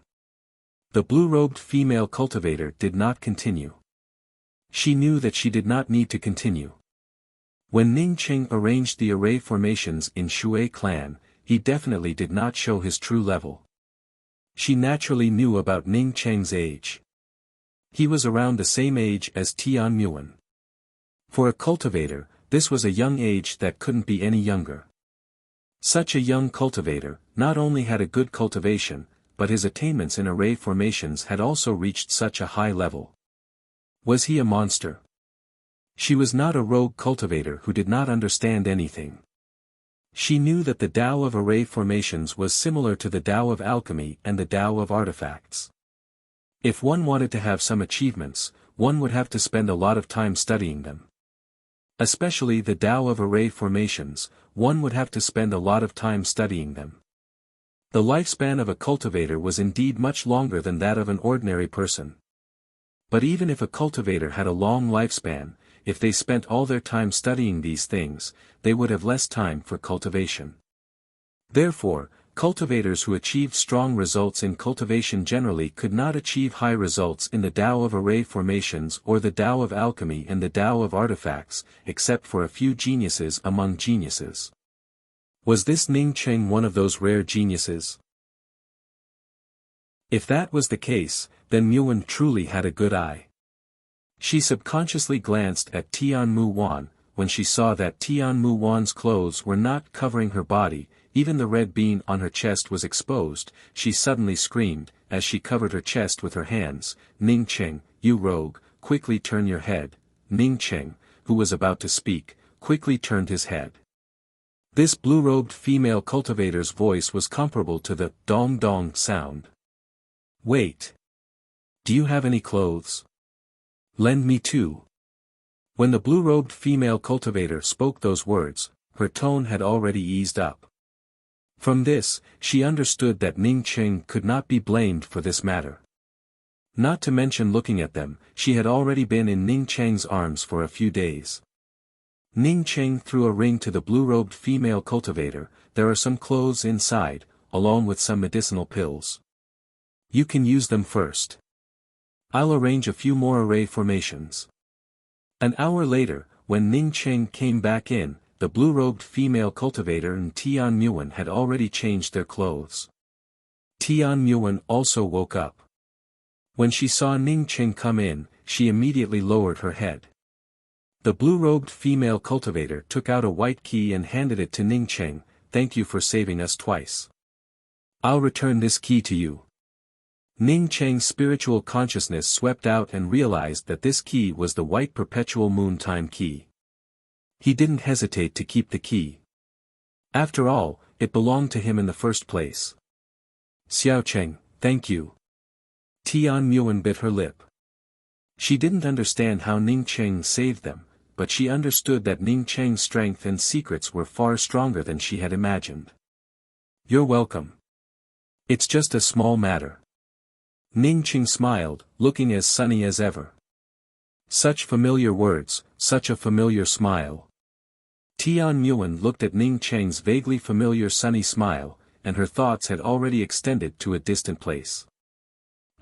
[SPEAKER 1] The blue-robed female cultivator did not continue. She knew that she did not need to continue. When Ning Qing arranged the array formations in Shui clan, he definitely did not show his true level. She naturally knew about Ning Qing's age. He was around the same age as Tian Muan. For a cultivator, this was a young age that couldn't be any younger. Such a young cultivator not only had a good cultivation, but his attainments in array formations had also reached such a high level. Was he a monster? She was not a rogue cultivator who did not understand anything. She knew that the Tao of array formations was similar to the Tao of alchemy and the Tao of artifacts. If one wanted to have some achievements, one would have to spend a lot of time studying them. Especially the Tao of array formations, one would have to spend a lot of time studying them. The lifespan of a cultivator was indeed much longer than that of an ordinary person. But even if a cultivator had a long lifespan, if they spent all their time studying these things, they would have less time for cultivation. Therefore, cultivators who achieved strong results in cultivation generally could not achieve high results in the Tao of array formations or the Tao of alchemy and the Tao of artifacts, except for a few geniuses among geniuses. Was this Ning Qing one of those rare geniuses? If that was the case, then Muan truly had a good eye. She subconsciously glanced at Tian Mu Wan. When she saw that Tian Mu Wan's clothes were not covering her body, even the red bean on her chest was exposed, she suddenly screamed, as she covered her chest with her hands, "Ning Qing, you rogue, quickly turn your head." Ning Qing, who was about to speak, quickly turned his head. This blue-robed female cultivator's voice was comparable to the dong dong sound. "Wait. Do you have any clothes? Lend me two." When the blue-robed female cultivator spoke those words, her tone had already eased up. From this, she understood that Ning Qing could not be blamed for this matter. Not to mention looking at them, she had already been in Ning Qing's arms for a few days. Ning Qing threw a ring to the blue-robed female cultivator. "There are some clothes inside, along with some medicinal pills. You can use them first. I'll arrange a few more array formations." An hour later, when Ning Qing came back in, the blue-robed female cultivator and Tian Muan had already changed their clothes. Tian Muan also woke up. When she saw Ning Qing come in, she immediately lowered her head. The blue-robed female cultivator took out a white key and handed it to Ning Qing. "Thank you for saving us twice. I'll return this key to you." Ning Cheng's spiritual consciousness swept out and realized that this key was the white perpetual moon time key. He didn't hesitate to keep the key. After all, it belonged to him in the first place. Xiao Cheng, thank you. Tian Muan bit her lip. She didn't understand how Ning Cheng saved them, but she understood that Ning Cheng's strength and secrets were far stronger than she had imagined. You're welcome. It's just a small matter. Ning Cheng smiled, looking as sunny as ever. Such familiar words, such a familiar smile. Tian Muan looked at Ning Cheng's vaguely familiar sunny smile, and her thoughts had already extended to a distant place.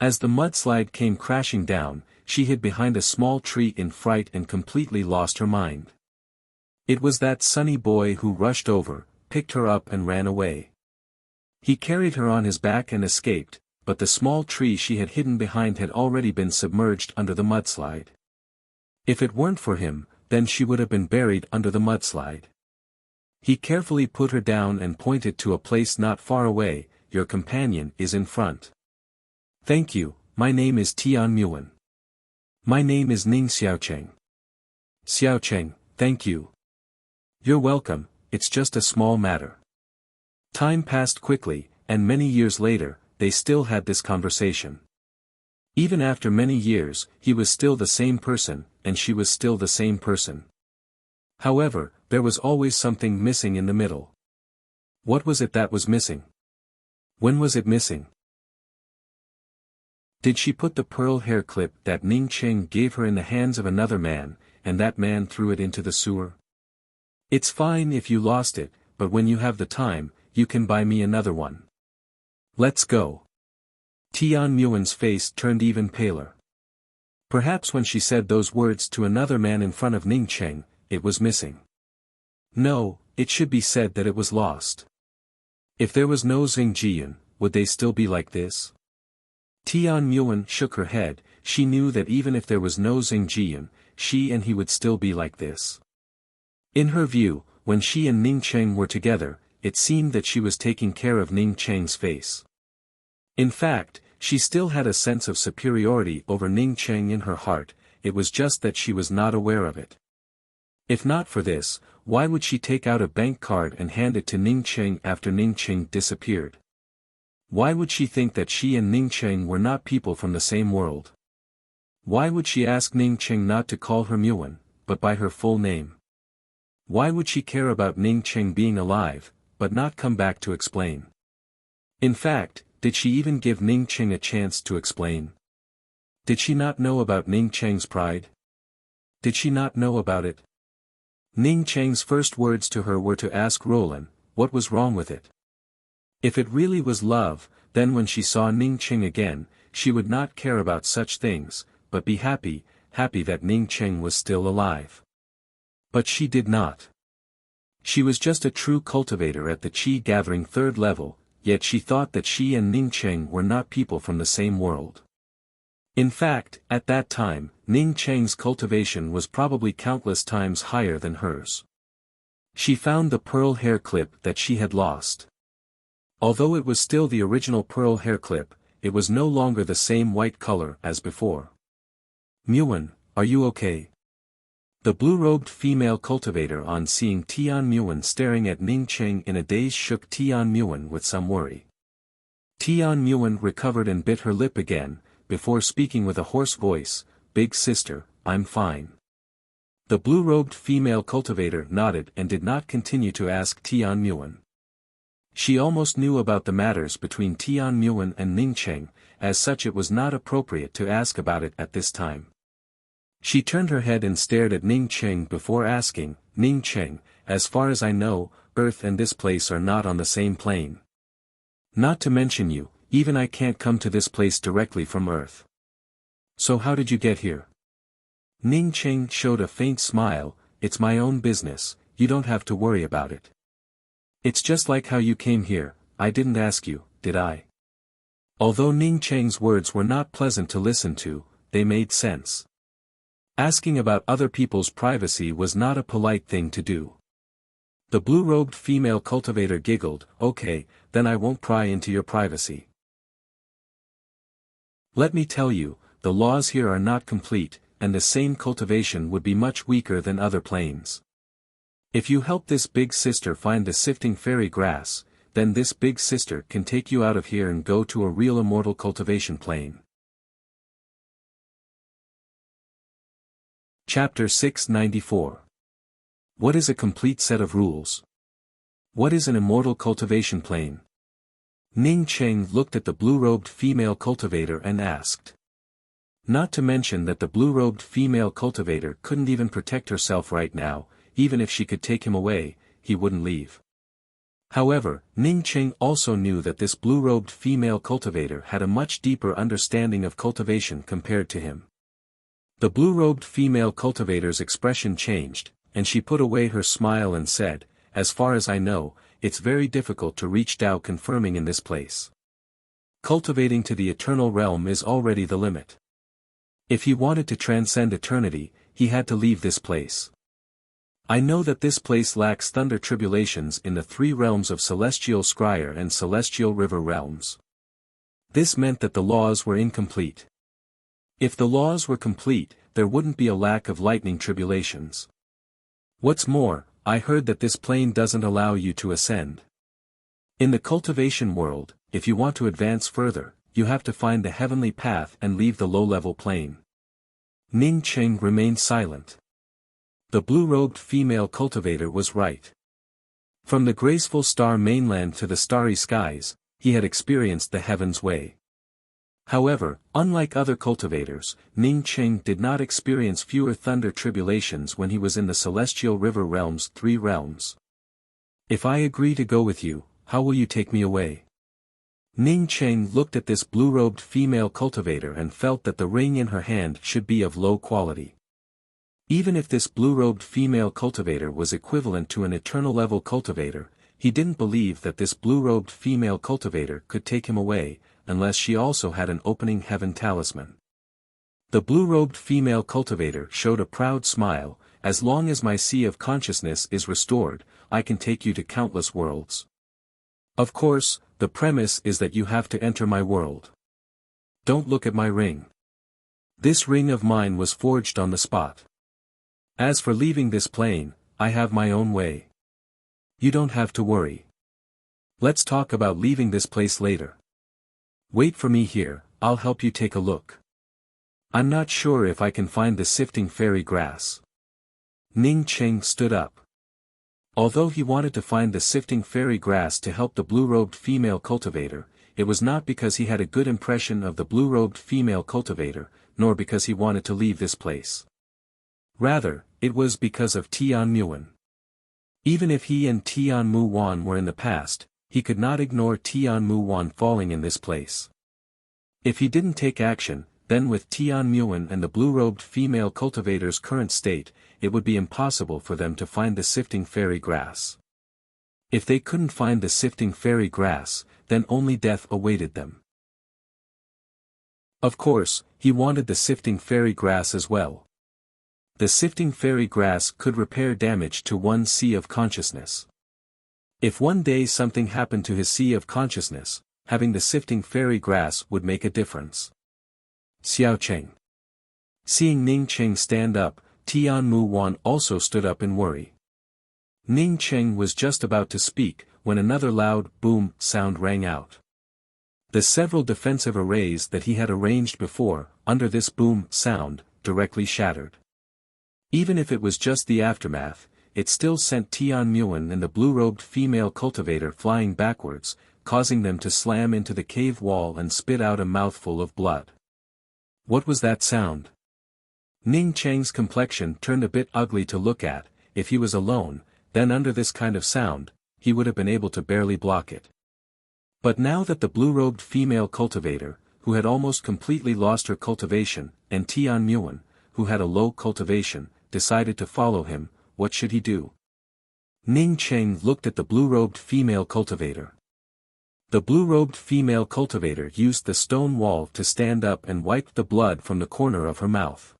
[SPEAKER 1] As the mudslide came crashing down, she hid behind a small tree in fright and completely lost her mind. It was that sunny boy who rushed over, picked her up and ran away. He carried her on his back and escaped, but the small tree she had hidden behind had already been submerged under the mudslide. If it weren't for him, then she would have been buried under the mudslide. He carefully put her down and pointed to a place not far away. Your companion is in front. Thank you, my name is Tian Muan. My name is Ning Xiaocheng. Xiaocheng, thank you. You're welcome, it's just a small matter. Time passed quickly, and many years later, they still had this conversation. Even after many years, he was still the same person, and she was still the same person. However, there was always something missing in the middle. What was it that was missing? When was it missing? Did she put the pearl hair clip that Ning Cheng gave her in the hands of another man, and that man threw it into the sewer? It's fine if you lost it, but when you have the time, you can buy me another one. Let's go. Tian Muan's face turned even paler. Perhaps when she said those words to another man in front of Ning Cheng, it was missing. No, it should be said that it was lost. If there was no Xing Jiyun, would they still be like this? Tian Muan shook her head. She knew that even if there was no Xing Jiyun, she and he would still be like this. In her view, when she and Ning Cheng were together, it seemed that she was taking care of Ning Cheng's face. In fact, she still had a sense of superiority over Ning Cheng in her heart, it was just that she was not aware of it. If not for this, why would she take out a bank card and hand it to Ning Cheng after Ning Cheng disappeared? Why would she think that she and Ning Cheng were not people from the same world? Why would she ask Ning Cheng not to call her Muan, but by her full name? Why would she care about Ning Cheng being alive, but not come back to explain? In fact, did she even give Ning Cheng a chance to explain? Did she not know about Ning Cheng's pride? Did she not know about it? Ning Cheng's first words to her were to ask Roland, what was wrong with it? If it really was love, then when she saw Ning Cheng again, she would not care about such things, but be happy that Ning Cheng was still alive. But she did not. She was just a true cultivator at the Qi gathering 3rd level, yet she thought that she and Ning Cheng were not people from the same world. In fact, at that time, Ning Cheng's cultivation was probably countless times higher than hers. She found the pearl hair clip that she had lost. Although it was still the original pearl hair clip, it was no longer the same white color as before. Muan, are you okay? The blue-robed female cultivator on seeing Tian Muan staring at Ning Cheng in a daze shook Tian Muan with some worry. Tian Muan recovered and bit her lip again, before speaking with a hoarse voice, Big sister, I'm fine. The blue-robed female cultivator nodded and did not continue to ask Tian Muan. She almost knew about the matters between Tian Muan and Ning Cheng, as such it was not appropriate to ask about it at this time. She turned her head and stared at Ning Cheng before asking, Ning Cheng, as far as I know, Earth and this place are not on the same plane. Not to mention you, even I can't come to this place directly from Earth. So how did you get here? Ning Cheng showed a faint smile, it's my own business, you don't have to worry about it. It's just like how you came here, I didn't ask you, did I? Although Ning Cheng's words were not pleasant to listen to, they made sense. Asking about other people's privacy was not a polite thing to do. The blue-robed female cultivator giggled, okay, then I won't pry into your privacy. Let me tell you, the laws here are not complete, and the same cultivation would be much weaker than other planes. If you help this big sister find the sifting fairy grass, then this big sister can take you out of here and go to a real immortal cultivation plane. Chapter 694. What is a complete set of rules? What is an immortal cultivation plane? Ning Cheng looked at the blue-robed female cultivator and asked. Not to mention that the blue-robed female cultivator couldn't even protect herself right now, even if she could take him away, he wouldn't leave. However, Ning Cheng also knew that this blue-robed female cultivator had a much deeper understanding of cultivation compared to him. The blue-robed female cultivator's expression changed, and she put away her smile and said, "As far as I know, it's very difficult to reach Tao confirming in this place. Cultivating to the eternal realm is already the limit. If he wanted to transcend eternity, he had to leave this place. I know that this place lacks thunder tribulations in the three realms of Celestial Scryer and Celestial River realms. This meant that the laws were incomplete. If the laws were complete, there wouldn't be a lack of lightning tribulations. What's more, I heard that this plane doesn't allow you to ascend. In the cultivation world, if you want to advance further, you have to find the heavenly path and leave the low-level plane." Ning Cheng remained silent. The blue-robed female cultivator was right. From the graceful star mainland to the starry skies, he had experienced the heaven's way. However, unlike other cultivators, Ning Cheng did not experience fewer thunder tribulations when he was in the Celestial River Realm's three realms. "If I agree to go with you, how will you take me away?" Ning Cheng looked at this blue-robed female cultivator and felt that the ring in her hand should be of low quality. Even if this blue-robed female cultivator was equivalent to an eternal-level cultivator, he didn't believe that this blue-robed female cultivator could take him away, unless she also had an opening heaven talisman. The blue-robed female cultivator showed a proud smile. "As long as my sea of consciousness is restored, I can take you to countless worlds. Of course, the premise is that you have to enter my world. Don't look at my ring. This ring of mine was forged on the spot. As for leaving this plane, I have my own way. You don't have to worry. Let's talk about leaving this place later. Wait for me here, I'll help you take a look. I'm not sure if I can find the sifting fairy grass." Ning Cheng stood up. Although he wanted to find the sifting fairy grass to help the blue-robed female cultivator, it was not because he had a good impression of the blue-robed female cultivator, nor because he wanted to leave this place. Rather, it was because of Tian Muan. Even if he and Tian Mu Wan were in the past, he could not ignore Tian Mu Wan falling in this place. If he didn't take action, then with Tian Muan and the blue-robed female cultivator's current state, it would be impossible for them to find the sifting fairy grass. If they couldn't find the sifting fairy grass, then only death awaited them. Of course, he wanted the sifting fairy grass as well. The sifting fairy grass could repair damage to one's sea of consciousness. If one day something happened to his sea of consciousness, having the sifting fairy grass would make a difference. Xiao Cheng. Seeing Ning Cheng stand up, Tian Mu Wan also stood up in worry. Ning Cheng was just about to speak, when another loud boom sound rang out. The several defensive arrays that he had arranged before, under this boom sound, directly shattered. Even if it was just the aftermath, it still sent Tian Muan and the blue-robed female cultivator flying backwards, causing them to slam into the cave wall and spit out a mouthful of blood. What was that sound? Ning Cheng's complexion turned a bit ugly to look at. If he was alone, then under this kind of sound, he would have been able to barely block it. But now that the blue-robed female cultivator, who had almost completely lost her cultivation, and Tian Muan, who had a low cultivation, decided to follow him, what should he do? Ning Cheng looked at the blue-robed female cultivator. The blue-robed female cultivator used the stone wall to stand up and wiped the blood from the corner of her mouth.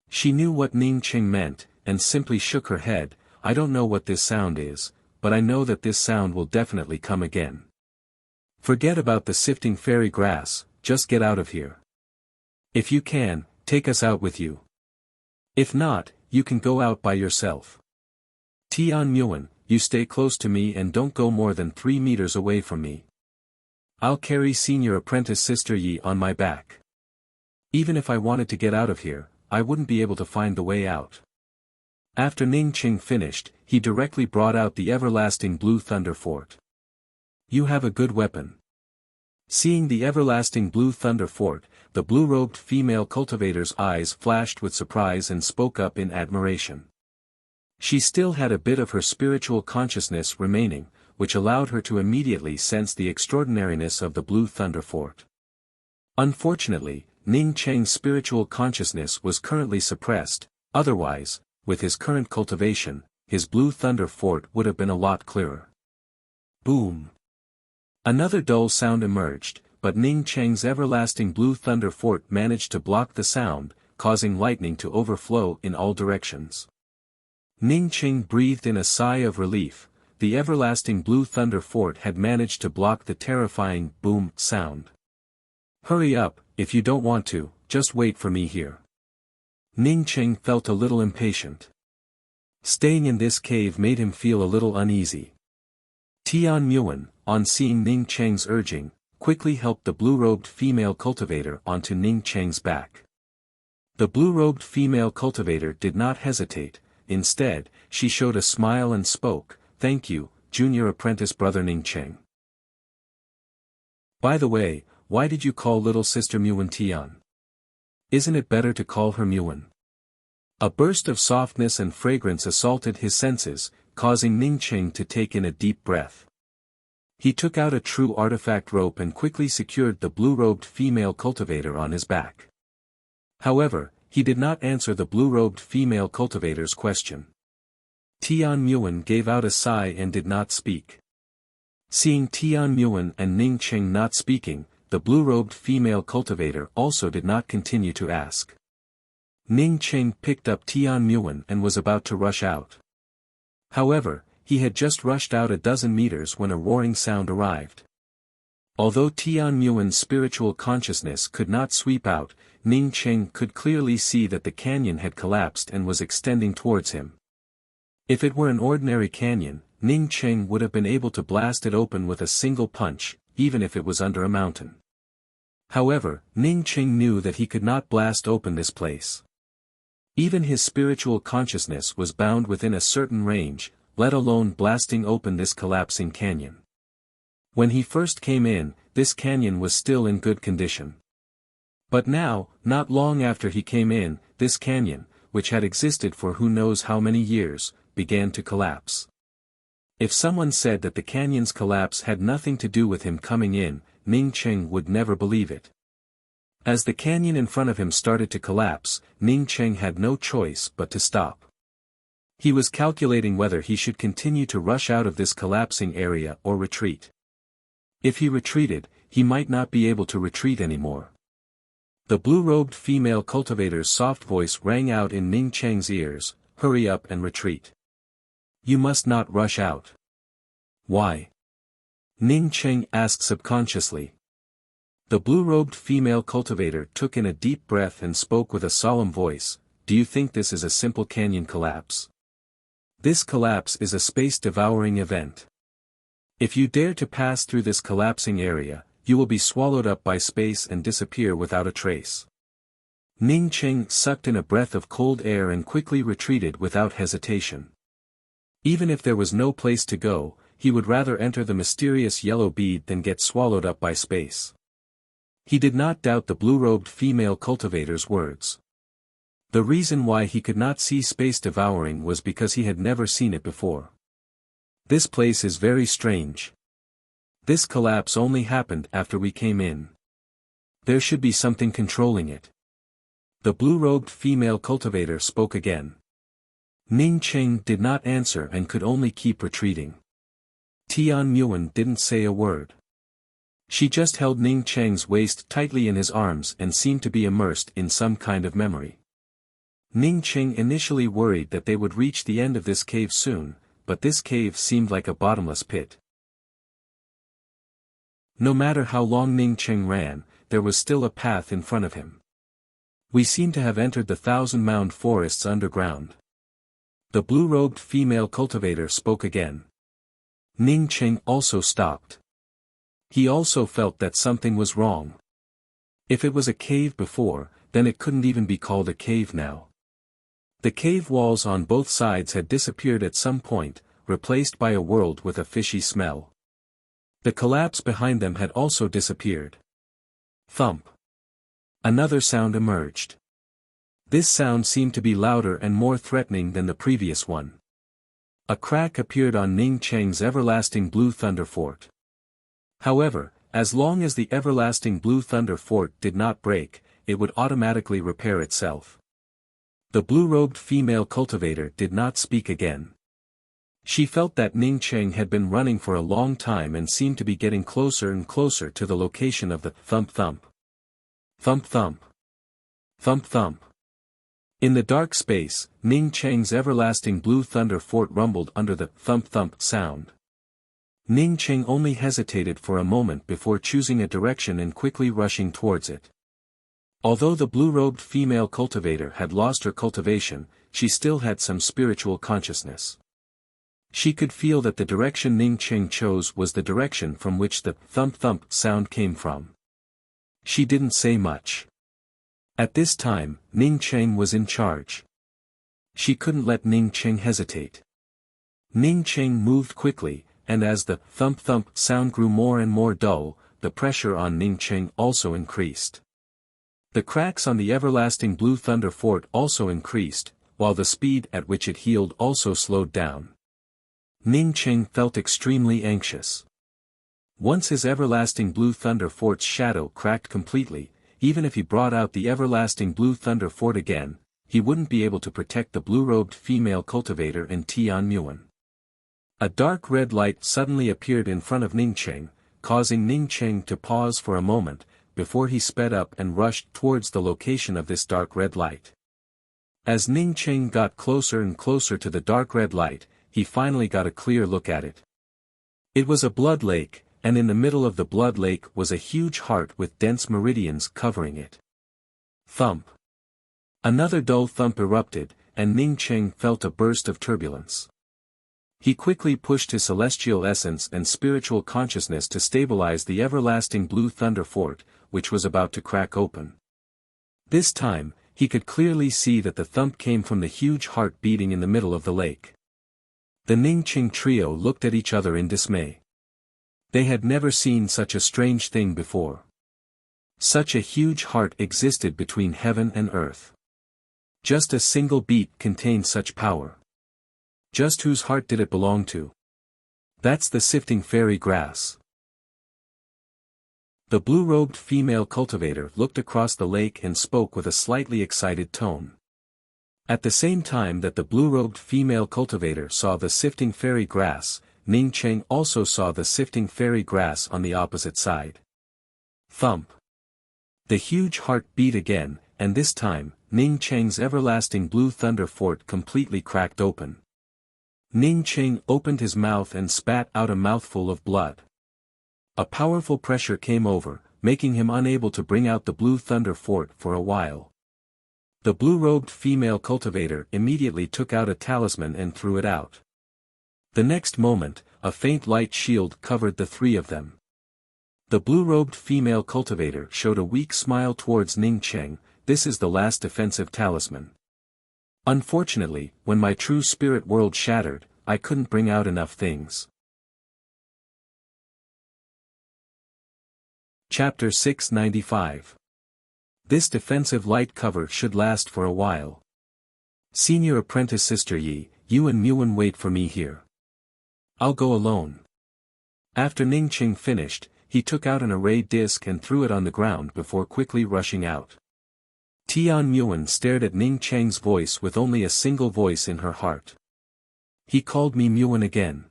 [SPEAKER 1] She knew what Ning Cheng meant, and simply shook her head. "I don't know what this sound is, but I know that this sound will definitely come again. Forget about the sifting fairy grass, just get out of here." If you can, take us out with you. If not, you can go out by yourself. Tian Muan, you stay close to me and don't go more than 3 meters away from me. I'll carry senior apprentice Sister Yi on my back. Even if I wanted to get out of here, I wouldn't be able to find the way out. After Ning Qing finished, he directly brought out the everlasting blue thunder fort. You have a good weapon. Seeing the everlasting blue thunder fort, the blue-robed female cultivator's eyes flashed with surprise and spoke up in admiration. She still had a bit of her spiritual consciousness remaining, which allowed her to immediately sense the extraordinariness of the blue thunder fort. Unfortunately, Ning Cheng's spiritual consciousness was currently suppressed, otherwise, with his current cultivation, his blue thunder fort would have been a lot clearer. Boom! Another dull sound emerged, but Ning Cheng's everlasting blue thunder fort managed to block the sound, causing lightning to overflow in all directions. Ning Cheng breathed in a sigh of relief. The everlasting blue thunder fort had managed to block the terrifying boom sound. Hurry up, if you don't want to, just wait for me here. Ning Cheng felt a little impatient. Staying in this cave made him feel a little uneasy. Tian Muan, on seeing Ning Cheng's urging, quickly helped the blue-robed female cultivator onto Ning Cheng's back. The blue-robed female cultivator did not hesitate, instead, she showed a smile and spoke, "Thank you, junior apprentice brother Ning Cheng. By the way, why did you call little sister Muan Tian? Isn't it better to call her Muan?" A burst of softness and fragrance assaulted his senses, causing Ning Cheng to take in a deep breath. He took out a true artifact rope and quickly secured the blue-robed female cultivator on his back. However, he did not answer the blue-robed female cultivator's question. Tian Muan gave out a sigh and did not speak. Seeing Tian Muan and Ning Cheng not speaking, the blue-robed female cultivator also did not continue to ask. Ning Cheng picked up Tian Muan and was about to rush out. However, he had just rushed out a dozen meters when a roaring sound arrived. Although Tian Muan's spiritual consciousness could not sweep out, Ning Cheng could clearly see that the canyon had collapsed and was extending towards him. If it were an ordinary canyon, Ning Cheng would have been able to blast it open with a single punch, even if it was under a mountain. However, Ning Cheng knew that he could not blast open this place. Even his spiritual consciousness was bound within a certain range, let alone blasting open this collapsing canyon. When he first came in, this canyon was still in good condition. But now, not long after he came in, this canyon, which had existed for who knows how many years, began to collapse. If someone said that the canyon's collapse had nothing to do with him coming in, Ning Cheng would never believe it. As the canyon in front of him started to collapse, Ning Cheng had no choice but to stop. He was calculating whether he should continue to rush out of this collapsing area or retreat. If he retreated, he might not be able to retreat anymore. The blue-robed female cultivator's soft voice rang out in Ning Cheng's ears, "Hurry up and retreat. You must not rush out." "Why?" Ning Cheng asked subconsciously. The blue-robed female cultivator took in a deep breath and spoke with a solemn voice, "Do you think this is a simple canyon collapse? This collapse is a space-devouring event. If you dare to pass through this collapsing area, you will be swallowed up by space and disappear without a trace." Ning Cheng sucked in a breath of cold air and quickly retreated without hesitation. Even if there was no place to go, he would rather enter the mysterious yellow bead than get swallowed up by space. He did not doubt the blue-robed female cultivator's words. The reason why he could not see space devouring was because he had never seen it before. This place is very strange. This collapse only happened after we came in. There should be something controlling it. The blue-robed female cultivator spoke again. Ning Cheng did not answer and could only keep retreating. Tian Muan didn't say a word. She just held Ning Cheng's waist tightly in his arms and seemed to be immersed in some kind of memory. Ning Cheng initially worried that they would reach the end of this cave soon, but this cave seemed like a bottomless pit. No matter how long Ning Cheng ran, there was still a path in front of him. We seem to have entered the 1,000-mound forests underground. The blue-robed female cultivator spoke again. Ning Cheng also stopped. He also felt that something was wrong. If it was a cave before, then it couldn't even be called a cave now. The cave walls on both sides had disappeared at some point, replaced by a world with a fishy smell. The collapse behind them had also disappeared. Thump. Another sound emerged. This sound seemed to be louder and more threatening than the previous one. A crack appeared on Ning Cheng's everlasting blue thunder fort. However, as long as the everlasting blue thunder fort did not break, it would automatically repair itself. The blue-robed female cultivator did not speak again. She felt that Ning Cheng had been running for a long time and seemed to be getting closer and closer to the location of the thump-thump. Thump-thump. Thump-thump. In the dark space, Ning Cheng's everlasting blue thunder fort rumbled under the thump-thump sound. Ning Cheng only hesitated for a moment before choosing a direction and quickly rushing towards it. Although the blue-robed female cultivator had lost her cultivation, she still had some spiritual consciousness. She could feel that the direction Ning Cheng chose was the direction from which the thump-thump sound came from. She didn't say much. At this time, Ning Cheng was in charge. She couldn't let Ning Cheng hesitate. Ning Cheng moved quickly, and as the thump-thump sound grew more and more dull, the pressure on Ning Cheng also increased. The cracks on the everlasting blue thunder fort also increased, while the speed at which it healed also slowed down. Ning Cheng felt extremely anxious. Once his everlasting blue thunder fort's shadow cracked completely, even if he brought out the everlasting blue thunder fort again, he wouldn't be able to protect the blue-robed female cultivator and Tian Muan. A dark red light suddenly appeared in front of Ning Cheng, causing Ning Cheng to pause for a moment, before he sped up and rushed towards the location of this dark red light. As Ning Cheng got closer and closer to the dark red light, he finally got a clear look at it. It was a blood lake, and in the middle of the blood lake was a huge heart with dense meridians covering it. Thump. Another dull thump erupted, and Ning Cheng felt a burst of turbulence. He quickly pushed his celestial essence and spiritual consciousness to stabilize the everlasting blue thunder fort, which was about to crack open. This time, he could clearly see that the thump came from the huge heart beating in the middle of the lake. The Ning Cheng trio looked at each other in dismay. They had never seen such a strange thing before. Such a huge heart existed between heaven and earth. Just a single beat contained such power. Just whose heart did it belong to? That's the sifting fairy grass. The blue-robed female cultivator looked across the lake and spoke with a slightly excited tone. At the same time that the blue-robed female cultivator saw the sifting fairy grass, Ning Cheng also saw the sifting fairy grass on the opposite side. Thump. The huge heart beat again, and this time, Ning Cheng's everlasting blue thunder fort completely cracked open. Ning Cheng opened his mouth and spat out a mouthful of blood. A powerful pressure came over, making him unable to bring out the blue thunder fort for a while. The blue-robed female cultivator immediately took out a talisman and threw it out. The next moment, a faint light shield covered the three of them. The blue-robed female cultivator showed a weak smile towards Ning Cheng. This is the last defensive talisman. Unfortunately, when my true spirit world shattered, I couldn't bring out enough things. Chapter 695. This defensive light cover should last for a while. Senior apprentice Sister Yi, you and Muan wait for me here. I'll go alone. After Ning Cheng finished, he took out an array disc and threw it on the ground before quickly rushing out. Tian Muan stared at Ning Cheng's voice with only a single voice in her heart. He called me Muan again.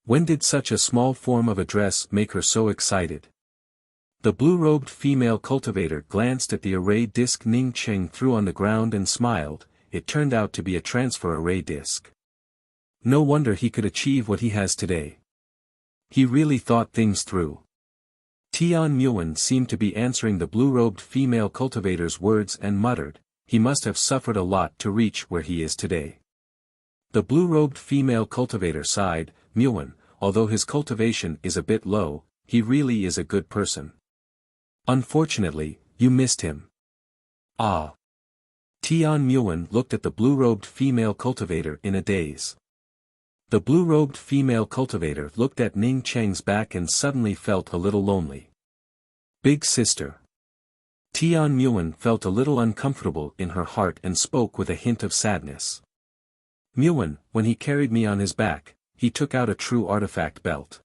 [SPEAKER 1] When did such a small form of address make her so excited? The blue-robed female cultivator glanced at the array disc Ning Cheng threw on the ground and smiled. It turned out to be a transfer array disc. No wonder he could achieve what he has today. He really thought things through. Tian Muan seemed to be answering the blue-robed female cultivator's words and muttered, "He must have suffered a lot to reach where he is today." The blue-robed female cultivator sighed, "Muan, although his cultivation is a bit low, he really is a good person. Unfortunately, you missed him." Ah. Tian Muan looked at the blue-robed female cultivator in a daze. The blue-robed female cultivator looked at Ning Cheng's back and suddenly felt a little lonely. "Big sister." Tian Muan felt a little uncomfortable in her heart and spoke with a hint of sadness. "Muan, when he carried me on his back, he took out a true artifact belt.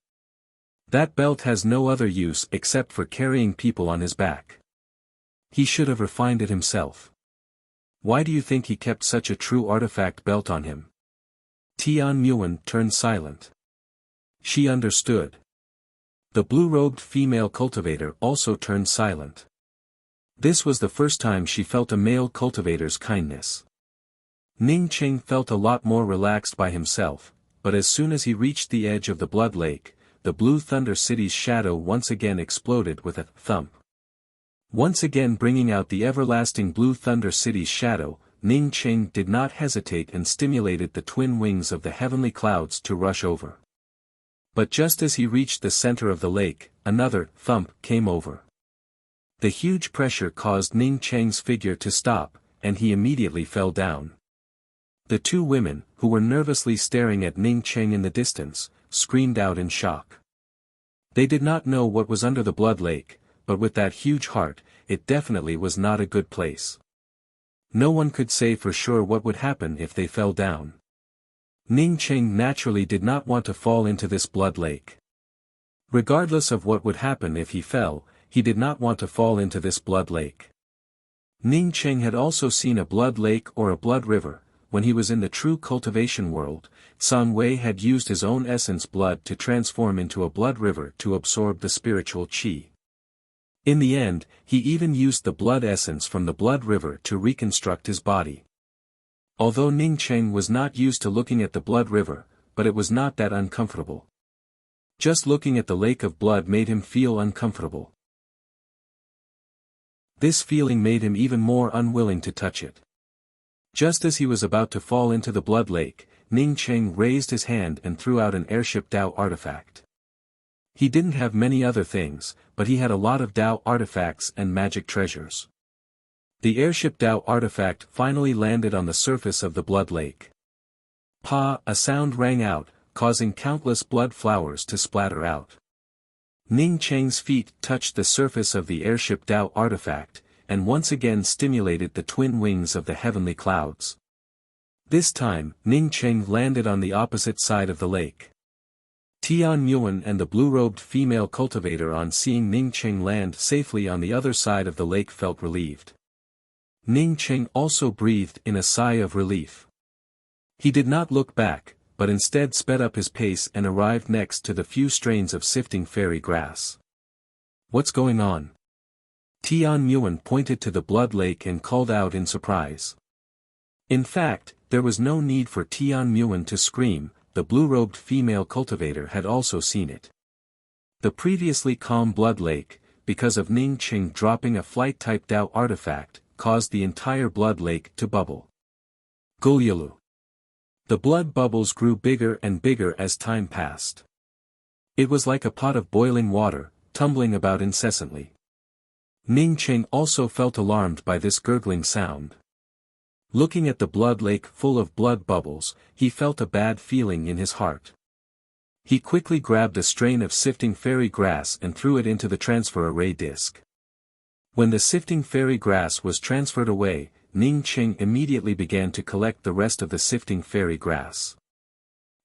[SPEAKER 1] That belt has no other use except for carrying people on his back. He should have refined it himself. Why do you think he kept such a true artifact belt on him?" Tian Muan turned silent. She understood. The blue-robed female cultivator also turned silent. This was the first time she felt a male cultivator's kindness. Ning Cheng felt a lot more relaxed by himself, but as soon as he reached the edge of the Blood Lake, the Blue Thunder City's shadow once again exploded with a thump. Once again bringing out the everlasting Blue Thunder City's shadow, Ning Cheng did not hesitate and stimulated the twin wings of the heavenly clouds to rush over. But just as he reached the center of the lake, another thump came over. The huge pressure caused Ning Cheng's figure to stop, and he immediately fell down. The two women, who were nervously staring at Ning Cheng in the distance, screamed out in shock. They did not know what was under the Blood Lake, but with that huge heart, it definitely was not a good place. No one could say for sure what would happen if they fell down. Ning Cheng naturally did not want to fall into this Blood Lake. Regardless of what would happen if he fell, he did not want to fall into this Blood Lake. Ning Cheng had also seen a Blood Lake or a Blood River. When he was in the true cultivation world, San Wei had used his own essence blood to transform into a blood river to absorb the spiritual qi. In the end, he even used the blood essence from the blood river to reconstruct his body. Although Ning Cheng was not used to looking at the blood river, but it was not that uncomfortable. Just looking at the lake of blood made him feel uncomfortable. This feeling made him even more unwilling to touch it. Just as he was about to fall into the blood lake, Ning Cheng raised his hand and threw out an airship Dao artifact. He didn't have many other things, but he had a lot of Dao artifacts and magic treasures. The airship Dao artifact finally landed on the surface of the blood lake. Pa! A sound rang out, causing countless blood flowers to splatter out. Ning Cheng's feet touched the surface of the airship Dao artifact, and once again stimulated the twin wings of the heavenly clouds. This time, Ning Cheng landed on the opposite side of the lake. Tian Muan and the blue-robed female cultivator on seeing Ning Cheng land safely on the other side of the lake felt relieved. Ning Cheng also breathed in a sigh of relief. He did not look back, but instead sped up his pace and arrived next to the few strains of sifting fairy grass. "What's going on?" Tian Muan pointed to the blood lake and called out in surprise. In fact, there was no need for Tian Muan to scream. The blue-robed female cultivator had also seen it. The previously calm blood lake, because of Ning Cheng dropping a flight-type Dao artifact, caused the entire blood lake to bubble. Gulyalu. The blood bubbles grew bigger and bigger as time passed. It was like a pot of boiling water, tumbling about incessantly. Ning Cheng also felt alarmed by this gurgling sound. Looking at the blood lake full of blood bubbles, he felt a bad feeling in his heart. He quickly grabbed a strain of sifting fairy grass and threw it into the transfer array disc. When the sifting fairy grass was transferred away, Ning Cheng immediately began to collect the rest of the sifting fairy grass.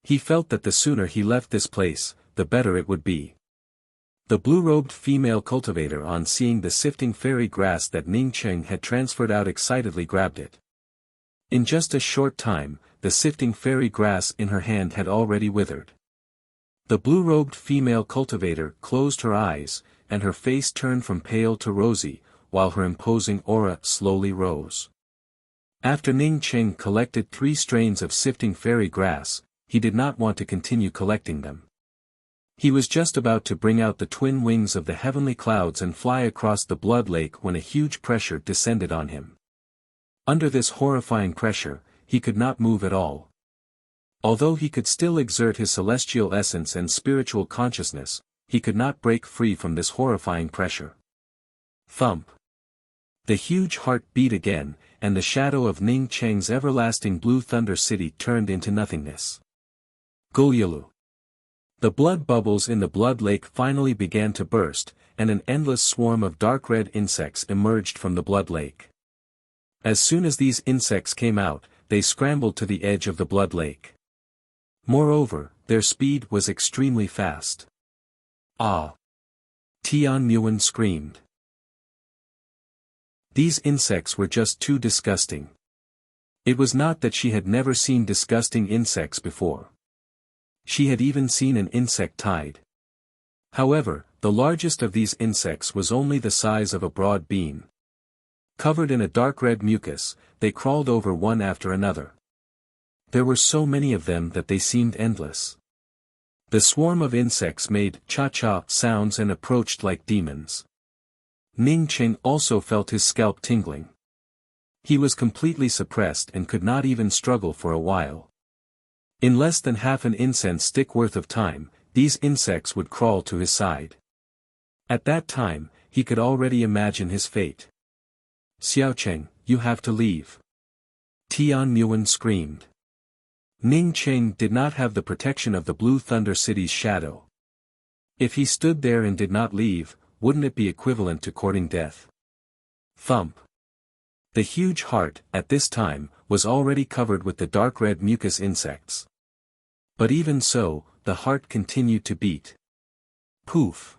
[SPEAKER 1] He felt that the sooner he left this place, the better it would be. The blue-robed female cultivator on seeing the sifting fairy grass that Ning Cheng had transferred out excitedly grabbed it. In just a short time, the sifting fairy grass in her hand had already withered. The blue-robed female cultivator closed her eyes, and her face turned from pale to rosy, while her imposing aura slowly rose. After Ning Cheng collected 3 strains of sifting fairy grass, he did not want to continue collecting them. He was just about to bring out the twin wings of the heavenly clouds and fly across the blood lake when a huge pressure descended on him. Under this horrifying pressure, he could not move at all. Although he could still exert his celestial essence and spiritual consciousness, he could not break free from this horrifying pressure. Thump! The huge heart beat again, and the shadow of Ning Cheng's everlasting blue thunder city turned into nothingness. Gulyalu! The blood bubbles in the blood lake finally began to burst, and an endless swarm of dark red insects emerged from the blood lake. As soon as these insects came out, they scrambled to the edge of the blood lake. Moreover, their speed was extremely fast. Ah! Tian Muan screamed. These insects were just too disgusting. It was not that she had never seen disgusting insects before. She had even seen an insect tide. However, the largest of these insects was only the size of a broad bean. Covered in a dark red mucus, they crawled over one after another. There were so many of them that they seemed endless. The swarm of insects made cha-cha sounds and approached like demons. Ning Cheng also felt his scalp tingling. He was completely suppressed and could not even struggle for a while. In less than half an incense stick worth of time, these insects would crawl to his side. At that time, he could already imagine his fate. Xiaocheng, you have to leave. Tian Muan screamed. Ning Cheng did not have the protection of the Blue Thunder City's shadow. If he stood there and did not leave, wouldn't it be equivalent to courting death? Thump! The huge heart, at this time, was already covered with the dark red mucus insects. But even so, the heart continued to beat. Poof!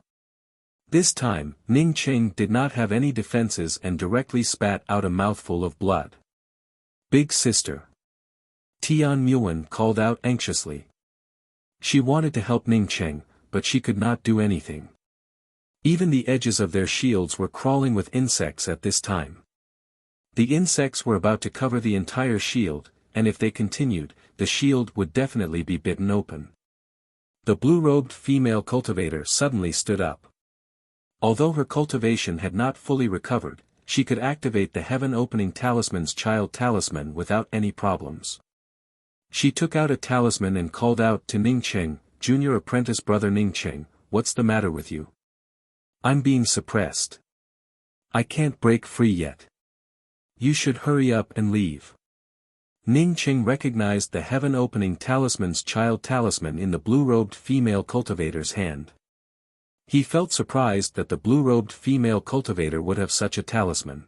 [SPEAKER 1] This time, Ning Cheng did not have any defenses and directly spat out a mouthful of blood. Big sister! Tian Muan called out anxiously. She wanted to help Ning Cheng, but she could not do anything. Even the edges of their shields were crawling with insects at this time. The insects were about to cover the entire shield, and if they continued, the shield would definitely be bitten open. The blue-robed female cultivator suddenly stood up. Although her cultivation had not fully recovered, she could activate the heaven-opening talisman's child talisman without any problems. She took out a talisman and called out to Ning Cheng, "Junior apprentice brother Ning Cheng, what's the matter with you? I'm being suppressed. I can't break free yet. You should hurry up and leave." Ning Cheng recognized the heaven-opening talisman's child talisman in the blue-robed female cultivator's hand. He felt surprised that the blue-robed female cultivator would have such a talisman.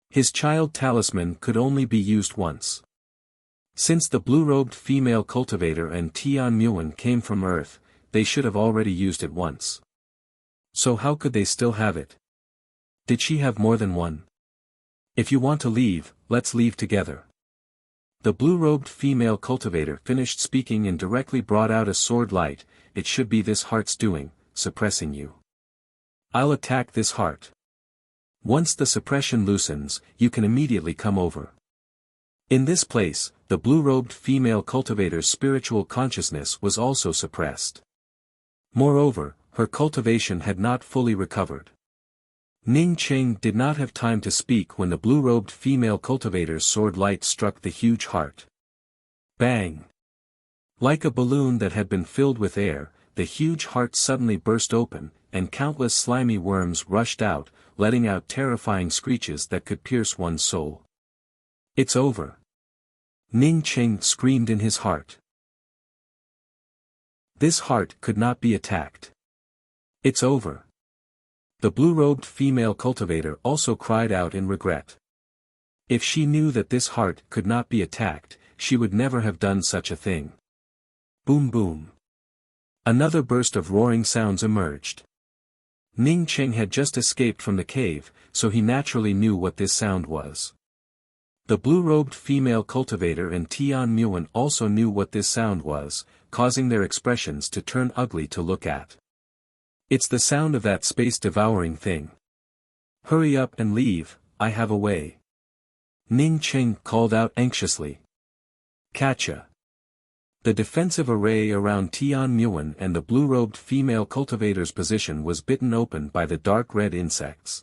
[SPEAKER 1] His child talisman could only be used once. Since the blue-robed female cultivator and Tian Muan came from Earth, they should have already used it once. So how could they still have it? Did she have more than one? If you want to leave, let's leave together. The blue-robed female cultivator finished speaking and directly brought out a sword light. It should be this heart's doing, suppressing you. I'll attack this heart. Once the suppression loosens, you can immediately come over. In this place, the blue-robed female cultivator's spiritual consciousness was also suppressed. Moreover, her cultivation had not fully recovered. Ning Cheng did not have time to speak when the blue-robed female cultivator's sword light struck the huge heart. Bang! Like a balloon that had been filled with air, the huge heart suddenly burst open, and countless slimy worms rushed out, letting out terrifying screeches that could pierce one's soul. It's over! Ning Cheng screamed in his heart. This heart could not be attacked. It's over. The blue-robed female cultivator also cried out in regret. If she knew that this heart could not be attacked, she would never have done such a thing. Boom boom. Another burst of roaring sounds emerged. Ning Cheng had just escaped from the cave, so he naturally knew what this sound was. The blue-robed female cultivator and Tian Muan also knew what this sound was, causing their expressions to turn ugly to look at. It's the sound of that space-devouring thing. Hurry up and leave, I have a way. Ning Cheng called out anxiously. Catcha. The defensive array around Tian Muan and the blue-robed female cultivator's position was bitten open by the dark red insects.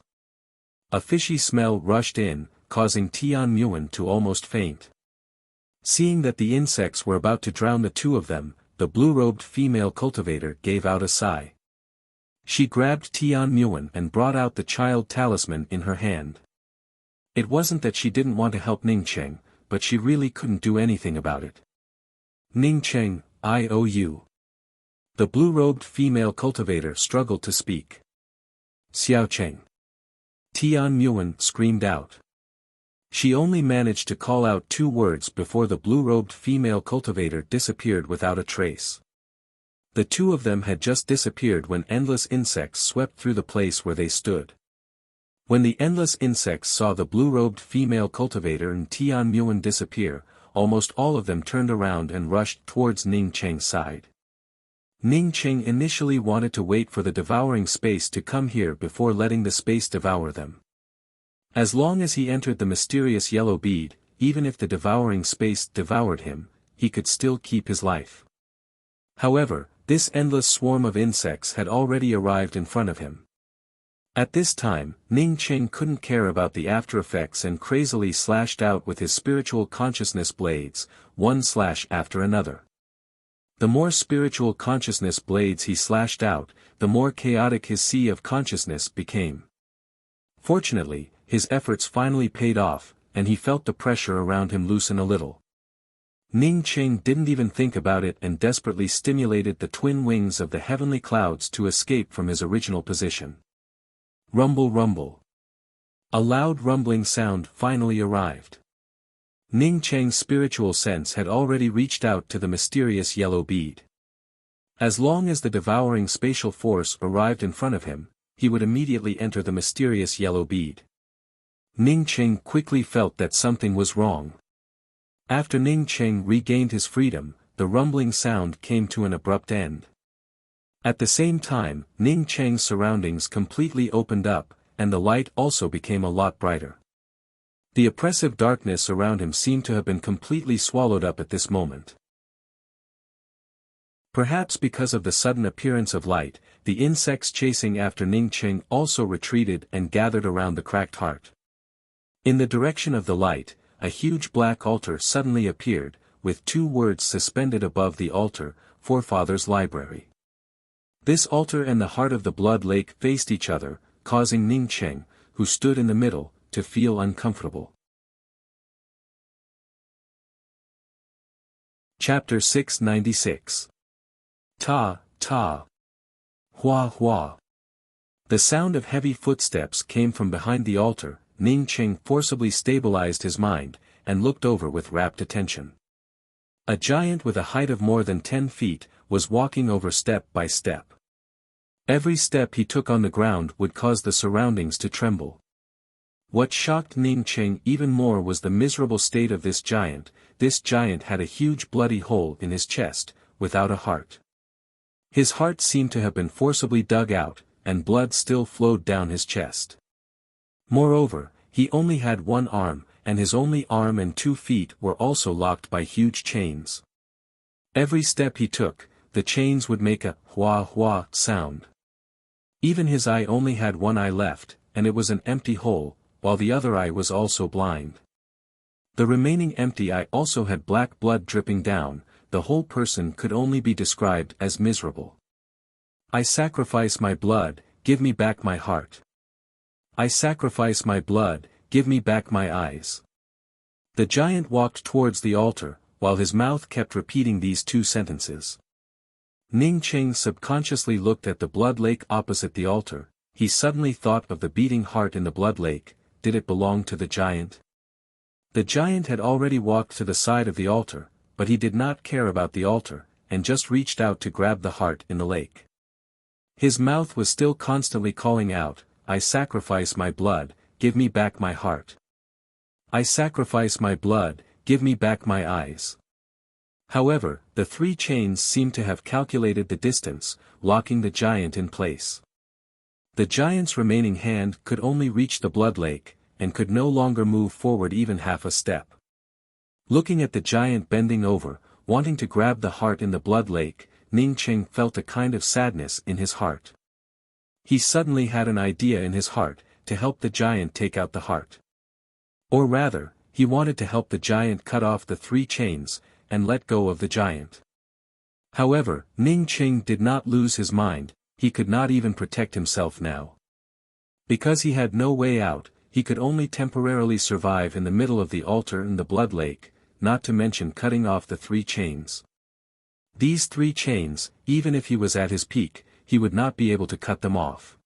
[SPEAKER 1] A fishy smell rushed in, causing Tian Muan to almost faint. Seeing that the insects were about to drown the two of them, the blue-robed female cultivator gave out a sigh. She grabbed Tian Muan and brought out the child talisman in her hand. It wasn't that she didn't want to help Ningcheng, but she really couldn't do anything about it. Ningcheng, I owe you. The blue-robed female cultivator struggled to speak. Xiaocheng. Tian Muan screamed out. She only managed to call out 2 words before the blue-robed female cultivator disappeared without a trace. The two of them had just disappeared when endless insects swept through the place where they stood. When the endless insects saw the blue-robed female cultivator and Tian Muan disappear, almost all of them turned around and rushed towards Ningcheng's side. Ningcheng initially wanted to wait for the devouring space to come here before letting the space devour them. As long as he entered the mysterious yellow bead, even if the devouring space devoured him, he could still keep his life. However, this endless swarm of insects had already arrived in front of him. At this time, Ningcheng couldn't care about the after-effects and crazily slashed out with his spiritual consciousness blades, one slash after another. The more spiritual consciousness blades he slashed out, the more chaotic his sea of consciousness became. Fortunately, his efforts finally paid off, and he felt the pressure around him loosen a little. Ningcheng didn't even think about it and desperately stimulated the twin wings of the heavenly clouds to escape from his original position. Rumble rumble. A loud rumbling sound finally arrived. Ningcheng's spiritual sense had already reached out to the mysterious yellow bead. As long as the devouring spatial force arrived in front of him, he would immediately enter the mysterious yellow bead. Ningcheng quickly felt that something was wrong. After Ningcheng regained his freedom, the rumbling sound came to an abrupt end. At the same time, Ningcheng's surroundings completely opened up, and the light also became a lot brighter. The oppressive darkness around him seemed to have been completely swallowed up at this moment. Perhaps because of the sudden appearance of light, the insects chasing after Ningcheng also retreated and gathered around the cracked heart. In the direction of the light, a huge black altar suddenly appeared, with 2 words suspended above the altar, Forefathers' Library. This altar and the heart of the blood lake faced each other, causing Ningcheng, who stood in the middle, to feel uncomfortable. Chapter 696. Ta, ta. Hua, hua. The sound of heavy footsteps came from behind the altar. Ningcheng forcibly stabilized his mind, and looked over with rapt attention. A giant with a height of more than 10 feet, was walking over step by step. Every step he took on the ground would cause the surroundings to tremble. What shocked Ningcheng even more was the miserable state of this giant. This giant had a huge bloody hole in his chest, without a heart. His heart seemed to have been forcibly dug out, and blood still flowed down his chest. Moreover, he only had 1 arm, and his only arm and 2 feet were also locked by huge chains. Every step he took, the chains would make a hua hua sound. Even his eye only had 1 eye left, and it was an empty hole, while the other eye was also blind. The remaining empty eye also had black blood dripping down. The whole person could only be described as miserable. I sacrifice my blood, give me back my heart. I sacrifice my blood, give me back my eyes. The giant walked towards the altar, while his mouth kept repeating these 2 sentences. Ningcheng subconsciously looked at the blood lake opposite the altar. He suddenly thought of the beating heart in the blood lake. Did it belong to the giant? The giant had already walked to the side of the altar, but he did not care about the altar, and just reached out to grab the heart in the lake. His mouth was still constantly calling out, I sacrifice my blood, give me back my heart. I sacrifice my blood, give me back my eyes. However, the 3 chains seemed to have calculated the distance, locking the giant in place. The giant's remaining hand could only reach the blood lake, and could no longer move forward even half a step. Looking at the giant bending over, wanting to grab the heart in the blood lake, Ning Cheng felt a kind of sadness in his heart. He suddenly had an idea in his heart, to help the giant take out the heart. Or rather, he wanted to help the giant cut off the 3 chains, and let go of the giant. However, Ning Cheng did not lose his mind, he could not even protect himself now. Because he had no way out, he could only temporarily survive in the middle of the altar in the blood lake, not to mention cutting off the 3 chains. These 3 chains, even if he was at his peak, he would not be able to cut them off.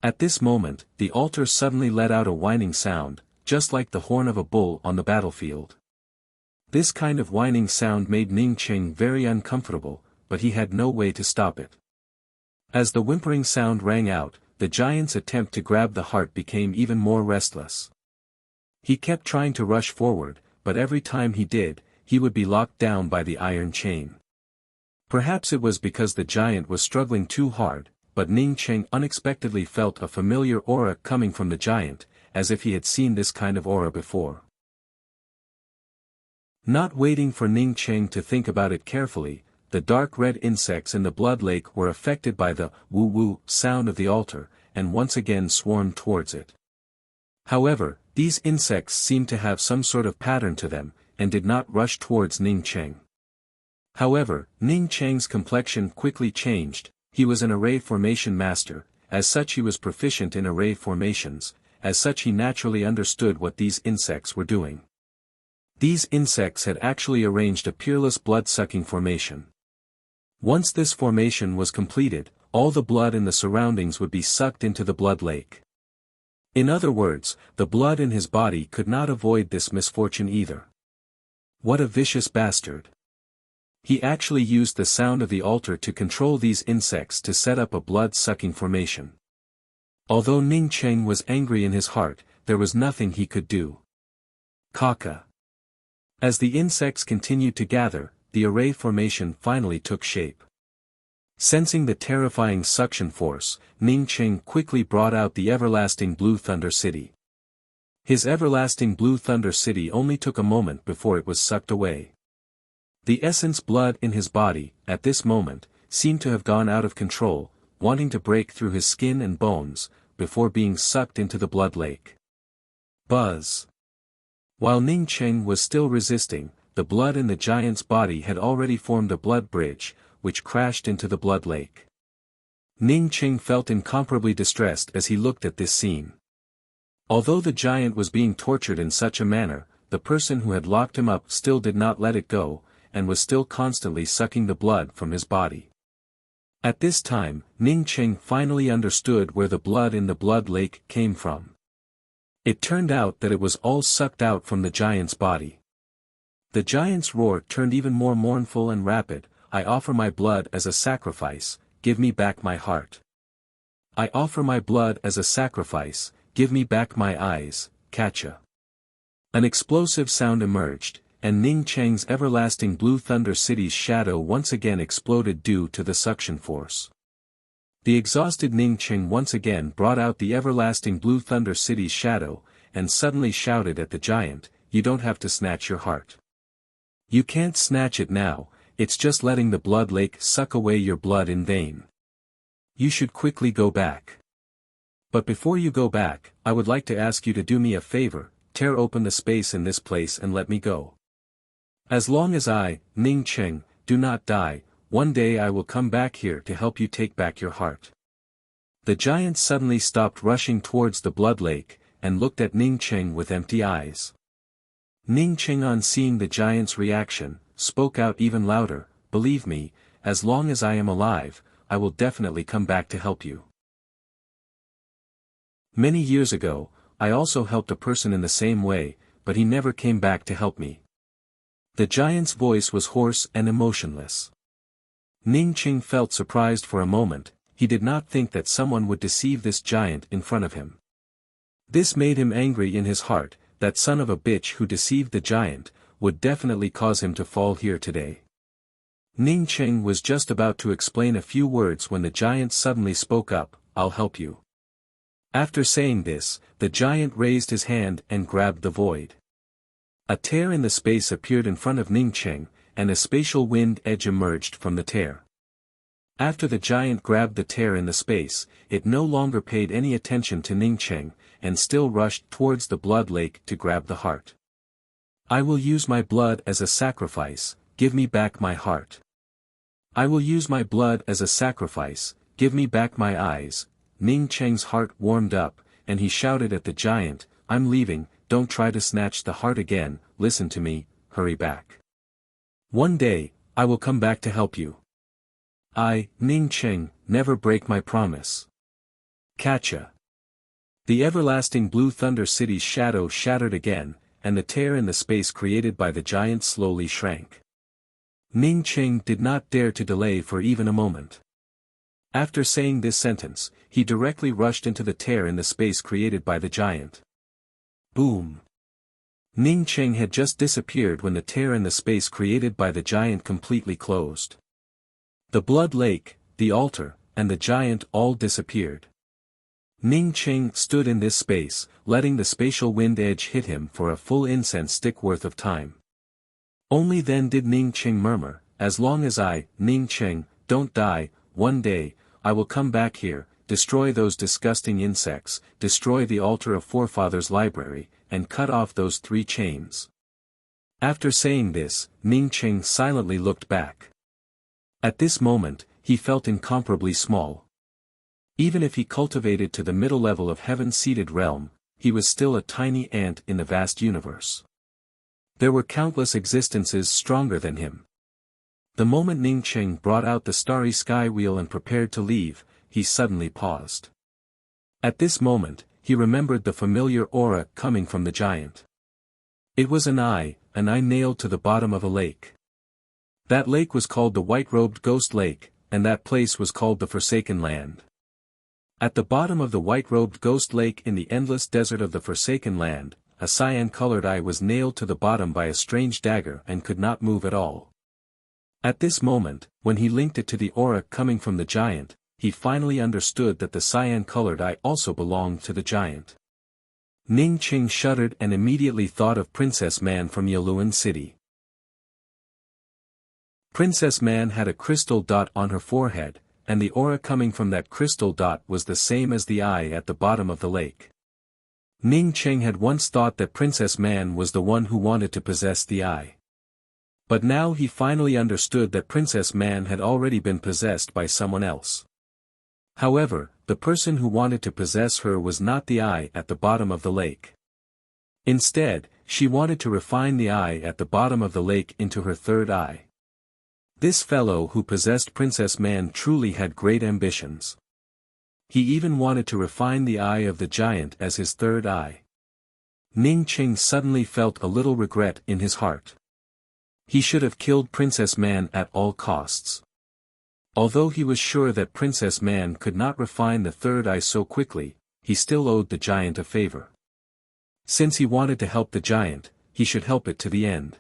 [SPEAKER 1] At this moment, the altar suddenly let out a whining sound, just like the horn of a bull on the battlefield. This kind of whining sound made Ning Cheng very uncomfortable, but he had no way to stop it. As the whimpering sound rang out, the giant's attempt to grab the heart became even more restless. He kept trying to rush forward, but every time he did, he would be locked down by the iron chain. Perhaps it was because the giant was struggling too hard, but Ning Cheng unexpectedly felt a familiar aura coming from the giant, as if he had seen this kind of aura before. Not waiting for Ning Cheng to think about it carefully, the dark red insects in the blood lake were affected by the woo-woo sound of the altar, and once again swarmed towards it. However, these insects seemed to have some sort of pattern to them, and did not rush towards Ning Cheng. However, Ning Cheng's complexion quickly changed. He was an array formation master, as such he was proficient in array formations, as such he naturally understood what these insects were doing. These insects had actually arranged a peerless blood-sucking formation. Once this formation was completed, all the blood in the surroundings would be sucked into the blood lake. In other words, the blood in his body could not avoid this misfortune either. What a vicious bastard! He actually used the sound of the altar to control these insects to set up a blood-sucking formation. Although Ning Cheng was angry in his heart, there was nothing he could do. Kaka. As the insects continued to gather, the array formation finally took shape. Sensing the terrifying suction force, Ning Cheng quickly brought out the everlasting Blue Thunder City. His everlasting Blue Thunder City only took a moment before it was sucked away. The essence blood in his body, at this moment, seemed to have gone out of control, wanting to break through his skin and bones, before being sucked into the blood lake. Buzz! While Ning Cheng was still resisting, the blood in the giant's body had already formed a blood bridge, which crashed into the blood lake. Ning Cheng felt incomparably distressed as he looked at this scene. Although the giant was being tortured in such a manner, the person who had locked him up still did not let it go, and was still constantly sucking the blood from his body. At this time, Ning Cheng finally understood where the blood in the blood lake came from. It turned out that it was all sucked out from the giant's body. The giant's roar turned even more mournful and rapid. I offer my blood as a sacrifice, give me back my heart. I offer my blood as a sacrifice, give me back my eyes, Katja. An explosive sound emerged, and Ning Cheng's everlasting Blue Thunder City's shadow once again exploded due to the suction force. The exhausted Ning Cheng once again brought out the everlasting Blue Thunder City's shadow, and suddenly shouted at the giant, "You don't have to snatch your heart. You can't snatch it now, it's just letting the blood lake suck away your blood in vain. You should quickly go back. But before you go back, I would like to ask you to do me a favor, tear open the space in this place and let me go. As long as I, Ning Cheng, do not die, one day I will come back here to help you take back your heart." The giant suddenly stopped rushing towards the blood lake, and looked at Ning Cheng with empty eyes. Ning Cheng, on seeing the giant's reaction, spoke out even louder, "Believe me, as long as I am alive, I will definitely come back to help you. Many years ago, I also helped a person in the same way, but he never came back to help me." The giant's voice was hoarse and emotionless. Ning Cheng felt surprised for a moment. He did not think that someone would deceive this giant in front of him. This made him angry in his heart. That son of a bitch who deceived the giant, would definitely cause him to fall here today. Ning Cheng was just about to explain a few words when the giant suddenly spoke up, "I'll help you." After saying this, the giant raised his hand and grabbed the void. A tear in the space appeared in front of Ning Cheng, and a spatial wind edge emerged from the tear. After the giant grabbed the tear in the space, it no longer paid any attention to Ning Cheng, and still rushed towards the blood lake to grab the heart. I will use my blood as a sacrifice, give me back my heart. I will use my blood as a sacrifice, give me back my eyes. Ning Cheng's heart warmed up, and he shouted at the giant, I'm leaving, don't try to snatch the heart again, listen to me, hurry back. One day, I will come back to help you. I, Ning Cheng, never break my promise. Catcha. The everlasting blue Thunder City's shadow shattered again, and the tear in the space created by the giant slowly shrank. Ning Cheng did not dare to delay for even a moment. After saying this sentence, he directly rushed into the tear in the space created by the giant. Boom! Ning Cheng had just disappeared when the tear in the space created by the giant completely closed. The blood lake, the altar, and the giant all disappeared. Ning Cheng stood in this space, letting the spatial wind edge hit him for a full incense stick worth of time. Only then did Ning Cheng murmur, as long as I, Ning Cheng, don't die, one day, I will come back here, destroy those disgusting insects, destroy the altar of forefathers' library, and cut off those 3 chains. After saying this, Ning Cheng silently looked back. At this moment, he felt incomparably small. Even if he cultivated to the middle level of heaven-seated realm, he was still a tiny ant in the vast universe. There were countless existences stronger than him. The moment Ning Cheng brought out the starry sky wheel and prepared to leave, he suddenly paused. At this moment, he remembered the familiar aura coming from the giant. It was an eye nailed to the bottom of a lake. That lake was called the White-Robed Ghost Lake, and that place was called the Forsaken Land. At the bottom of the White-Robed Ghost Lake in the endless desert of the Forsaken Land, a cyan-colored eye was nailed to the bottom by a strange dagger and could not move at all. At this moment, when he linked it to the aura coming from the giant, he finally understood that the cyan-colored eye also belonged to the giant. Ning Cheng shuddered and immediately thought of Princess Man from Yaluan City. Princess Man had a crystal dot on her forehead, and the aura coming from that crystal dot was the same as the eye at the bottom of the lake. Ning Cheng had once thought that Princess Man was the one who wanted to possess the eye. But now he finally understood that Princess Man had already been possessed by someone else. However, the person who wanted to possess her was not the eye at the bottom of the lake. Instead, she wanted to refine the eye at the bottom of the lake into her third eye. This fellow who possessed Princess Man truly had great ambitions. He even wanted to refine the eye of the giant as his third eye. Ning Cheng suddenly felt a little regret in his heart. He should have killed Princess Man at all costs. Although he was sure that Princess Man could not refine the third eye so quickly, he still owed the giant a favor. Since he wanted to help the giant, he should help it to the end.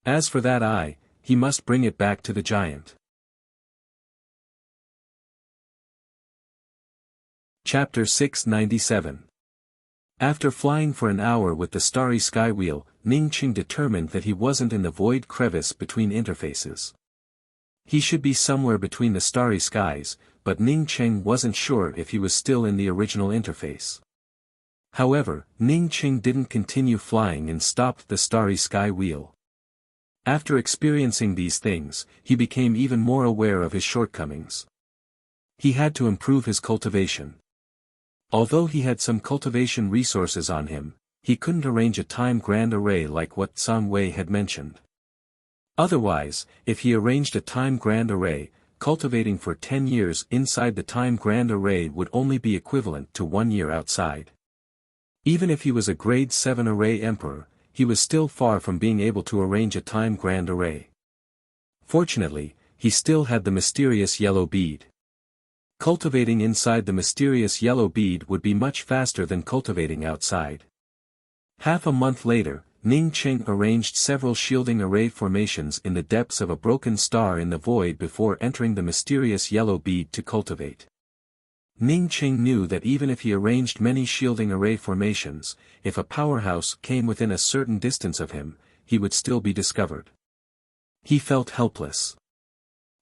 [SPEAKER 1] As for that eye, he must bring it back to the giant. Chapter 697. After flying for an hour with the starry sky wheel, Ning Cheng determined that he wasn't in the void crevice between interfaces. He should be somewhere between the starry skies, but Ning Cheng wasn't sure if he was still in the original interface. However, Ning Cheng didn't continue flying and stopped the starry sky wheel. After experiencing these things, he became even more aware of his shortcomings. He had to improve his cultivation. Although he had some cultivation resources on him, he couldn't arrange a time grand array like what San Wei had mentioned. Otherwise, if he arranged a time grand array, cultivating for 10 years inside the time grand array would only be equivalent to 1 year outside. Even if he was a grade 7 array emperor, he was still far from being able to arrange a time grand array. Fortunately, he still had the mysterious yellow bead. Cultivating inside the mysterious yellow bead would be much faster than cultivating outside. Half a month later, Ning Cheng arranged several shielding array formations in the depths of a broken star in the void before entering the mysterious yellow bead to cultivate. Ning Cheng knew that even if he arranged many shielding array formations, if a powerhouse came within a certain distance of him, he would still be discovered. He felt helpless.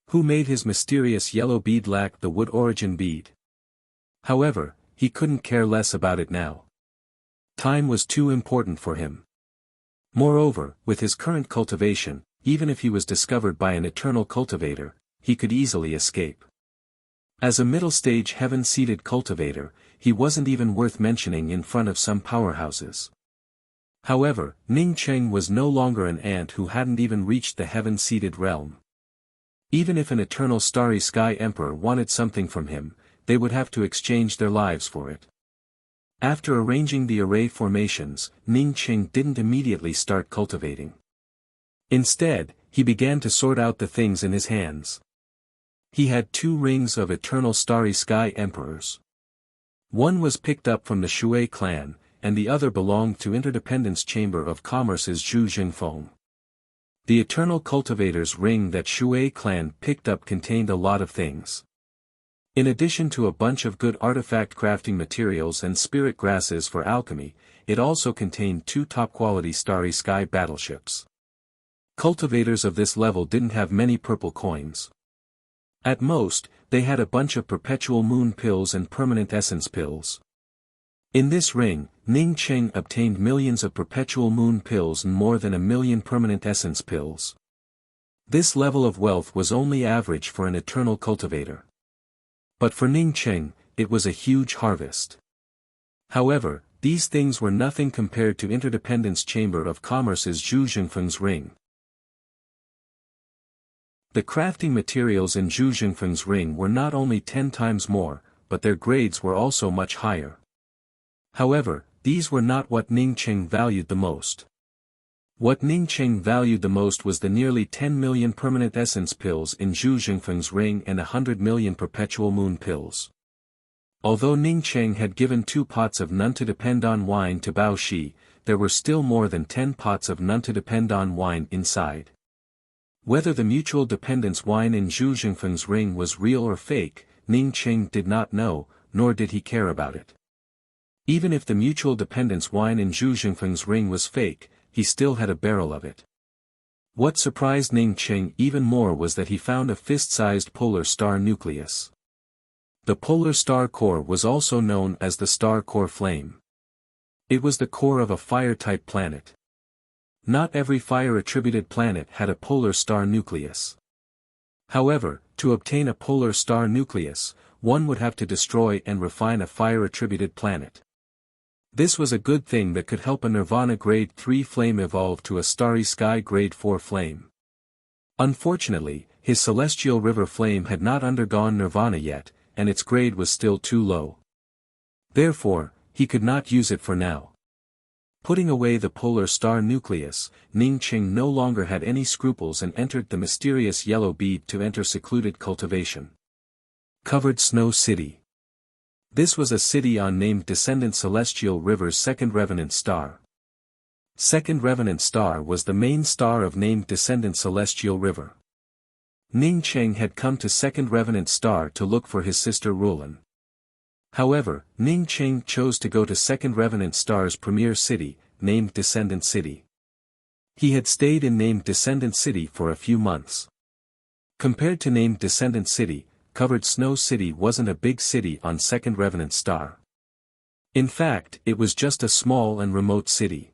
[SPEAKER 1] Who made his mysterious yellow bead lack the wood origin bead? However, he couldn't care less about it now. Time was too important for him. Moreover, with his current cultivation, even if he was discovered by an eternal cultivator, he could easily escape. As a middle-stage heaven-seated cultivator, he wasn't even worth mentioning in front of some powerhouses. However, Ning Cheng was no longer an ant who hadn't even reached the heaven-seated realm. Even if an eternal starry sky emperor wanted something from him, they would have to exchange their lives for it. After arranging the array formations, Ning Cheng didn't immediately start cultivating. Instead, he began to sort out the things in his hands. He had 2 rings of eternal starry sky emperors. One was picked up from the Shui clan, and the other belonged to Interdependence Chamber of Commerce's Zhu Jingfeng. The eternal cultivator's ring that Shui clan picked up contained a lot of things. In addition to a bunch of good artifact crafting materials and spirit grasses for alchemy, it also contained 2 top-quality starry sky battleships. Cultivators of this level didn't have many purple coins. At most, they had a bunch of perpetual moon pills and permanent essence pills. In this ring, Ning Cheng obtained millions of perpetual moon pills and more than 1 million permanent essence pills. This level of wealth was only average for an eternal cultivator. But for Ning Cheng, it was a huge harvest. However, these things were nothing compared to Interdependence Chamber of Commerce's Zhu Jingfeng's ring. The crafting materials in Zhu Jingfeng's ring were not only 10 times more, but their grades were also much higher. However, these were not what Ning Cheng valued the most. What Ning Cheng valued the most was the nearly 10 million permanent essence pills in Zhu Jingfeng's ring and 100 million perpetual moon pills. Although Ning Cheng had given 2 pots of none to depend on wine to Bao Shi, there were still more than 10 pots of none to depend on wine inside. Whether the mutual dependence wine in Zhu Jingfeng's ring was real or fake, Ning Cheng did not know, nor did he care about it. Even if the mutual dependence wine in Zhu Jingfeng's ring was fake, he still had a barrel of it. What surprised Ning Cheng even more was that he found a fist-sized polar star nucleus. The polar star core was also known as the star core flame. It was the core of a fire-type planet. Not every fire-attributed planet had a polar star nucleus. However, to obtain a polar star nucleus, one would have to destroy and refine a fire-attributed planet. This was a good thing that could help a Nirvana Grade 3 flame evolve to a Starry Sky Grade 4 flame. Unfortunately, his celestial river flame had not undergone Nirvana yet, and its grade was still too low. Therefore, he could not use it for now. Putting away the polar star nucleus, Ning Cheng no longer had any scruples and entered the mysterious yellow bead to enter secluded cultivation. Covered Snow City. This was a city on named Descendant Celestial River's second revenant star. Second revenant star was the main star of named Descendant Celestial River. Ning Cheng had come to second revenant star to look for his sister Rulan. However, Ning Cheng chose to go to second revenant star's premier city, named Descendant City. He had stayed in named Descendant City for a few months. Compared to named Descendant City, Covered Snow City wasn't a big city on second revenant star. In fact, it was just a small and remote city.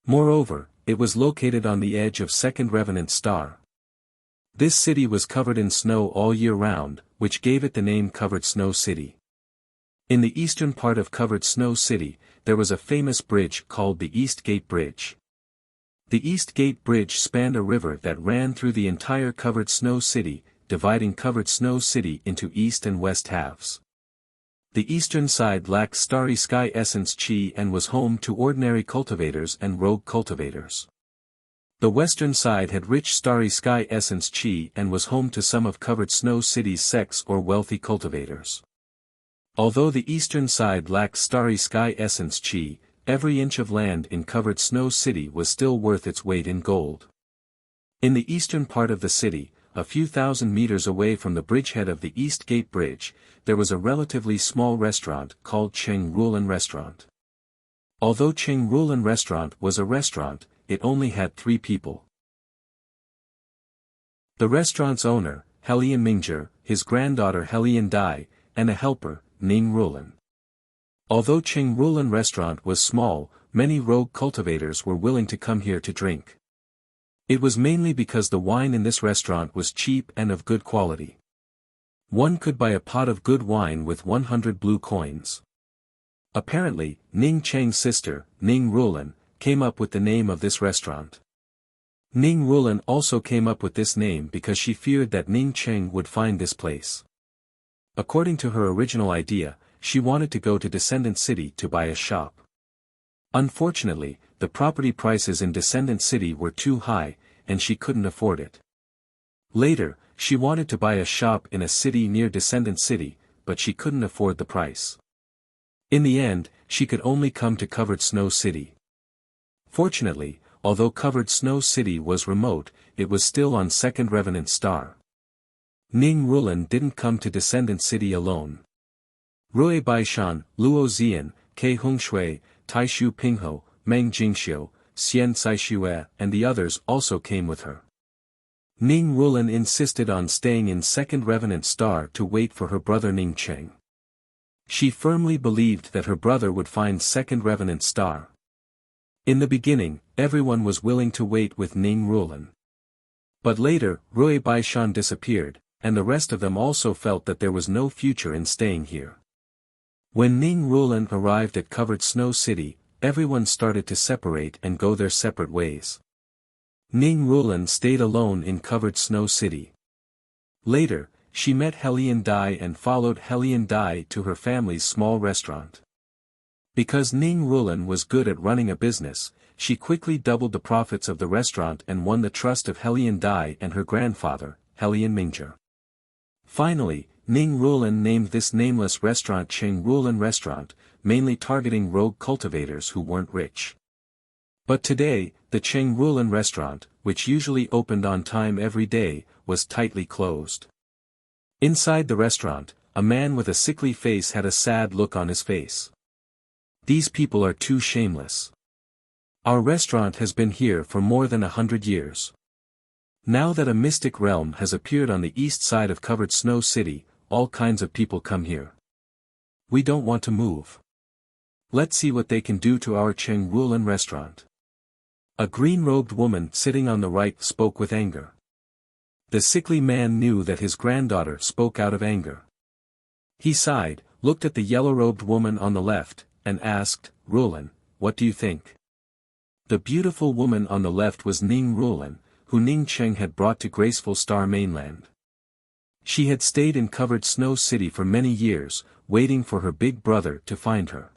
[SPEAKER 1] Moreover, it was located on the edge of second revenant star. This city was covered in snow all year round, which gave it the name Covered Snow City. In the eastern part of Covered Snow City, there was a famous bridge called the East Gate Bridge. The East Gate Bridge spanned a river that ran through the entire Covered Snow City, dividing Covered Snow City into east and west halves. The eastern side lacked Starry Sky Essence Chi and was home to ordinary cultivators and rogue cultivators. The western side had rich Starry Sky Essence Chi and was home to some of Covered Snow City's sex or wealthy cultivators. Although the eastern side lacked Starry Sky Essence Chi, every inch of land in Covered Snow City was still worth its weight in gold. In the eastern part of the city, a few thousand meters away from the bridgehead of the East Gate Bridge, there was a relatively small restaurant called Cheng Rulan Restaurant. Although Cheng Rulan Restaurant was a restaurant, it only had 3 people. The restaurant's owner, Helian Mingzhe, his granddaughter Helian Dai, and a helper, Ning Rulan. Although Qing Rulan restaurant was small, many rogue cultivators were willing to come here to drink. It was mainly because the wine in this restaurant was cheap and of good quality. One could buy a pot of good wine with 100 blue coins. Apparently, Ning Cheng's sister, Ning Rulan, came up with the name of this restaurant. Ning Rulan also came up with this name because she feared that Ning Cheng would find this place. According to her original idea, she wanted to go to Descendant City to buy a shop. Unfortunately, the property prices in Descendant City were too high, and she couldn't afford it. Later, she wanted to buy a shop in a city near Descendant City, but she couldn't afford the price. In the end, she could only come to Covered Snow City. Fortunately, although Covered Snow City was remote, it was still on Second Revenant Star. Ning Rulan didn't come to Descendant City alone. Rui Baishan, Luo Zian, Ke Hongshui, Taishu Pingho, Meng Jingxiu, Xian Caixue, and the others also came with her. Ning Rulan insisted on staying in Second Revenant Star to wait for her brother Ning Cheng. She firmly believed that her brother would find Second Revenant Star. In the beginning, everyone was willing to wait with Ning Rulan. But later, Rui Baishan disappeared, and the rest of them also felt that there was no future in staying here. When Ning Rulan arrived at Covered Snow City, everyone started to separate and go their separate ways. Ning Rulan stayed alone in Covered Snow City. Later, she met Helian Dai and followed Helian Dai to her family's small restaurant. Because Ning Rulan was good at running a business, she quickly doubled the profits of the restaurant and won the trust of Helian Dai and her grandfather, Helian Mingzhe. Finally, Ning Rulan named this nameless restaurant Qing Rulan Restaurant, mainly targeting rogue cultivators who weren't rich. But today, the Qing Rulan restaurant, which usually opened on time every day, was tightly closed. Inside the restaurant, a man with a sickly face had a sad look on his face. These people are too shameless. Our restaurant has been here for more than 100 years. Now that a mystic realm has appeared on the east side of Covered Snow City, all kinds of people come here. We don't want to move. Let's see what they can do to our Qing Rulan restaurant. A green-robed woman sitting on the right spoke with anger. The sickly man knew that his granddaughter spoke out of anger. He sighed, looked at the yellow-robed woman on the left, and asked, "Rulan, what do you think?" The beautiful woman on the left was Ning Rulan, who Ning Cheng had brought to Graceful Star Mainland. She had stayed in Covered Snow City for many years, waiting for her big brother to find her.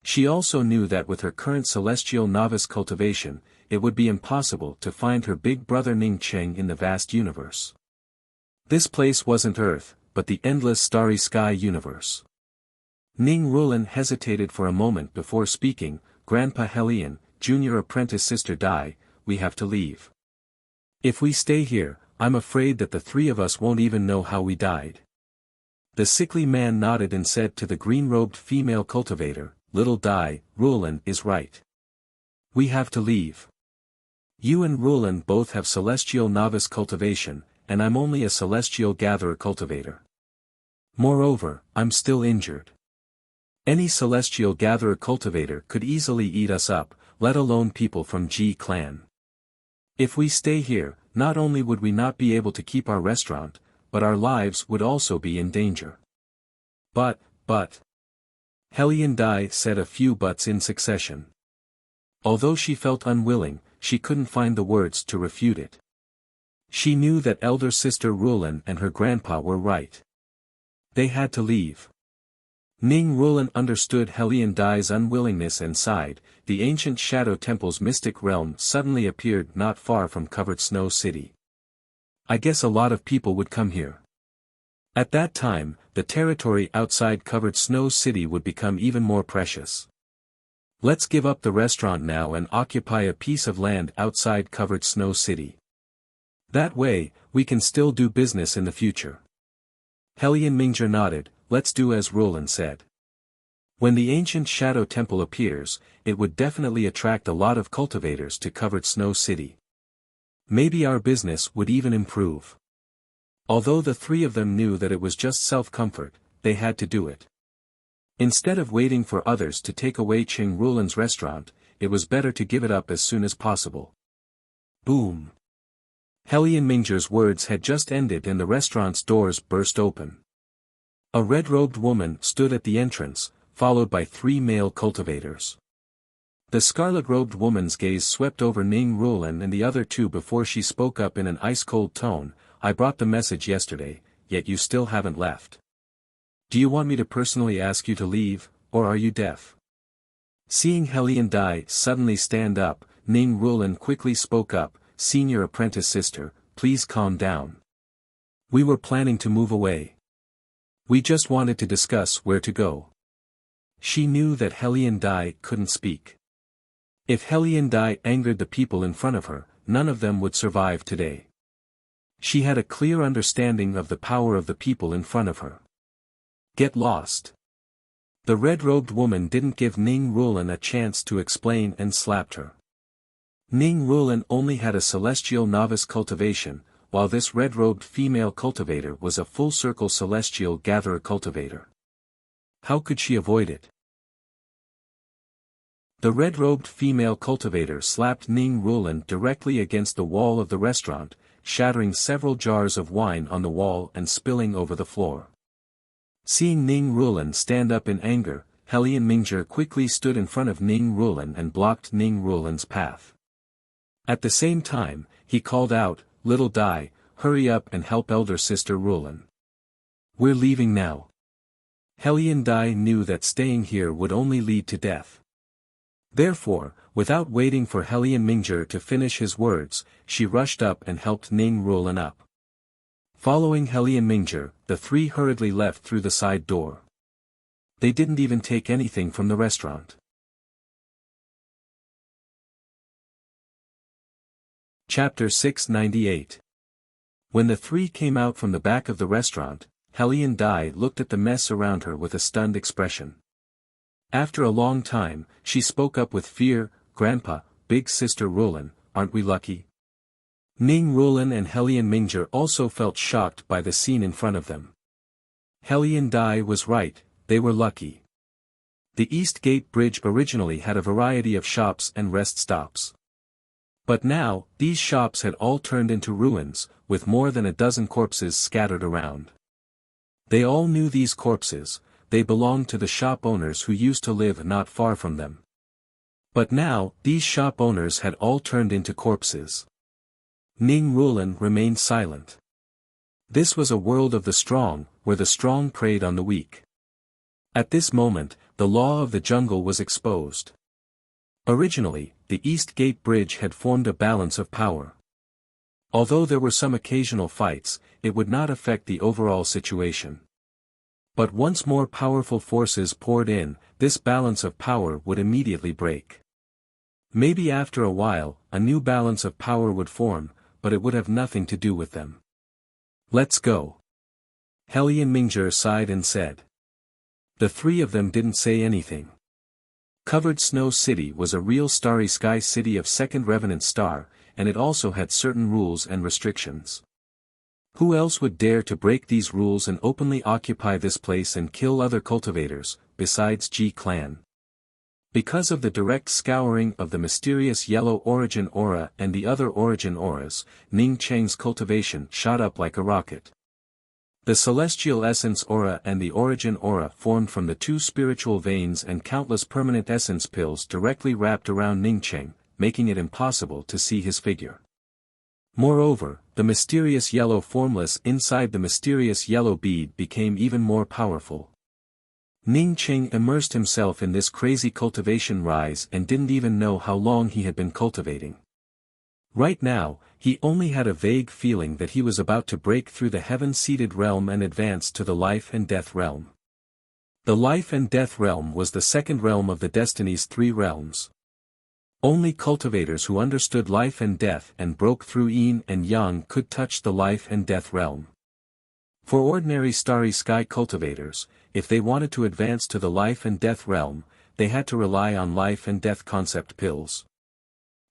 [SPEAKER 1] She also knew that with her current celestial novice cultivation, it would be impossible to find her big brother Ning Cheng in the vast universe. This place wasn't Earth, but the endless starry sky universe. Ning Rulan hesitated for a moment before speaking. "Grandpa Helian, junior apprentice sister Dai, we have to leave. If we stay here, I'm afraid that the three of us won't even know how we died." The sickly man nodded and said to the green-robed female cultivator, "Little Dai, Rulan is right. We have to leave. You and Rulan both have celestial novice cultivation, and I'm only a celestial gatherer cultivator. Moreover, I'm still injured. Any celestial gatherer cultivator could easily eat us up, let alone people from Ji clan. If we stay here, not only would we not be able to keep our restaurant, but our lives would also be in danger." But. Helian Dai said a few buts in succession. Although she felt unwilling, she couldn't find the words to refute it. She knew that elder sister Rulan and her grandpa were right. They had to leave. Ning Rulan understood Helian Dai's unwillingness and sighed. The ancient Shadow Temple's mystic realm suddenly appeared not far from Covered Snow City. "I guess a lot of people would come here." At that time, the territory outside Covered Snow City would become even more precious. "Let's give up the restaurant now and occupy a piece of land outside Covered Snow City. That way, we can still do business in the future." Helian Mingzhe nodded. "Let's do as Rulan said. When the ancient Shadow Temple appears, it would definitely attract a lot of cultivators to Covered Snow City. Maybe our business would even improve. Although the three of them knew that it was just self-comfort, they had to do it. Instead of waiting for others to take away Cheng Rulan's restaurant, it was better to give it up as soon as possible. Boom! Hellion Minger's words had just ended and the restaurant's doors burst open. A red-robed woman stood at the entrance, followed by 3 male cultivators. The scarlet-robed woman's gaze swept over Ning Rulan and the other two before she spoke up in an ice-cold tone. I brought the message yesterday, yet you still haven't left. Do you want me to personally ask you to leave, or are you deaf? Seeing Hellion Dai suddenly stand up, Ning Rulan quickly spoke up, Senior apprentice sister, please calm down. We were planning to move away. We just wanted to discuss where to go. She knew that Hellion Dai couldn't speak. If Hellion Dai angered the people in front of her, none of them would survive today. She had a clear understanding of the power of the people in front of her. Get lost. The red-robed woman didn't give Ning Rulan a chance to explain and slapped her. Ning Rulan only had a celestial novice cultivation, while this red-robed female cultivator was a full-circle celestial gatherer cultivator. How could she avoid it? The red-robed female cultivator slapped Ning Rulan directly against the wall of the restaurant, shattering several jars of wine on the wall and spilling over the floor. Seeing Ning Rulan stand up in anger, Hellion Minger quickly stood in front of Ning Rulan and blocked Ning Rulan's path. At the same time, he called out, Little Dai, hurry up and help elder sister Rulan. We're leaving now. Hellion Dai knew that staying here would only lead to death. Therefore, without waiting for Hellion Minger to finish his words, she rushed up and helped Ning Rulan up. Following Hellion Minger, the three hurriedly left through the side door. They didn't even take anything from the restaurant. Chapter 698. When the three came out from the back of the restaurant, Hellion Dai looked at the mess around her with a stunned expression. After a long time, she spoke up with fear, Grandpa, big sister Rulan, aren't we lucky? Ning Rulan and Hellion Minger also felt shocked by the scene in front of them. Hellion Dai was right, they were lucky. The East Gate Bridge originally had a variety of shops and rest stops. But now, these shops had all turned into ruins, with more than a dozen corpses scattered around. They all knew these corpses, they belonged to the shop owners who used to live not far from them. But now, these shop owners had all turned into corpses. Ning Rulan remained silent. This was a world of the strong, where the strong preyed on the weak. At this moment, the law of the jungle was exposed. Originally, the East Gate Bridge had formed a balance of power. Although there were some occasional fights, it would not affect the overall situation. But once more powerful forces poured in, this balance of power would immediately break. Maybe after a while, a new balance of power would form, but it would have nothing to do with them. Let's go. Hellion Minger sighed and said. The three of them didn't say anything. Covered Snow City was a real starry sky city of second revenant star, and it also had certain rules and restrictions. Who else would dare to break these rules and openly occupy this place and kill other cultivators, besides G Clan? Because of the direct scouring of the mysterious yellow origin aura and the other origin auras, Ning Cheng's cultivation shot up like a rocket. The celestial essence aura and the origin aura formed from the two spiritual veins and countless permanent essence pills directly wrapped around Ning Cheng, making it impossible to see his figure. Moreover, the mysterious yellow formless inside the mysterious yellow bead became even more powerful. Ning Cheng immersed himself in this crazy cultivation rise and didn't even know how long he had been cultivating. Right now, he only had a vague feeling that he was about to break through the heaven-seated realm and advance to the life and death realm. The life and death realm was the second realm of the Destiny's three realms. Only cultivators who understood life and death and broke through yin and yang could touch the life and death realm. For ordinary starry sky cultivators, if they wanted to advance to the life and death realm, they had to rely on life and death concept pills.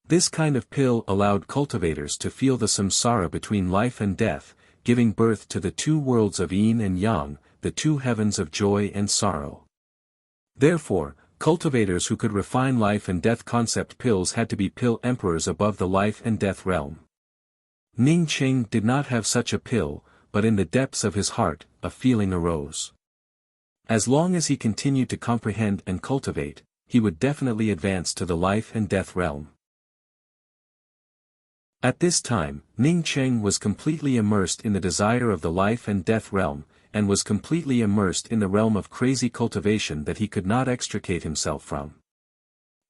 [SPEAKER 1] This kind of pill allowed cultivators to feel the samsara between life and death, giving birth to the two worlds of yin and yang, the two heavens of joy and sorrow. Therefore, cultivators who could refine life and death concept pills had to be pill emperors above the life and death realm. Ning Cheng did not have such a pill, but in the depths of his heart, a feeling arose. As long as he continued to comprehend and cultivate, he would definitely advance to the life and death realm. At this time, Ning Cheng was completely immersed in the desire of the life and death realm, and was completely immersed in the realm of crazy cultivation that he could not extricate himself from.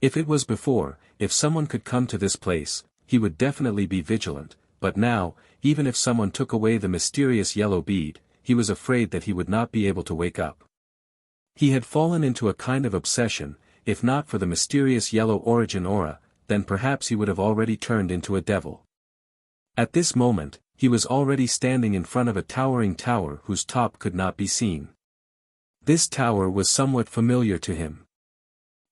[SPEAKER 1] If it was before, if someone could come to this place, he would definitely be vigilant, but now, even if someone took away the mysterious yellow bead, he was afraid that he would not be able to wake up. He had fallen into a kind of obsession. If not for the mysterious yellow origin aura, then perhaps he would have already turned into a devil. At this moment, he was already standing in front of a towering tower whose top could not be seen. This tower was somewhat familiar to him.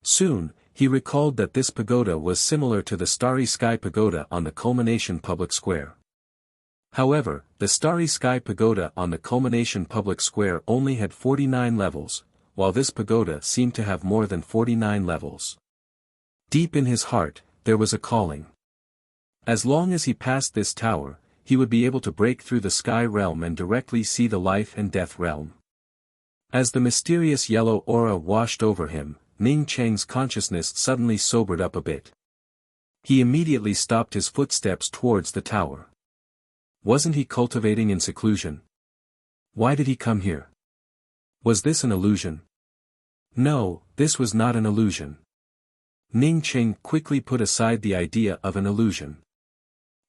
[SPEAKER 1] Soon, he recalled that this pagoda was similar to the Starry Sky Pagoda on the Culmination Public Square. However, the Starry Sky Pagoda on the Culmination Public Square only had 49 levels, while this pagoda seemed to have more than 49 levels. Deep in his heart, there was a calling. As long as he passed this tower, he would be able to break through the sky realm and directly see the life and death realm. As the mysterious yellow aura washed over him, Ning Cheng's consciousness suddenly sobered up a bit. He immediately stopped his footsteps towards the tower. Wasn't he cultivating in seclusion? Why did he come here? Was this an illusion? No, this was not an illusion. Ning Cheng quickly put aside the idea of an illusion.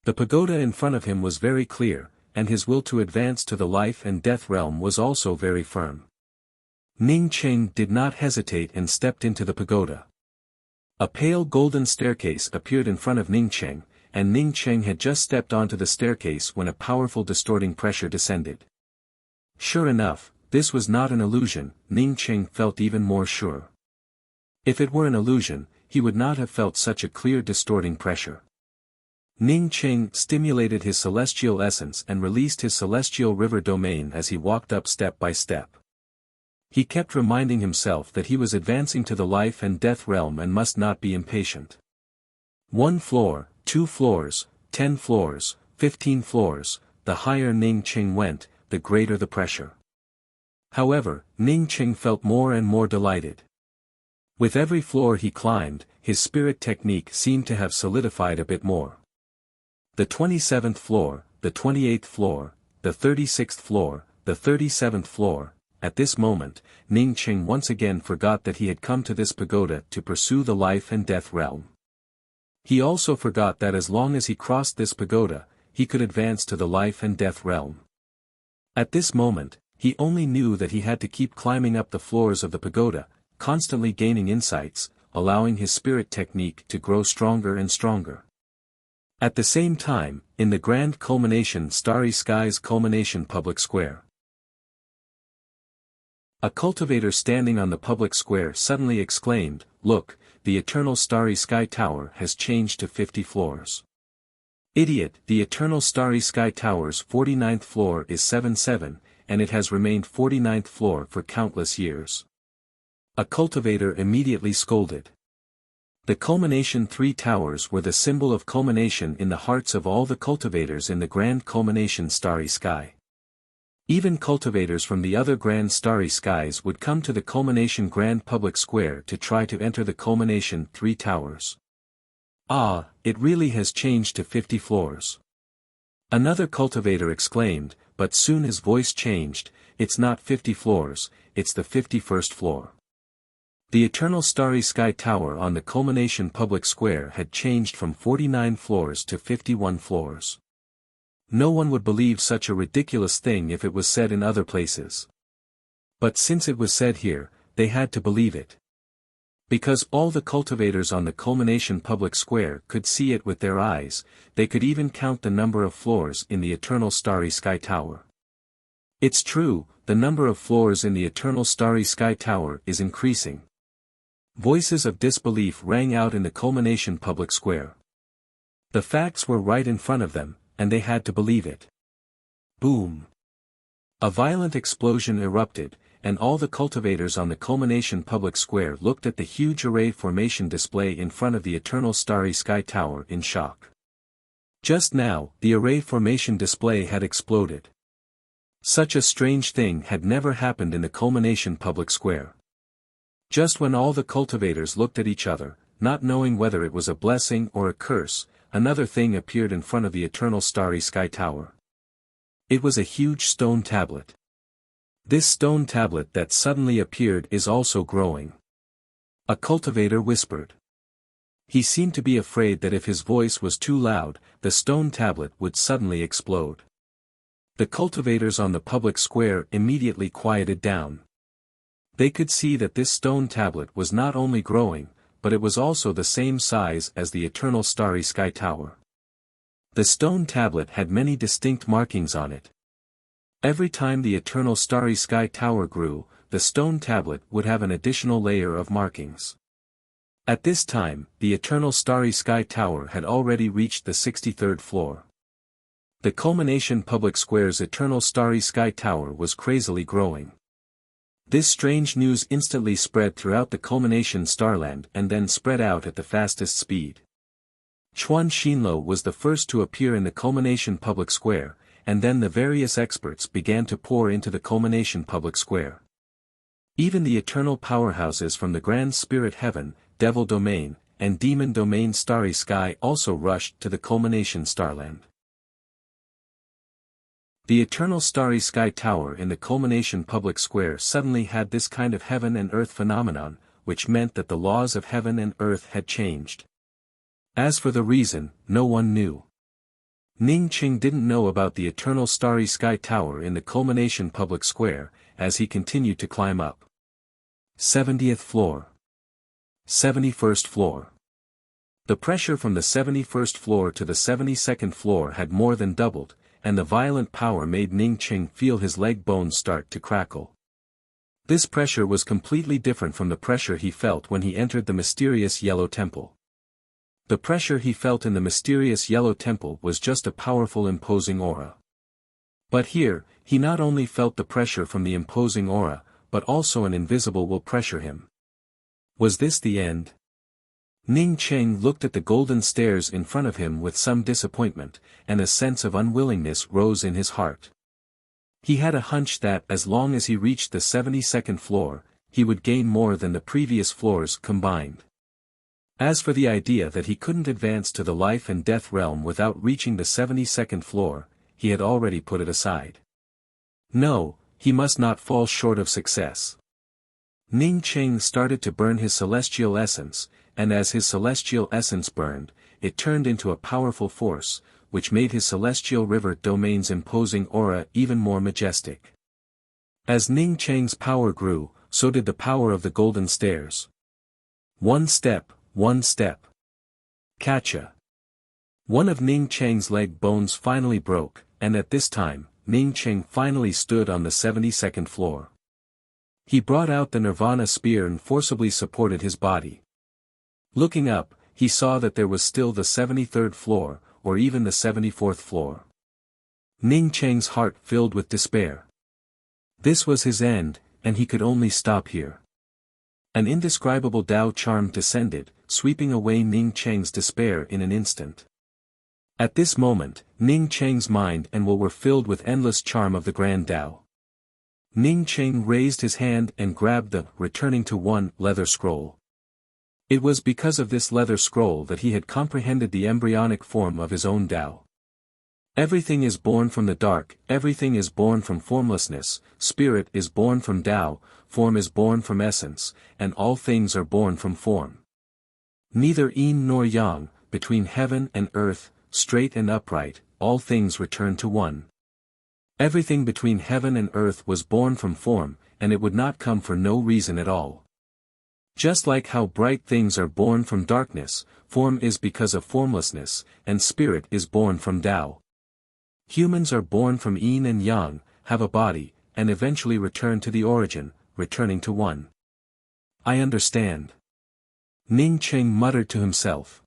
[SPEAKER 1] The pagoda in front of him was very clear, and his will to advance to the life and death realm was also very firm. Ning Cheng did not hesitate and stepped into the pagoda. A pale golden staircase appeared in front of Ning Cheng, and Ning Cheng had just stepped onto the staircase when a powerful distorting pressure descended. Sure enough, this was not an illusion. Ning Cheng felt even more sure. If it were an illusion, he would not have felt such a clear distorting pressure. Ning Cheng stimulated his celestial essence and released his celestial river domain as he walked up step by step. He kept reminding himself that he was advancing to the life and death realm and must not be impatient. 1 floor, 2 floors, 10 floors, 15 floors, the higher Ning Cheng went, the greater the pressure. However, Ning Cheng felt more and more delighted. With every floor he climbed, his spirit technique seemed to have solidified a bit more. The 27th floor, the 28th floor, the 36th floor, the 37th floor. At this moment, Ning Cheng once again forgot that he had come to this pagoda to pursue the life and death realm. He also forgot that as long as he crossed this pagoda, he could advance to the life and death realm. At this moment, he only knew that he had to keep climbing up the floors of the pagoda, constantly gaining insights, allowing his spirit technique to grow stronger and stronger. At the same time, in the grand culmination Starry Skies Culmination Public Square, a cultivator standing on the public square suddenly exclaimed, "Look, the Eternal Starry Sky Tower has changed to 50 floors. Idiot, the Eternal Starry Sky Tower's 49th floor is 7-7, and it has remained 49th floor for countless years." A cultivator immediately scolded. The culmination 3 towers were the symbol of culmination in the hearts of all the cultivators in the grand culmination Starry Sky. Even cultivators from the other grand starry skies would come to the culmination grand public square to try to enter the culmination 3 towers. Ah, it really has changed to 50 floors. Another cultivator exclaimed, but soon his voice changed, "It's not 50 floors, it's the 51st floor." The Eternal Starry Sky Tower on the Culmination Public Square had changed from 49 floors to 51 floors. No one would believe such a ridiculous thing if it was said in other places. But since it was said here, they had to believe it. Because all the cultivators on the Culmination Public Square could see it with their eyes, they could even count the number of floors in the Eternal Starry Sky Tower. It's true, the number of floors in the Eternal Starry Sky Tower is increasing. Voices of disbelief rang out in the Culmination Public Square. The facts were right in front of them, and they had to believe it. Boom! A violent explosion erupted, and all the cultivators on the Culmination Public Square looked at the huge array formation display in front of the eternal starry sky tower in shock. Just now, the array formation display had exploded. Such a strange thing had never happened in the Culmination Public Square. Just when all the cultivators looked at each other, not knowing whether it was a blessing or a curse, another thing appeared in front of the eternal starry sky tower. It was a huge stone tablet. This stone tablet that suddenly appeared is also growing. A cultivator whispered. He seemed to be afraid that if his voice was too loud, the stone tablet would suddenly explode. The cultivators on the public square immediately quieted down. They could see that this stone tablet was not only growing, but it was also the same size as the eternal starry sky tower. The stone tablet had many distinct markings on it. Every time the eternal starry sky tower grew, the stone tablet would have an additional layer of markings. At this time, the eternal starry sky tower had already reached the 63rd floor. The Culmination Public Square's eternal starry sky tower was crazily growing. This strange news instantly spread throughout the Culmination Starland and then spread out at the fastest speed. Chuan Xinlo was the first to appear in the Culmination Public Square, and then the various experts began to pour into the Culmination Public Square. Even the eternal powerhouses from the Grand Spirit Heaven, Devil Domain, and Demon Domain Starry Sky also rushed to the Culmination Starland. The eternal starry sky tower in the Culmination Public Square suddenly had this kind of heaven and earth phenomenon, which meant that the laws of heaven and earth had changed. As for the reason, no one knew. Ning Qing didn't know about the eternal starry sky tower in the Culmination Public Square, as he continued to climb up. 70th floor. 71st floor. The pressure from the 71st floor to the 72nd floor had more than doubled, and the violent power made Ning Qing feel his leg bones start to crackle. This pressure was completely different from the pressure he felt when he entered the mysterious Yellow Temple. The pressure he felt in the mysterious Yellow Temple was just a powerful imposing aura. But here, he not only felt the pressure from the imposing aura, but also an invisible will pressure him. Was this the end? Ning Qing looked at the golden stairs in front of him with some disappointment, and a sense of unwillingness rose in his heart. He had a hunch that as long as he reached the 72nd floor, he would gain more than the previous floors combined. As for the idea that he couldn't advance to the life and death realm without reaching the 72nd floor, he had already put it aside. No, he must not fall short of success. Ning Qing started to burn his celestial essence, and as his celestial essence burned, it turned into a powerful force, which made his celestial river domain's imposing aura even more majestic. As Ning Qing's power grew, so did the power of the golden stairs. One step. Catcha. One of Ning Qing's leg bones finally broke, and at this time, Ning Qing finally stood on the 72nd floor. He brought out the Nirvana spear and forcibly supported his body. Looking up, he saw that there was still the 73rd floor, or even the 74th floor. Ning Qing's heart filled with despair. This was his end, and he could only stop here. An indescribable Tao charm descended, sweeping away Ning Qing's despair in an instant. At this moment, Ning Qing's mind and will were filled with endless charm of the Grand Tao. Ning Qing raised his hand and grabbed the returning to one leather scroll. It was because of this leather scroll that he had comprehended the embryonic form of his own Tao. Everything is born from the dark, everything is born from formlessness, spirit is born from Tao, form is born from essence, and all things are born from form. Neither yin nor yang, between heaven and earth, straight and upright, all things return to one. Everything between heaven and earth was born from form, and it would not come for no reason at all. Just like how bright things are born from darkness, form is because of formlessness, and spirit is born from Tao. Humans are born from yin and yang, have a body, and eventually return to the origin, returning to one. I understand. Ning Qing muttered to himself.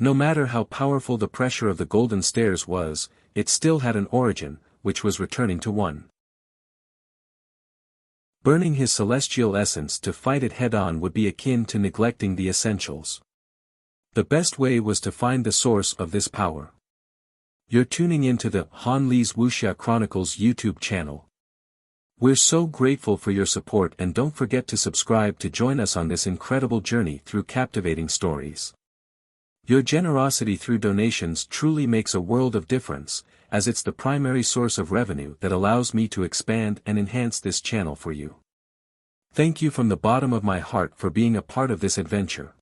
[SPEAKER 1] No matter how powerful the pressure of the golden stairs was, it still had an origin, which was returning to one. Burning his celestial essence to fight it head-on would be akin to neglecting the essentials. The best way was to find the source of this power. You're tuning into the Han Lee's Wuxia Chronicles YouTube channel. We're so grateful for your support, and don't forget to subscribe to join us on this incredible journey through captivating stories. Your generosity through donations truly makes a world of difference, as it's the primary source of revenue that allows me to expand and enhance this channel for you. Thank you from the bottom of my heart for being a part of this adventure.